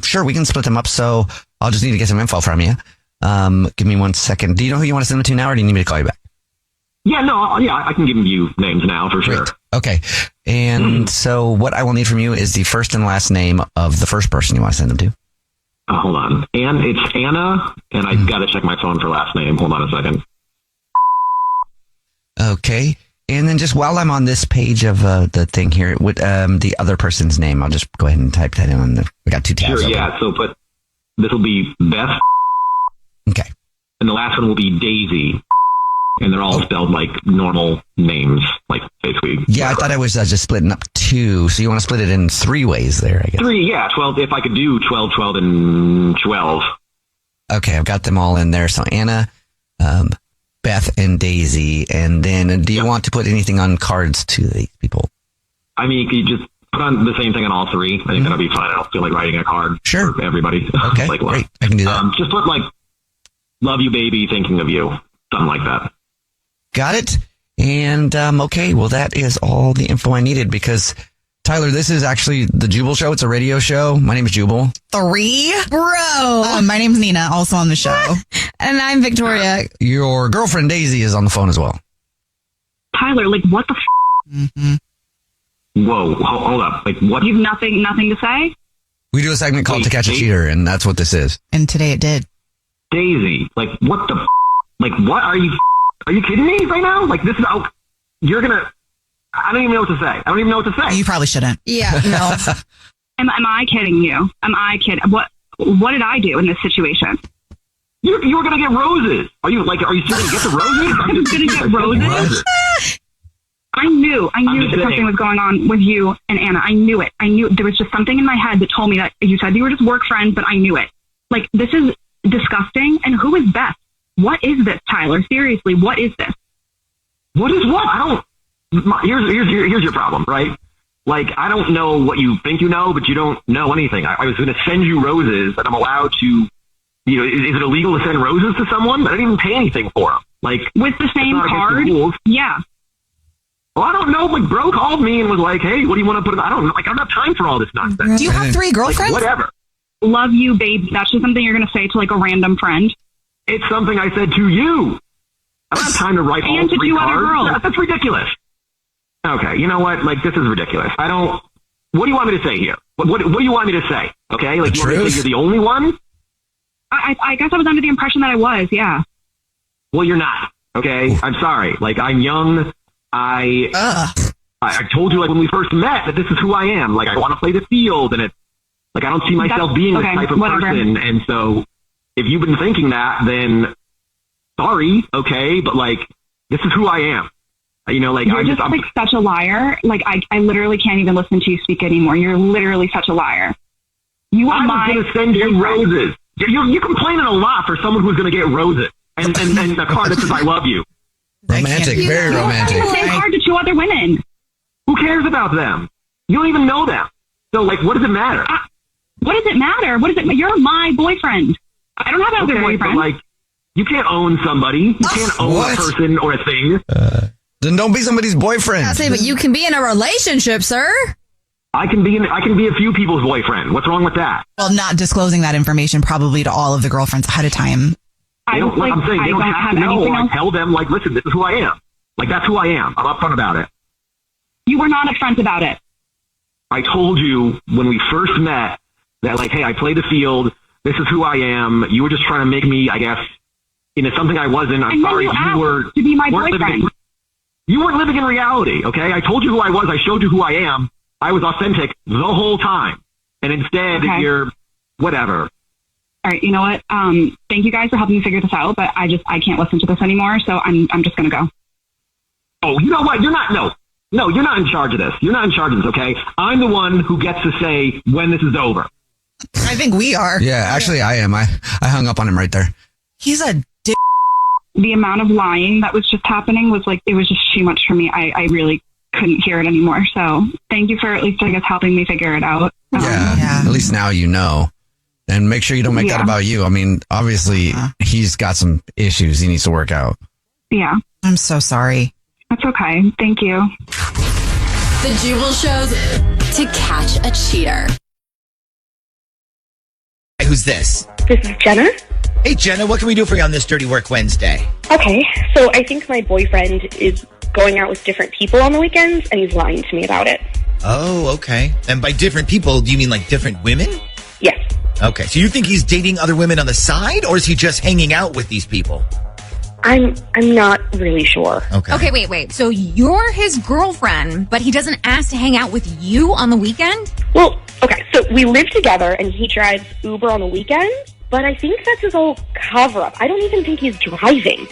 Sure, we can split them up. So I'll just need to get some info from you. Give me 1 second. Do you know who you want to send them to now, or do you need me to call you back? Yeah, no, I can give you names now for sure. Great. Okay. And so what I will need from you is the first and last name of the first person you want to send them to. Hold on. It's Anna, and I got to check my phone for last name. Hold on a second. Okay. And then just while I'm on this page of the thing here, with the other person's name, I'll just go ahead and type that in. We got two tabs. Sure, yeah. So, but this will be Beth. Okay. And the last one will be Daisy. And they're all spelled like normal names, like basically. Yeah, I thought I was just splitting up two. So you want to split it in three ways there, I guess. 3, yeah. 12, if I could do 12, 12, and 12. Okay, I've got them all in there. So Anna, Beth, and Daisy. And then do you want to put anything on cards to these people? I mean, you just put on the same thing on all 3. I think that'll be fine. I don't feel like writing a card for everybody. Okay, great. I can do that. Just put love you, baby, thinking of you. Something like that. Got it. And, okay, well, that is all the info I needed because, Tyler, this is actually the Jubal Show. It's a radio show. My name is Jubal. 3? Bro. My name's Nina, also on the show. And I'm Victoria. Your girlfriend, Daisy, is on the phone as well. Tyler, what the Whoa, hold up. What? You've nothing to say? We do a segment called To Catch a Cheater, and that's what this is. And today it did. Daisy, what the what are you... Are you kidding me right now? This is out. You're gonna. I don't even know what to say. You probably shouldn't. Yeah, no. Am I kidding you? Am I kidding? What did I do in this situation? You were gonna get roses. Are you still gonna get the roses? I was gonna get roses. I knew that something was going on with you and Anna. I knew it. I knew there was just something in my head that told me that you said you were just work friends, but I knew it. This is disgusting. And who is Beth? What is this, Tyler? Seriously, what is this? What is what? I don't. Here's your problem, right? I don't know what you think you know, but you don't know anything. I was going to send you roses, and I'm allowed to. Is it illegal to send roses to someone? I didn't even pay anything for them. With the same card? Yeah. Well, I don't know. Bro called me and was like, "Hey, what do you want to put in?" I don't know. I don't have time for all this nonsense. Do you have 3 girlfriends? Whatever. Love you, babe. That's just something you're going to say to a random friend. It's something I said to you. I don't have time to write all 3 cards. Other girls. That's ridiculous. Okay, you know what? This is ridiculous. I don't. What do you want me to say here? What do you want me to say? Okay, you want me to say you're the only one? I guess I was under the impression that I was. Yeah. Well, you're not. Okay, I'm sorry. I'm young. I told you when we first met that this is who I am. I want to play the field, and it's I don't see myself being this type of person, and so. If you've been thinking that, then sorry, okay, but this is who I am. You're such a liar. I literally can't even listen to you speak anymore. You're literally such a liar. You are I was going to send you roses. You're complaining a lot for someone who's going to get roses and a card that says I love you. Romantic, very romantic. The same card to 2 other women. Who cares about them? You don't even know them. So what does it matter? What does it matter? What is it? You're my boyfriend. I don't have another boyfriend. But you can't own somebody. You can't own a person or a thing. Then don't be somebody's boyfriend. I say, but you can be in a relationship, sir. I can be a few people's boyfriend. What's wrong with that? Well, not disclosing that information probably to all of the girlfriends ahead of time. They don't, like I'm saying, they don't have to know. I tell them, like, listen, this is who I am. Like, that's who I am. I'm upfront about it. You were not upfront about it. I told you when we first met that, like, hey, I play the field. This is who I am. You were just trying to make me, I guess, into something I wasn't. I'm sorry. You were to be my boyfriend. You weren't living in reality, okay? I told you who I was. I showed you who I am. I was authentic the whole time. And instead, you're whatever. All right, you know what? Thank you guys for helping me figure this out, but I can't listen to this anymore, so I'm just gonna go. Oh, you know what? You're not in charge of this. You're not in charge of this, okay? I'm the one who gets to say when this is over. I think we are. Yeah, actually, I am. I hung up on him right there. He's a dick. The amount of lying that was just happening was like, it was just too much for me. I really couldn't hear it anymore. So thank you for at least, I guess, helping me figure it out. Yeah. At least now you know. And make sure you don't make that about you. I mean, obviously, he's got some issues he needs to work out. Yeah. I'm so sorry. That's okay. Thank you. The Jubal shows to catch a cheater. Who's this? This is Jenna. Hey, Jenna, what can we do for you on this Dirty Work Wednesday? Okay, so I think my boyfriend is going out with different people on the weekends, and he's lying to me about it. Oh, okay. And by different people, do you mean like different women? Yes. Okay, so you think he's dating other women on the side, or is he just hanging out with these people? I'm not really sure. Okay. Okay, wait. So you're his girlfriend, but he doesn't ask to hang out with you on the weekend? Well, okay, so we live together, and he drives Uber on the weekend, but I think that's his whole cover-up. I don't even think he's driving.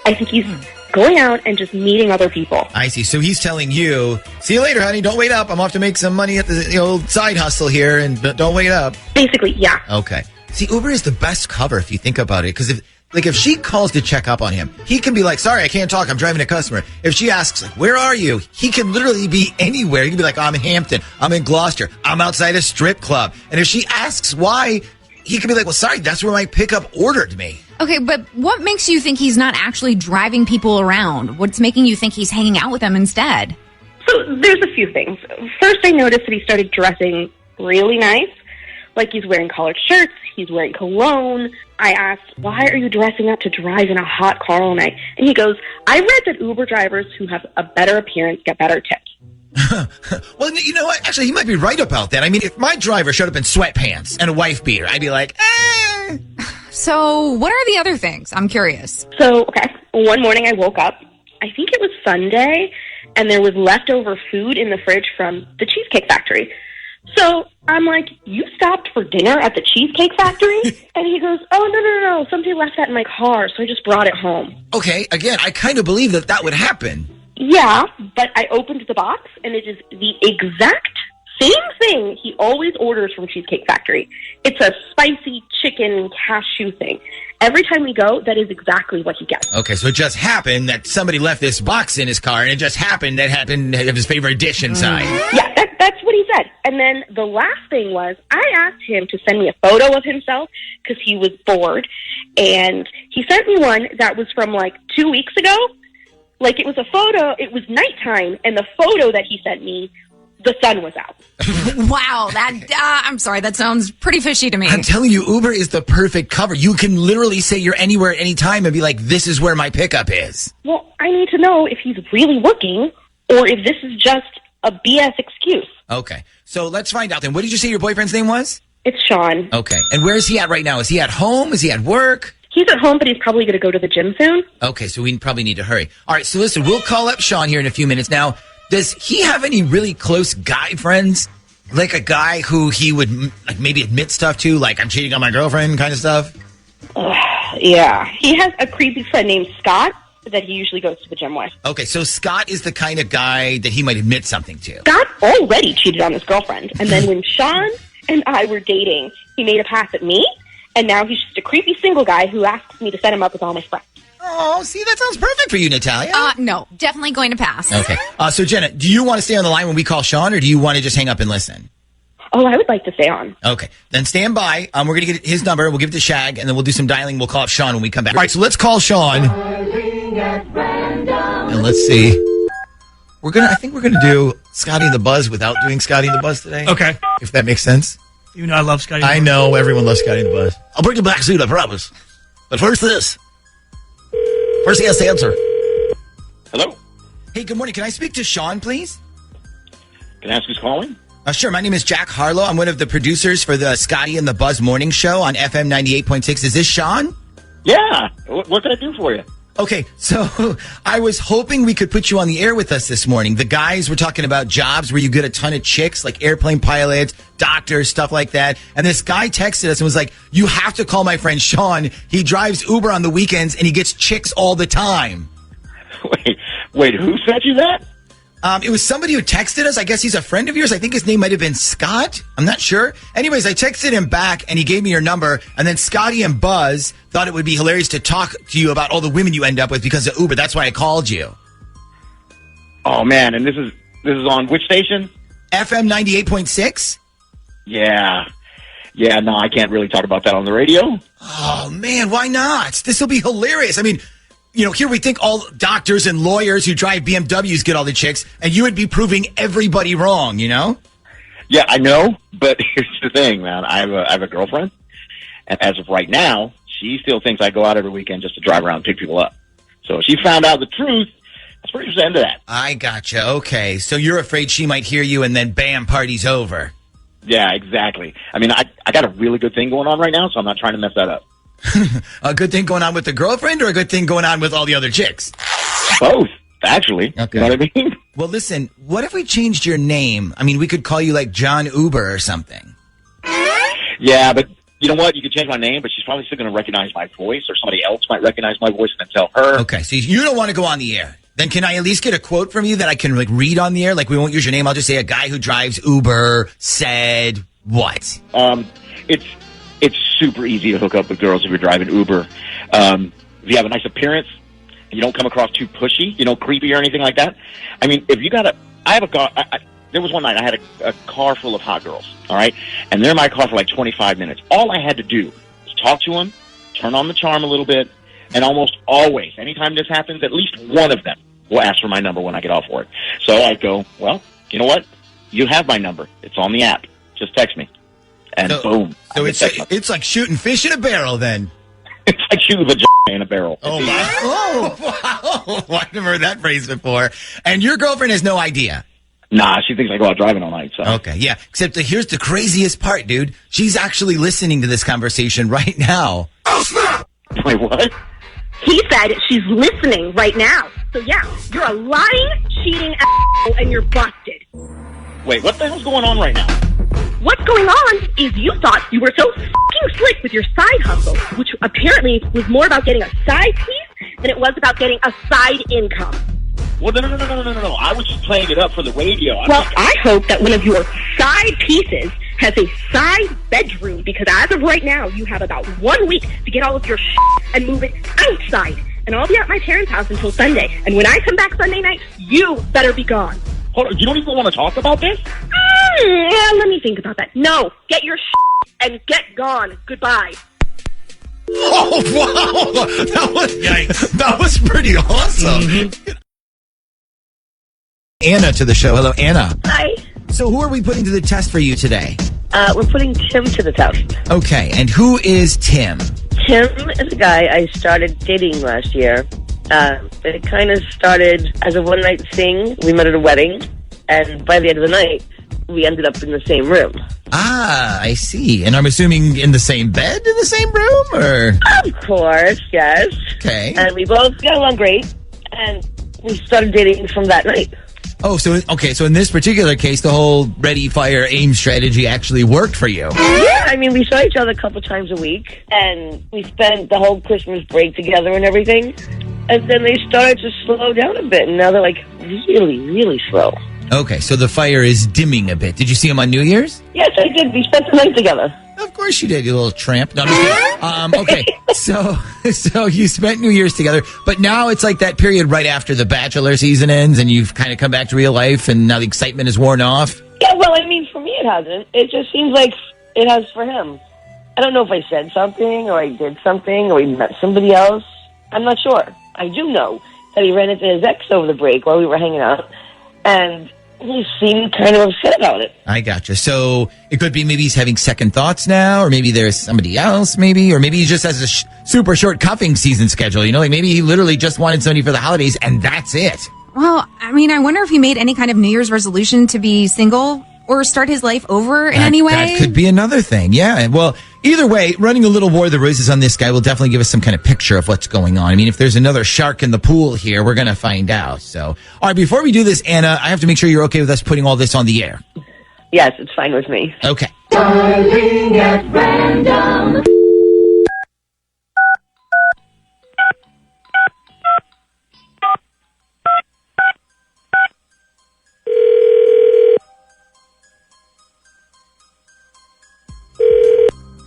I think he's going out and just meeting other people. I see. So he's telling you, see you later, honey. Don't wait up. I'm off to make some money at the old side hustle here, and don't wait up. Basically, yeah. Okay. See, Uber is the best cover if you think about it, because if she calls to check up on him, he can be like, sorry, I can't talk. I'm driving a customer. If she asks, like, where are you? He can literally be anywhere. He can be like, I'm in Hampton. I'm in Gloucester. I'm outside a strip club. And if she asks why, he can be like, well, sorry, that's where my pickup ordered me. Okay, but what makes you think he's not actually driving people around? What's making you think he's hanging out with them instead? So there's a few things. First, I noticed that he started dressing really nice. Like he's wearing collared shirts, he's wearing cologne. I asked, why are you dressing up to drive in a hot car all night? And he goes, I read that Uber drivers who have a better appearance get better tips. Well, you know what? Actually, he might be right about that. I mean, if my driver showed up in sweatpants and a wife beater, I'd be like, eh. So what are the other things? I'm curious. So, okay, one morning I woke up. I think it was Sunday, and there was leftover food in the fridge from the Cheesecake Factory. So I'm like, you stopped for dinner at the Cheesecake Factory? And he goes, oh, no. Somebody left that in my car, so I just brought it home. Okay, again, I kind of believe that would happen. Yeah, but I opened the box, and it is the exact same thing he always orders from Cheesecake Factory. It's a spicy chicken cashew thing. Every time we go, that is exactly what he gets. Okay, so it just happened that somebody left this box in his car, and it just happened that happened to have his favorite dish inside. Yeah, that's what he said. And then the last thing was, I asked him to send me a photo of himself because he was bored, and he sent me one that was from like 2 weeks ago. Like it was a photo, it was nighttime, and the photo that he sent me, the sun was out. Wow, I'm sorry, that sounds pretty fishy to me. I'm telling you, Uber is the perfect cover. You can literally say you're anywhere at any time and be like, this is where my pickup is. Well, I need to know if he's really looking or if this is just a BS excuse. Okay, so let's find out then. What did you say your boyfriend's name was? It's Sean. Okay, and where is he at right now? Is he at home? Is he at work? He's at home, but he's probably going to go to the gym soon. Okay, so we probably need to hurry. All right, so listen, we'll call up Sean here in a few minutes. Now, does he have any really close guy friends? Like a guy who he would like maybe admit stuff to, like I'm cheating on my girlfriend kind of stuff? Yeah. He has a creepy friend named Scott that he usually goes to the gym with. Okay, so Scott is the kind of guy that he might admit something to. Scott already cheated on his girlfriend. And then when Sean and I were dating, he made a pass at me. And now he's just a creepy single guy who asks me to set him up with all my friends. Oh, see, that sounds perfect for you, Natalia. No, definitely going to pass. Okay. So, Jenna, do you want to stay on the line when we call Sean, or do you want to just hang up and listen? Oh, I would like to stay on. Okay. Then stand by. We're going to get his number. We'll give it to Shag, and then we'll do some dialing. We'll call up Sean when we come back. All right, so let's call Sean. And let's see. I think we're going to do Scotty and the Buzz without doing Scotty and the Buzz today. Okay. If that makes sense. Even though I love Scotty. I know. Everyone loves Scotty and the Buzz. I'll bring the black suit, I promise. But first this. First he has to answer. Hello? Hey, good morning. Can I speak to Sean, please? Can I ask who's calling? Sure. My name is Jack Harlow. I'm one of the producers for the Scotty and the Buzz Morning Show on FM 98.6. Is this Sean? Yeah. What can I do for you? Okay, so I was hoping we could put you on the air with us this morning. The guys were talking about jobs where you get a ton of chicks, like airplane pilots, doctors, stuff like that. And this guy texted us and was like, you have to call my friend Sean. He drives Uber on the weekends and he gets chicks all the time. Wait, who sent you that? It was somebody who texted us. I guess he's a friend of yours. I think his name might have been Scott. I'm not sure. Anyways, I texted him back and he gave me your number. And then Scotty and Buzz thought it would be hilarious to talk to you about all the women you end up with because of Uber. That's why I called you. Oh man, and this is on which station? FM 98.6? Yeah. Yeah, no, I can't really talk about that on the radio. Oh man, why not? This will be hilarious. I mean, you know, here we think all doctors and lawyers who drive BMWs get all the chicks, and you would be proving everybody wrong, you know? Yeah, I know, but here's the thing, man. I have a girlfriend, and as of right now, she still thinks I go out every weekend just to drive around and pick people up. So if she found out the truth, that's pretty much the end of that. I gotcha. Okay, so you're afraid she might hear you, and then bam, party's over. Yeah, exactly. I mean, I got a really good thing going on right now, so I'm not trying to mess that up. A good thing going on with the girlfriend or a good thing going on with all the other chicks? Both, actually. Okay. You know what I mean? Well, listen, what if we changed your name? I mean, we could call you like John Uber or something. Yeah, but you know what? You could change my name, but she's probably still going to recognize my voice, or somebody else might recognize my voice and then tell her. Okay, so you don't want to go on the air. Then can I at least get a quote from you that I can like read on the air? Like, we won't use your name. I'll just say a guy who drives Uber said what? It's super easy to hook up with girls if you're driving Uber. If you have a nice appearance, you don't come across too pushy, creepy or anything like that. I mean, if you got I have a car. There was one night I had a car full of hot girls, all right? And they're in my car for like 25 minutes. All I had to do was talk to them, turn on the charm a little bit, and almost always, anytime this happens, at least one of them will ask for my number when I get off work. So I go, well, you know what? You have my number. It's on the app. Just text me. And boom. So it's like shooting fish in a barrel then. It's like shooting vagina in a barrel. Oh, wow. I've never heard that phrase before. And your girlfriend has no idea. Nah, she thinks I go out driving all night. So. Okay, yeah. Except here's the craziest part, dude. She's actually listening to this conversation right now. Oh, snap! Wait, what? He said she's listening right now. So yeah, you're a lying, cheating asshole and you're busted. Wait, what the hell's going on right now? What's going on is you thought you were so fucking slick with your side hustle, which apparently was more about getting a side piece than it was about getting a side income. Well, no. I was just playing it up for the radio. I hope that one of your side pieces has a side bedroom, because as of right now, you have about 1 week to get all of your shit and move it outside. And I'll be at my parents' house until Sunday. And when I come back Sunday night, you better be gone. Hold on, you don't even want to talk about this? Yeah, let me think about that. No, get your shit and get gone. Goodbye. Oh, wow. That was pretty awesome. Mm-hmm. Anna to the show. Hello, Anna. Hi. So who are we putting to the test for you today? We're putting Tim to the test. Okay, and who is Tim? Tim is a guy I started dating last year. It kind of started as a one-night thing. We met at a wedding, and by the end of the night, we ended up in the same room. Ah, I see. And I'm assuming in the same bed in the same room, or? Of course, yes. Okay. And we both got along great, and we started dating from that night. Oh, so in this particular case, the whole ready, fire, aim strategy actually worked for you. Yeah, I mean, we saw each other a couple times a week, and we spent the whole Christmas break together and everything. And then they started to slow down a bit, and now they're like really, really slow. Okay, so the fire is dimming a bit. Did you see him on New Year's? Yes, I did. We spent the night together. Of course you did, you little tramp. No, I'm just kidding. Okay, so you spent New Year's together, but now it's like that period right after the Bachelor season ends, and you've kind of come back to real life, and now the excitement is worn off. Yeah, well, I mean, for me it hasn't. It just seems like it has for him. I don't know if I said something, or I did something, or he met somebody else. I'm not sure. I do know that he ran into his ex over the break while we were hanging out, and he seemed kind of upset about it. I gotcha. So it could be maybe he's having second thoughts now, or maybe there's somebody else, maybe, or maybe he just has a super short cuffing season schedule. You know, like maybe he literally just wanted somebody for the holidays and that's it. Well, I mean, I wonder if he made any kind of New Year's resolution to be single or start his life over in any way. That could be another thing. Yeah. Well, either way, running a little War of the Roses on this guy will definitely give us some kind of picture of what's going on. I mean, if there's another shark in the pool here, we're going to find out. So, all right, before we do this, Anna, I have to make sure you're okay with us putting all this on the air. Yes, it's fine with me. Okay. Dialing at random.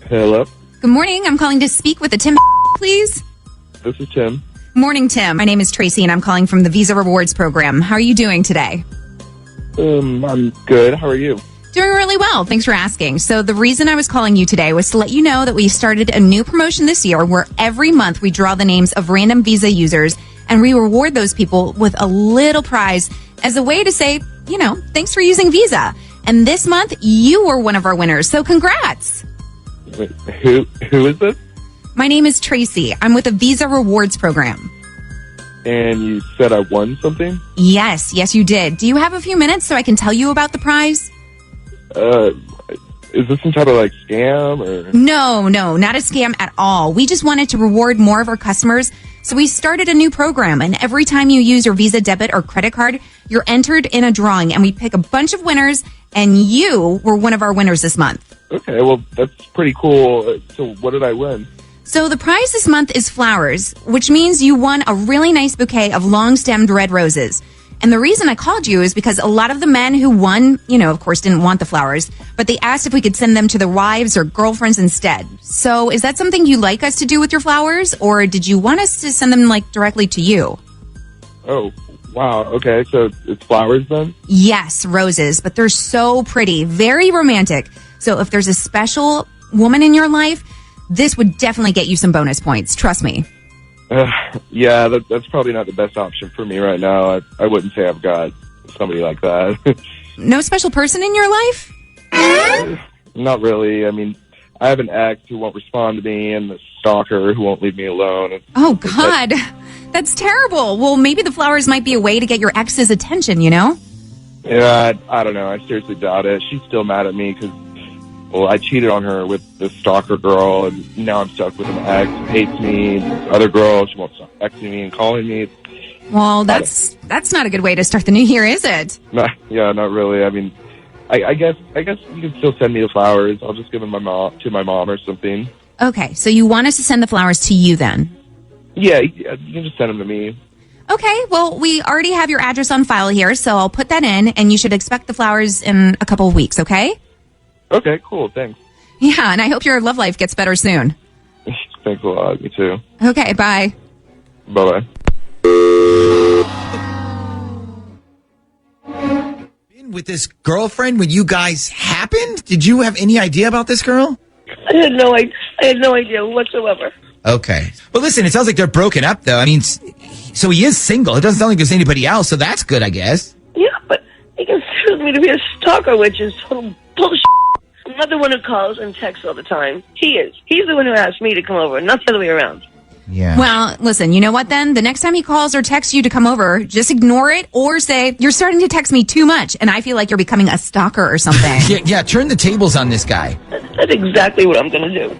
Hello, Good morning. I'm calling to speak with the Tim, please. this is Tim. Morning, Tim. My name is Tracy, and I'm calling from the Visa Rewards program. How are you doing today? I'm good. How are you? Doing really well. Thanks for asking. So the reason I was calling you today was to let you know that we started a new promotion this year where every month we draw the names of random Visa users and we reward those people with a little prize as a way to say, you know, thanks for using Visa. And this month you were one of our winners. So congrats. Wait, who is this? My name is Tracy. I'm with the Visa Rewards program. And you said I won something? Yes, you did. Do you have a few minutes so I can tell you about the prize? Is this some type of like scam or? No, not a scam at all. We just wanted to reward more of our customers. So we started a new program, and every time you use your Visa debit or credit card, you're entered in a drawing, and we pick a bunch of winners, and you were one of our winners this month. Okay, well that's pretty cool. So what did I win? So the prize this month is flowers, which means you won a really nice bouquet of long-stemmed red roses. And the reason I called you is because a lot of the men who won, you know, of course, didn't want the flowers, but they asked if we could send them to their wives or girlfriends instead. So is that something you'd like us to do with your flowers, or did you want us to send them, like, directly to you? Oh, wow. Okay, so it's flowers then? Yes, roses, but they're so pretty, very romantic. So if there's a special woman in your life, this would definitely get you some bonus points. Trust me. Yeah, that's probably not the best option for me right now. I wouldn't say I've got somebody like that. No special person in your life? Not really. I mean, I have an ex who won't respond to me and a stalker who won't leave me alone. Oh, God. That's terrible. Well, maybe the flowers might be a way to get your ex's attention, you know? Yeah, I don't know. I seriously doubt it. She's still mad at me because, well, I cheated on her with the stalker girl, and now I'm stuck with an ex who hates me. Other girl, she won't stop texting me and calling me. Well, that's not a good way to start the new year, is it? Not really. I mean, I guess you can still send me the flowers. I'll just give them to my mom or something. Okay, so you want us to send the flowers to you then? Yeah, you can just send them to me. Okay, well, we already have your address on file here, so I'll put that in, and you should expect the flowers in a couple of weeks, okay? Okay, cool. Thanks. Yeah, and I hope your love life gets better soon. Thanks a lot. Me too. Okay, bye. Bye-bye. With this girlfriend when you guys happened? Did you have any idea about this girl? I had no idea whatsoever. Okay. Well, listen, it sounds like they're broken up, though. I mean, so he is single. It doesn't sound like there's anybody else, so that's good, I guess. Yeah, but he considers me to be a stalker, which is total bullshit. I'm not the one who calls and texts all the time. He is. He's the one who asked me to come over, not the other way around. Yeah. Well, listen, you know what then? The next time he calls or texts you to come over, just ignore it or say, you're starting to text me too much and I feel like you're becoming a stalker or something. yeah, turn the tables on this guy. That's exactly what I'm going to do.